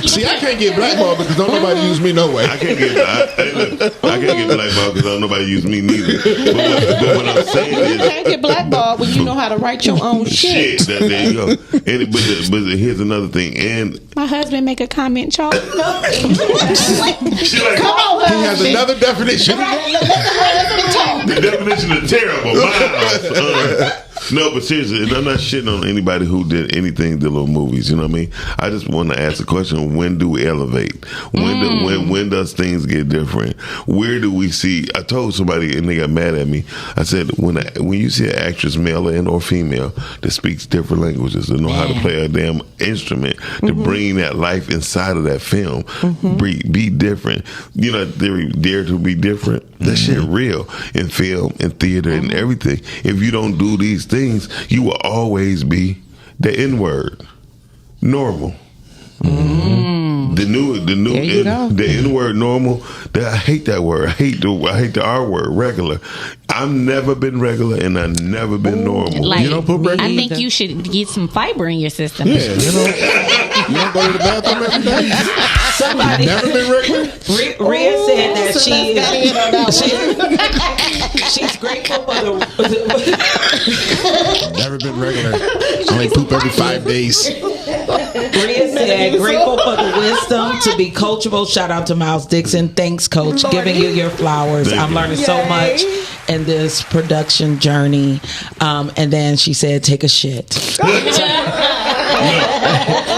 See, I can't get blackballed because don't nobody use me no way. I can't get blackballed because don't nobody use me neither. But what I'm saying is, you can't get blackballed when you know how to write your own shit. There you go. But here's another thing. And my husband make a comment, Charles. Come on, he has another definition. The definition is terrible. Miles. No, but seriously, I'm not shitting on anybody who did anything to little movies. You know what I mean? I just want to ask the question: when do we elevate? When does things get different? Where do we see? I told somebody and they got mad at me. I said when you see an actress, male and or female, that speaks different languages, that know how to play a damn instrument, to bring that life inside of that film, be different. You know, they dare to be different. That shit real in film and theater and everything. If you don't do these things, you will always be the N-word. Normal. The N-word normal. I hate that word. I hate the R word, regular. I've never been regular and I've never been normal. Like, you don't put regular? I think you should get some fiber in your system. Yeah, you don't go to the bathroom every day. Somebody never been regular. Rhea said that she's grateful for the. Never been regular. I only poop every 5 days. Rhea said grateful for the wisdom to be coachable. Shout out to Miles Dixon. Thanks, Coach. Giving you your flowers. I'm learning so much in this production journey. And then she said, take a shit.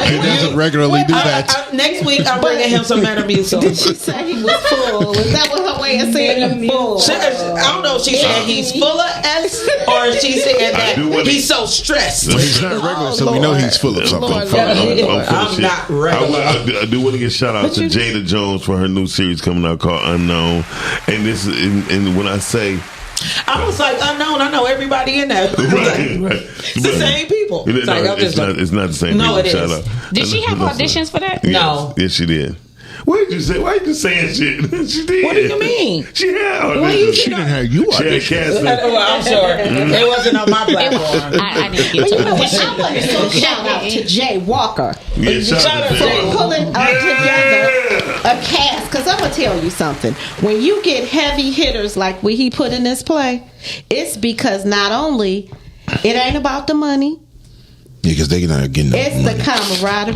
He doesn't regularly do that. Next week, I'm bringing him some Metamucil. Did she say he was full? Was that what her way of saying he full? I don't know if she said he's full of S or if she said that he's so stressed. Well, he's not regular, so we know he's full of something. I'm not regular. I do want to give a shout out to Jada Jones for her new series coming out called Unknown. And this is, and when I say, I was like, unknown. I know everybody in there. Right. It's the same people. It's not the same no, people. It is. Did she have auditions for that? Yes. No. Yes, she did. What did you say? Why are you saying shit? She did. What do you mean? She had. She didn't have you audition. Well, I'm sure. It wasn't on my platform. I didn't get to it. Shout out to Jay Walker. Yeah, shout out to Jay. Pulling together a cast. Because I'm going to tell you something. When you get heavy hitters like he put in this play, it's because not only it ain't about the money. Yeah, because they're not getting it's the camaraderie.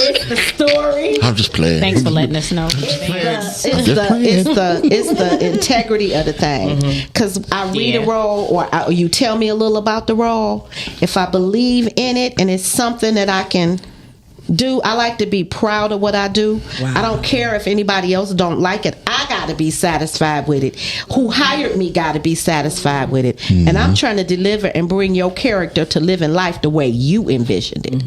It's the story. I'm just playing. Thanks for letting us know. It's the integrity of the thing. Because I read a role or you tell me a little about the role. If I believe in it and it's something that I can do, I like to be proud of what I do. Wow. I don't care if anybody else don't like it. I got to be satisfied with it. Who hired me got to be satisfied with it. And I'm trying to deliver and bring your character to living life the way you envisioned it.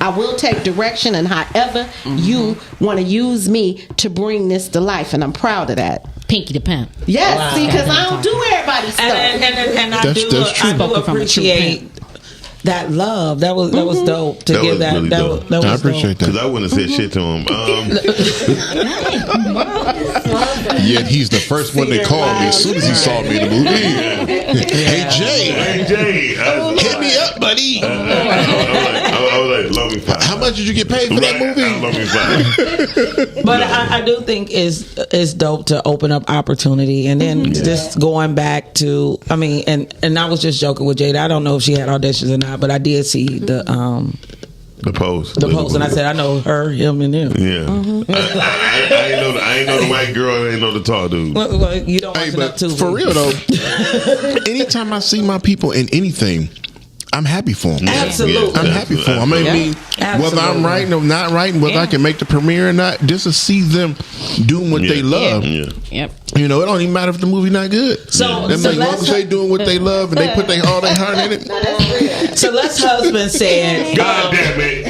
I will take direction and however you want to use me to bring this to life, and I'm proud of that. Pinky the Pimp. Yes, see, because I don't do everybody's stuff. And I do appreciate that love. That was dope to give that. Really that was I appreciate that. Because I wouldn't have said shit to him. Yet he's the first one that called me as soon as he saw me in the movie. Hey Jay, hit me up, buddy. I was like, love me fine. How much did you get paid for that movie? Love me fine. But I do think it's dope to open up opportunity, and then just going back to, I mean, and I was just joking with Jada. I don't know if she had auditions or not, but I did see the post, and I said I know her, him, and him. Yeah, I ain't know the white girl. I ain't know the tall dude. Well, you don't watch enough too. For real though, anytime I see my people in anything, I'm happy for him. Absolutely. I'm happy for him. I mean, whether I'm writing or not writing, whether I can make the premiere or not, just to see them doing what they love. Yep. You know, it don't even matter if the movie not good. So as long as they doing what they love and they put all their heart in it. Celeste's husband said, God damn it.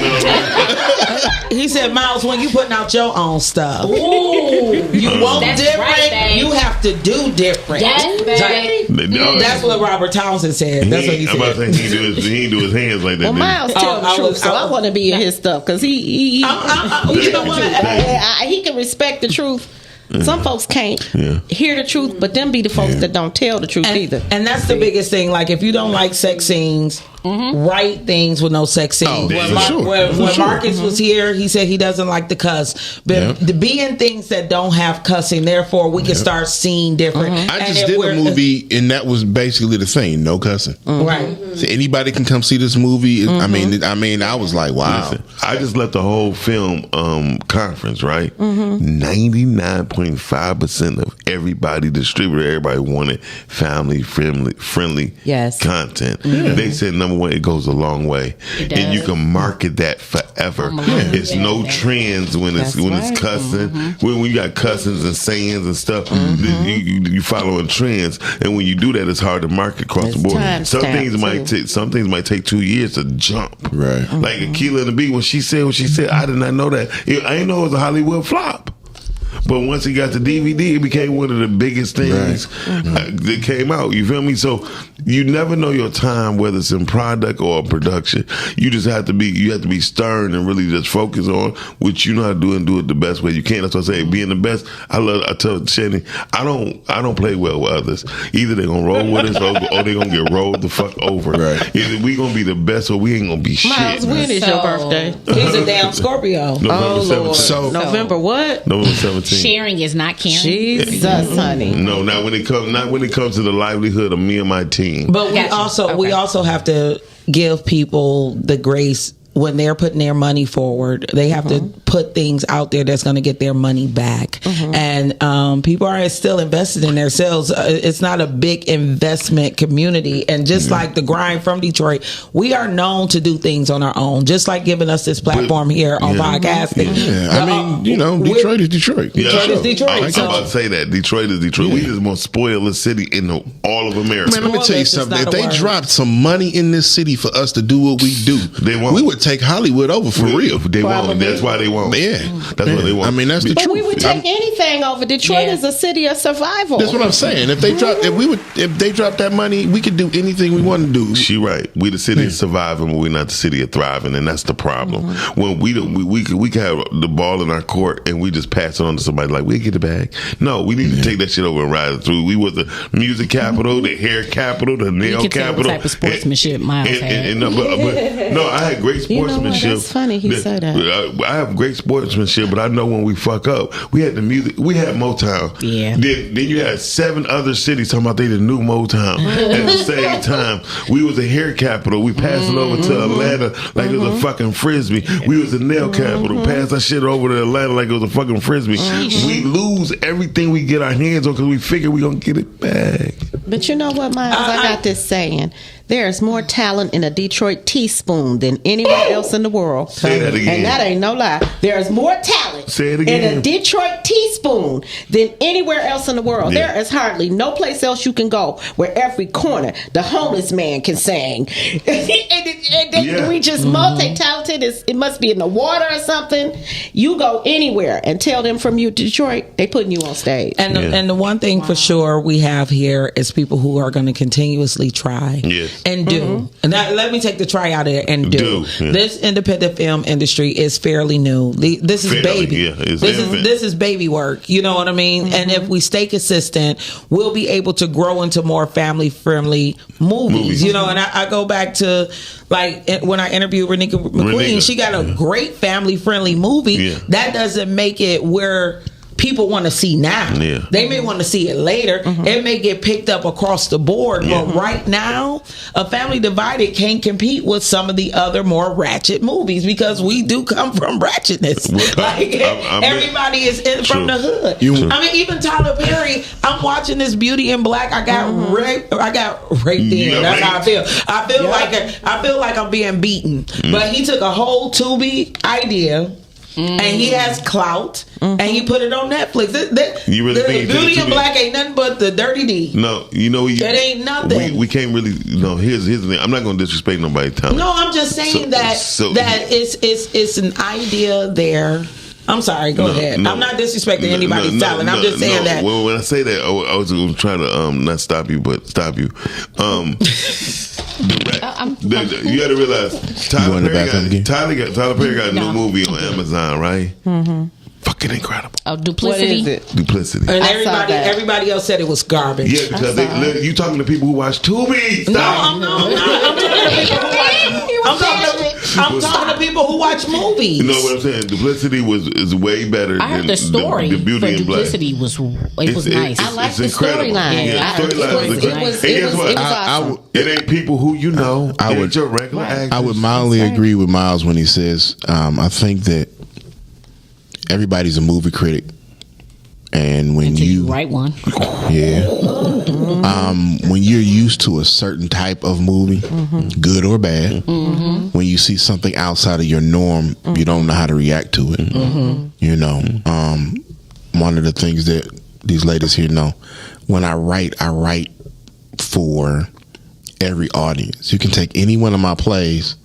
he said, Miles, when you putting out your own stuff, Ooh, you want that's different, right, you have to do different. That's what Robert Townsend said. That's what he said. I'm about to say he ain't do his hands like that. Well, Miles tell the truth, so I want to be in his stuff because he you know what? He can respect the truth. Some folks can't hear the truth, but them be the folks that don't tell the truth either. And that's the biggest thing. Like, if you don't like sex scenes, write things with no sex scenes. When Marcus was here, he said he doesn't like the cuss. But to be in things that don't have cussing, therefore we can start seeing different. I just did a movie, and that was basically the thing: no cussing. Right. So anybody can come see this movie. I mean, I was like, wow. Listen, I just left the whole film conference, right? 99.5% of everybody, distributor, everybody wanted family friendly content. They said, number one, it goes a long way, and you can market that forever. It's no trends when it's cussing. When you got cussings and sayings and stuff, you following trends, and when you do that, it's hard to market across the board. Some things might take 2 years to jump. Right. Like Akilah and the Bee, when she said, I did not know that. I didn't know it was a Hollywood flop. But once it got to DVD, it became one of the biggest things that came out. You feel me? So you never know your time, whether it's in product or production. You just have to be stern and really just focus on what you know how to do and do it the best way you can. That's what I say. Being the best. I tell Shannon, I don't play well with others. Either they're gonna roll with us or they're gonna get rolled the fuck over. Right. Either we gonna be the best or we ain't gonna be Miles, shit. when is your birthday? He's a damn Scorpio. November 17th. So November what? November 17th. Sharing is not caring. Jesus, honey. No, not when it comes to the livelihood of me and my team. But we also have to give people the grace when they're putting their money forward. They have to put things out there that's going to get their money back. And people are still invested in themselves. It's not a big investment community. And just like the grind from Detroit, we are known to do things on our own. Just like giving us this platform here on podcasting. Yeah, I mean, Detroit is Detroit. Detroit is Detroit. I'm about to say that. Detroit is Detroit. We just most spoiled city in all of America. Man, let me tell you something. If they dropped some money in this city for us to do what we do, we would take Hollywood over for real. They won't. That's why they won't. Yeah. That's what they want. I mean, that's the But truth. we would take anything over. Detroit is a city of survival. That's what I'm saying. If they drop that money, we could do anything we want to do. She right. We the city of surviving, but we're not the city of thriving, and that's the problem. When we can have the ball in our court and we just pass it on to somebody like we get the bag. No, we need to take that shit over and ride it through. We was the music capital, the hair capital, the nail capital. What type of sportsmanship Miles had. No, I had great sportsmanship. That's funny. He said that. I have great sportsmanship, but I know when we fuck up, we had the music. We had Motown. Yeah. Then you had 7 other cities talking about they the new Motown at the same time. We was a hair capital. We passed it over to Atlanta like it was a fucking frisbee. We was a nail capital. Passed that shit over to Atlanta like it was a fucking frisbee. We lose everything we get our hands on because we figure we gonna get it back. But you know what, Miles? I got this saying. There's more talent in a Detroit teaspoon than anywhere else in the world. Say that again. And that ain't no lie. There's more talent Say it again. in a Detroit teaspoon than anywhere else in the world. Yeah. There is hardly no place else you can go where every corner the homeless man can sing. We just multi-talented. It must be in the water or something. You go anywhere and tell them from you Detroit, they putting you on stage. And the one thing for sure we have here is people who are going to continuously try. Yes. And do. And let me take the try out of there and do. Yeah. This independent film industry is fairly new. This is baby. Yeah, this is baby work. You know what I mean? And if we stay consistent, we'll be able to grow into more family friendly movies. You know, and I go back to like when I interviewed Renika McQueen, she got a great family friendly movie. Yeah. That doesn't make it where people want to see now. Yeah. They may want to see it later. It may get picked up across the board, but right now, A Family Divided can't compete with some of the other more ratchet movies because we do come from ratchetness. Everybody is from the hood. I mean, even Tyler Perry. I'm watching this Beauty in Black. I got raped. I got raped in. That's how I feel. I feel like I'm being beaten. But he took a whole Tubi idea. And he has clout, and he put it on Netflix. You really think Beauty in Black ain't nothing but the dirty D. No, you know it ain't nothing. We can't really. No, here's the thing. I'm not going to disrespect nobody's talent. No, I'm just saying that it's an idea there. I'm sorry. Go ahead. I'm not disrespecting anybody's talent. I'm just saying that. Well, when I say that, I was trying to not stop you, but stop you. You got to realize Tyler Perry got a new movie on Amazon, right? Fucking incredible. Duplicity. What is it? Duplicity. And everybody else said it was garbage. Yeah, because you talking to people who watch Tubi. Stop. No, I'm talking to people who watch movies. You know what I'm saying? Duplicity is way better. I heard the story the Beauty for in Black. Duplicity was nice. I like the incredible. storyline. Yeah, it was awesome. It ain't people who you know. It ain't your regular actors. I would mildly agree with Miles when he says, I think that everybody's a movie critic. And when you write one, when you're used to a certain type of movie, good or bad, when you see something outside of your norm, you don't know how to react to it. You know, one of the things that these ladies here know, when I write for every audience. You can take any one of my plays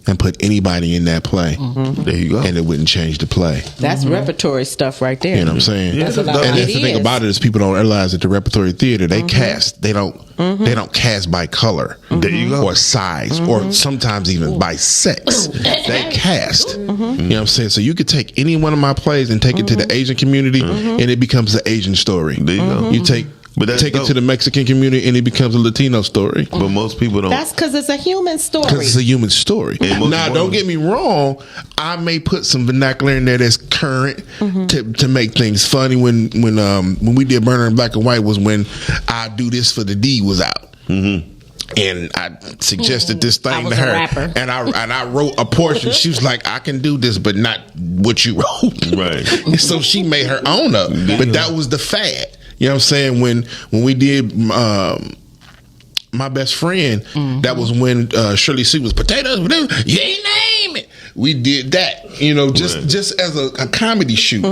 and put anybody in that play. There you go. And it wouldn't change the play. That's repertory stuff right there. You know what I'm saying? That's and the thing about it is people don't realize that the repertory theater, they cast. They don't cast by color. There you go. Or size. Or sometimes even by sex. They cast. You know what I'm saying? So you could take any one of my plays and take it to the Asian community and it becomes an Asian story. There you go. You take it to the Mexican community and it becomes a Latino story. But most people don't. That's because it's a human story. Because it's a human story. Now, don't get me wrong. I may put some vernacular in there that's current to make things funny. When we did Burner in Black and White was when I Do This for the D was out. And I suggested this thing to her, and I wrote a portion. She was like, "I can do this, but not what you wrote." Right. So she made her own up, but that was the fad. You know what I'm saying? When we did My Best Friend, that was when Shirley C was potatoes. You ain't name it. We did that, you know, just as a comedy shoot.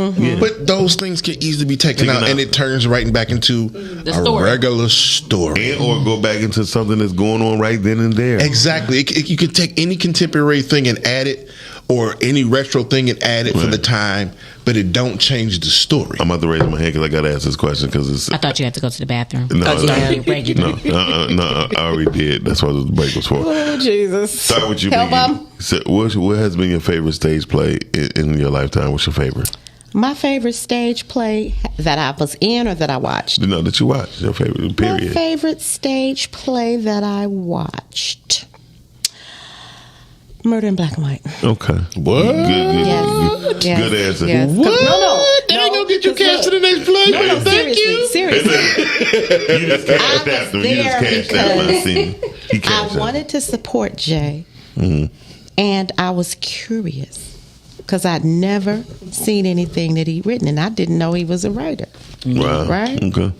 But those things can easily be taken out, and it turns right back into a regular story, or go back into something that's going on right then and there. Exactly. You can take any contemporary thing and add it, or any retro thing and add it for the time, but it don't change the story. I'm about to raise my hand because I got to ask this question because it's. I thought you had to go to the bathroom. No, I already did. That's what the break was for. Oh, Jesus. Start with you, Help Biggie. So what has been your favorite stage play in your lifetime? What's your favorite? My favorite stage play that I was in or that I watched? No, that you watched. Your favorite, period. My favorite stage play that I watched. Murder in Black and White. Okay. What? Good answer. Yes. What? No. That ain't gonna get you cast to the next play. No, Thank you. Seriously. You just cashed that. You just cashed that my scene. I wanted to support Jay, and I was curious because I'd never seen anything that he'd written, and I didn't know he was a writer. Wow. Right? Okay.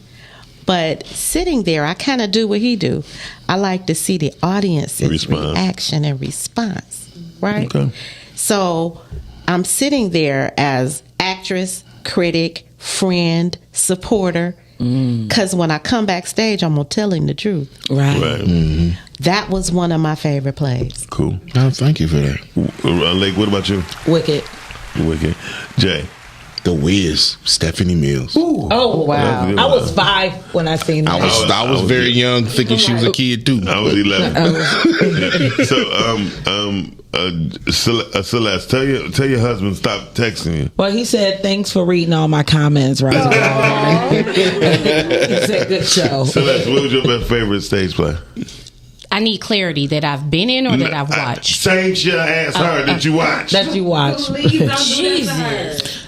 But sitting there, I kind of do what he do. I like to see the audience's reaction and response, right? Okay. So I'm sitting there as actress, critic, friend, supporter, because when I come backstage, I'm going to tell him the truth. Right. That was one of my favorite plays. Cool. Oh, thank you for that. Lake, what about you? Wicked. Jay. The Wiz, Stephanie Mills. Ooh. Oh, wow. I was 5 when I seen that. I was very young, thinking she was a kid too. I was 11. So, Celeste, tell your husband stop texting you. Well, he said thanks for reading all my comments, right? He said good show. Celeste, what was your best favorite stage play? I need clarity that I've been in or that I've watched. Same shit I asked her that you watched. That you watched. Jesus.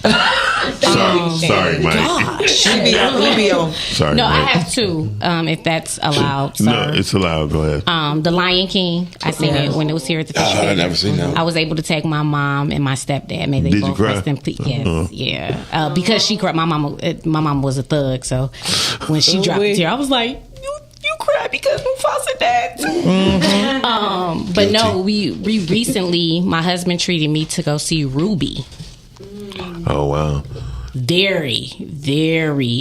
Sorry, Mike. Gosh, we be on. Sorry, No, Mike. I have two. If that's allowed. Sir. No, it's allowed. Go ahead. The Lion King. I seen it when it was here at the festival. I never seen that. I was able to take my mom and my stepdad. May they Did you both cry? rest in peace. Yes, yeah. Because she cried. My mom was a thug, so when she dropped a tear, I was like, "You cried because Mufasa died too." But no, we recently, my husband treated me to go see Ruby. Oh wow. Very,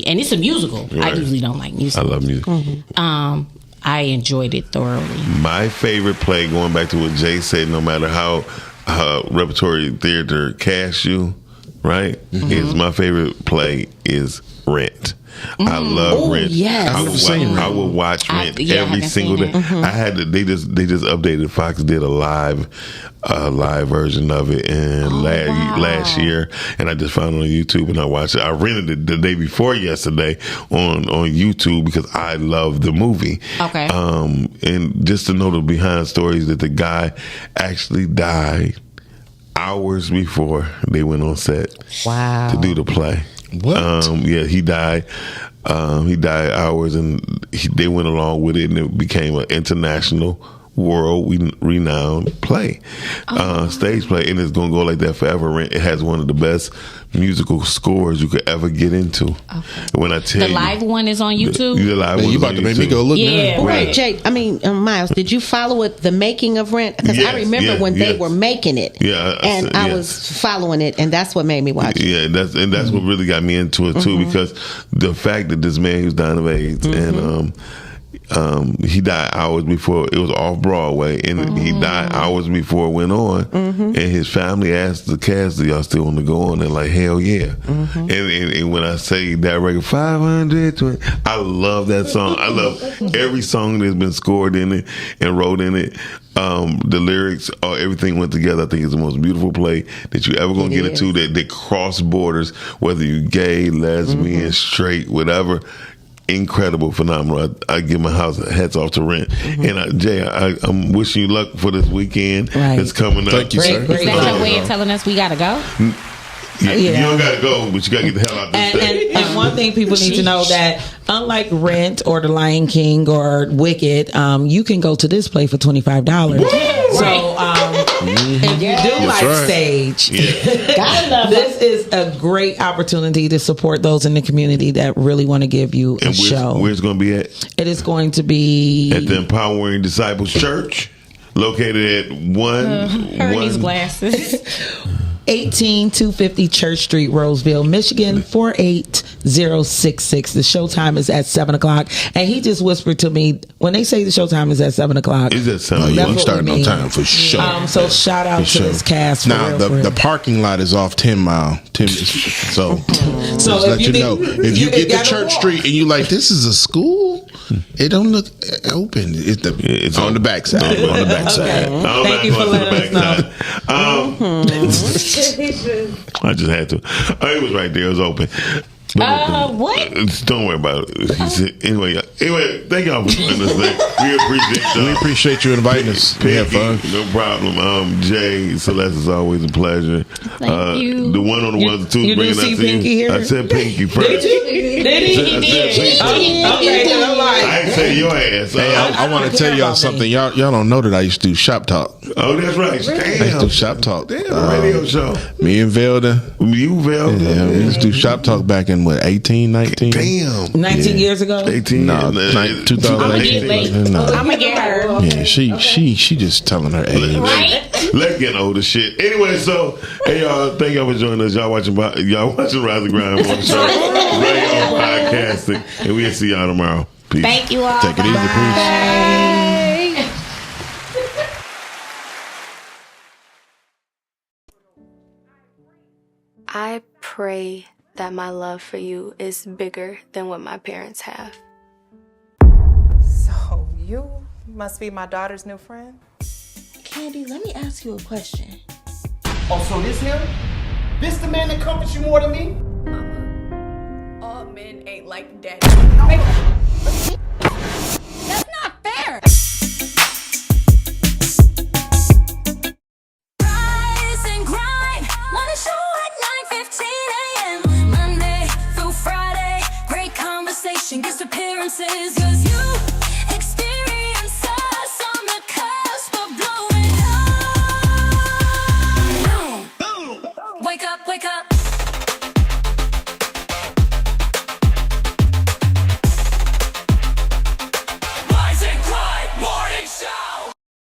and it's a musical. Right. I usually don't like music. I love music. I enjoyed it thoroughly. My favorite play, going back to what Jay said, no matter how repertory theater casts you, right? Is my favorite play is Rent. I love Rent. Yes. I would watch Rent every single day. I had to. They just updated. Fox did a live version of it and last year, and I just found it on YouTube and I watched it. I rented it the day before yesterday on YouTube because I love the movie. Okay. And just to know the behind stories that the guy actually died hours before they went on set. Wow. To do the play. What? Yeah, he died. He died hours, and they went along with it, and it became an international, world renowned play, stage play, and it's gonna go like that forever. It has one of the best musical scores you could ever get into. Okay. When I tell the live one is on YouTube. The live one you about to make me go look now. Wait, Jake. I mean, Miles, did you follow it? The making of Rent? Because I remember when they were making it. Yeah, and I was following it, and that's what made me watch it. Yeah, that's what really got me into it too, because the fact that this man who's dying of AIDS and he died hours before it was off Broadway, and he died hours before it went on. And his family asked the cast, "Do y'all still want to go on?" They're like, "Hell yeah!" And when I say that record, 520, I love that song. I love every song that's been scored in it and wrote in it. The lyrics, everything went together. I think it's the most beautiful play that you ever gonna get into that cross borders, whether you gay, lesbian, straight, whatever. Incredible, phenomenal. I give my hats off to Rent. And Jay, I'm wishing you luck for this weekend. It's coming up. Thank you, sir. Is that your way of telling us we gotta go? You don't gotta go, but you gotta get the hell out of this state. And one thing people need to know that unlike Rent or The Lion King or Wicked, you can go to this play for $25. So if you do stage, this is a great opportunity to support those in the community that really want to give you a show. Where's it going to be at? It is going to be at the Empowering Disciples Church, located at These glasses. 18250 Church Street, Roseville, Michigan 48066. The showtime is at 7:00, and he just whispered to me when they say the showtime is at 7:00. Is that 7? You ain't starting on time for sure. So shout out to this cast. Now the parking lot is off 10 Mile. So just let you know, if you get to Church Street and you like, this is a school, it don't look open. It's on the backside. On the backside. Thank you for letting us know. I just had to. It was right there. It was open. What? Don't worry about it. Anyway, thank y'all for joining us. We appreciate y'all. We appreciate you inviting us. We have fun. No problem. Jay, Celeste, is always a pleasure. Thank you. The one on the ones and twos You bringing do us see in. Pinky here? I said Pinky first. Did you? Did he? I ain't say your ass. Hey, I want to tell y'all something. Y'all don't know that I used to do Shop Talk. Oh, that's right. Damn. I used to do Shop Talk. Damn, radio show. Me and Velda. You, Velda. Yeah, we used to do Shop Talk back in 18, 19? Damn. 19 years ago? 18. No, 2018. No. I'm gonna get her. Yeah, she just telling her age. Let's get older shit. Anyway, so hey y'all, thank y'all for joining us. Y'all watching Rise and Grind Morning Show, radio podcasting, and we'll see y'all tomorrow. Peace. Thank you all. Take it easy, peace. I pray that my love for you is bigger than what my parents have. So you must be my daughter's new friend? Candy, let me ask you a question. Oh, so this him? This the man that comforts you more than me? All men ain't like daddy. That's not fair. Rise and grind. Morning show at 9:15 a.m. Monday appearances, 'cause you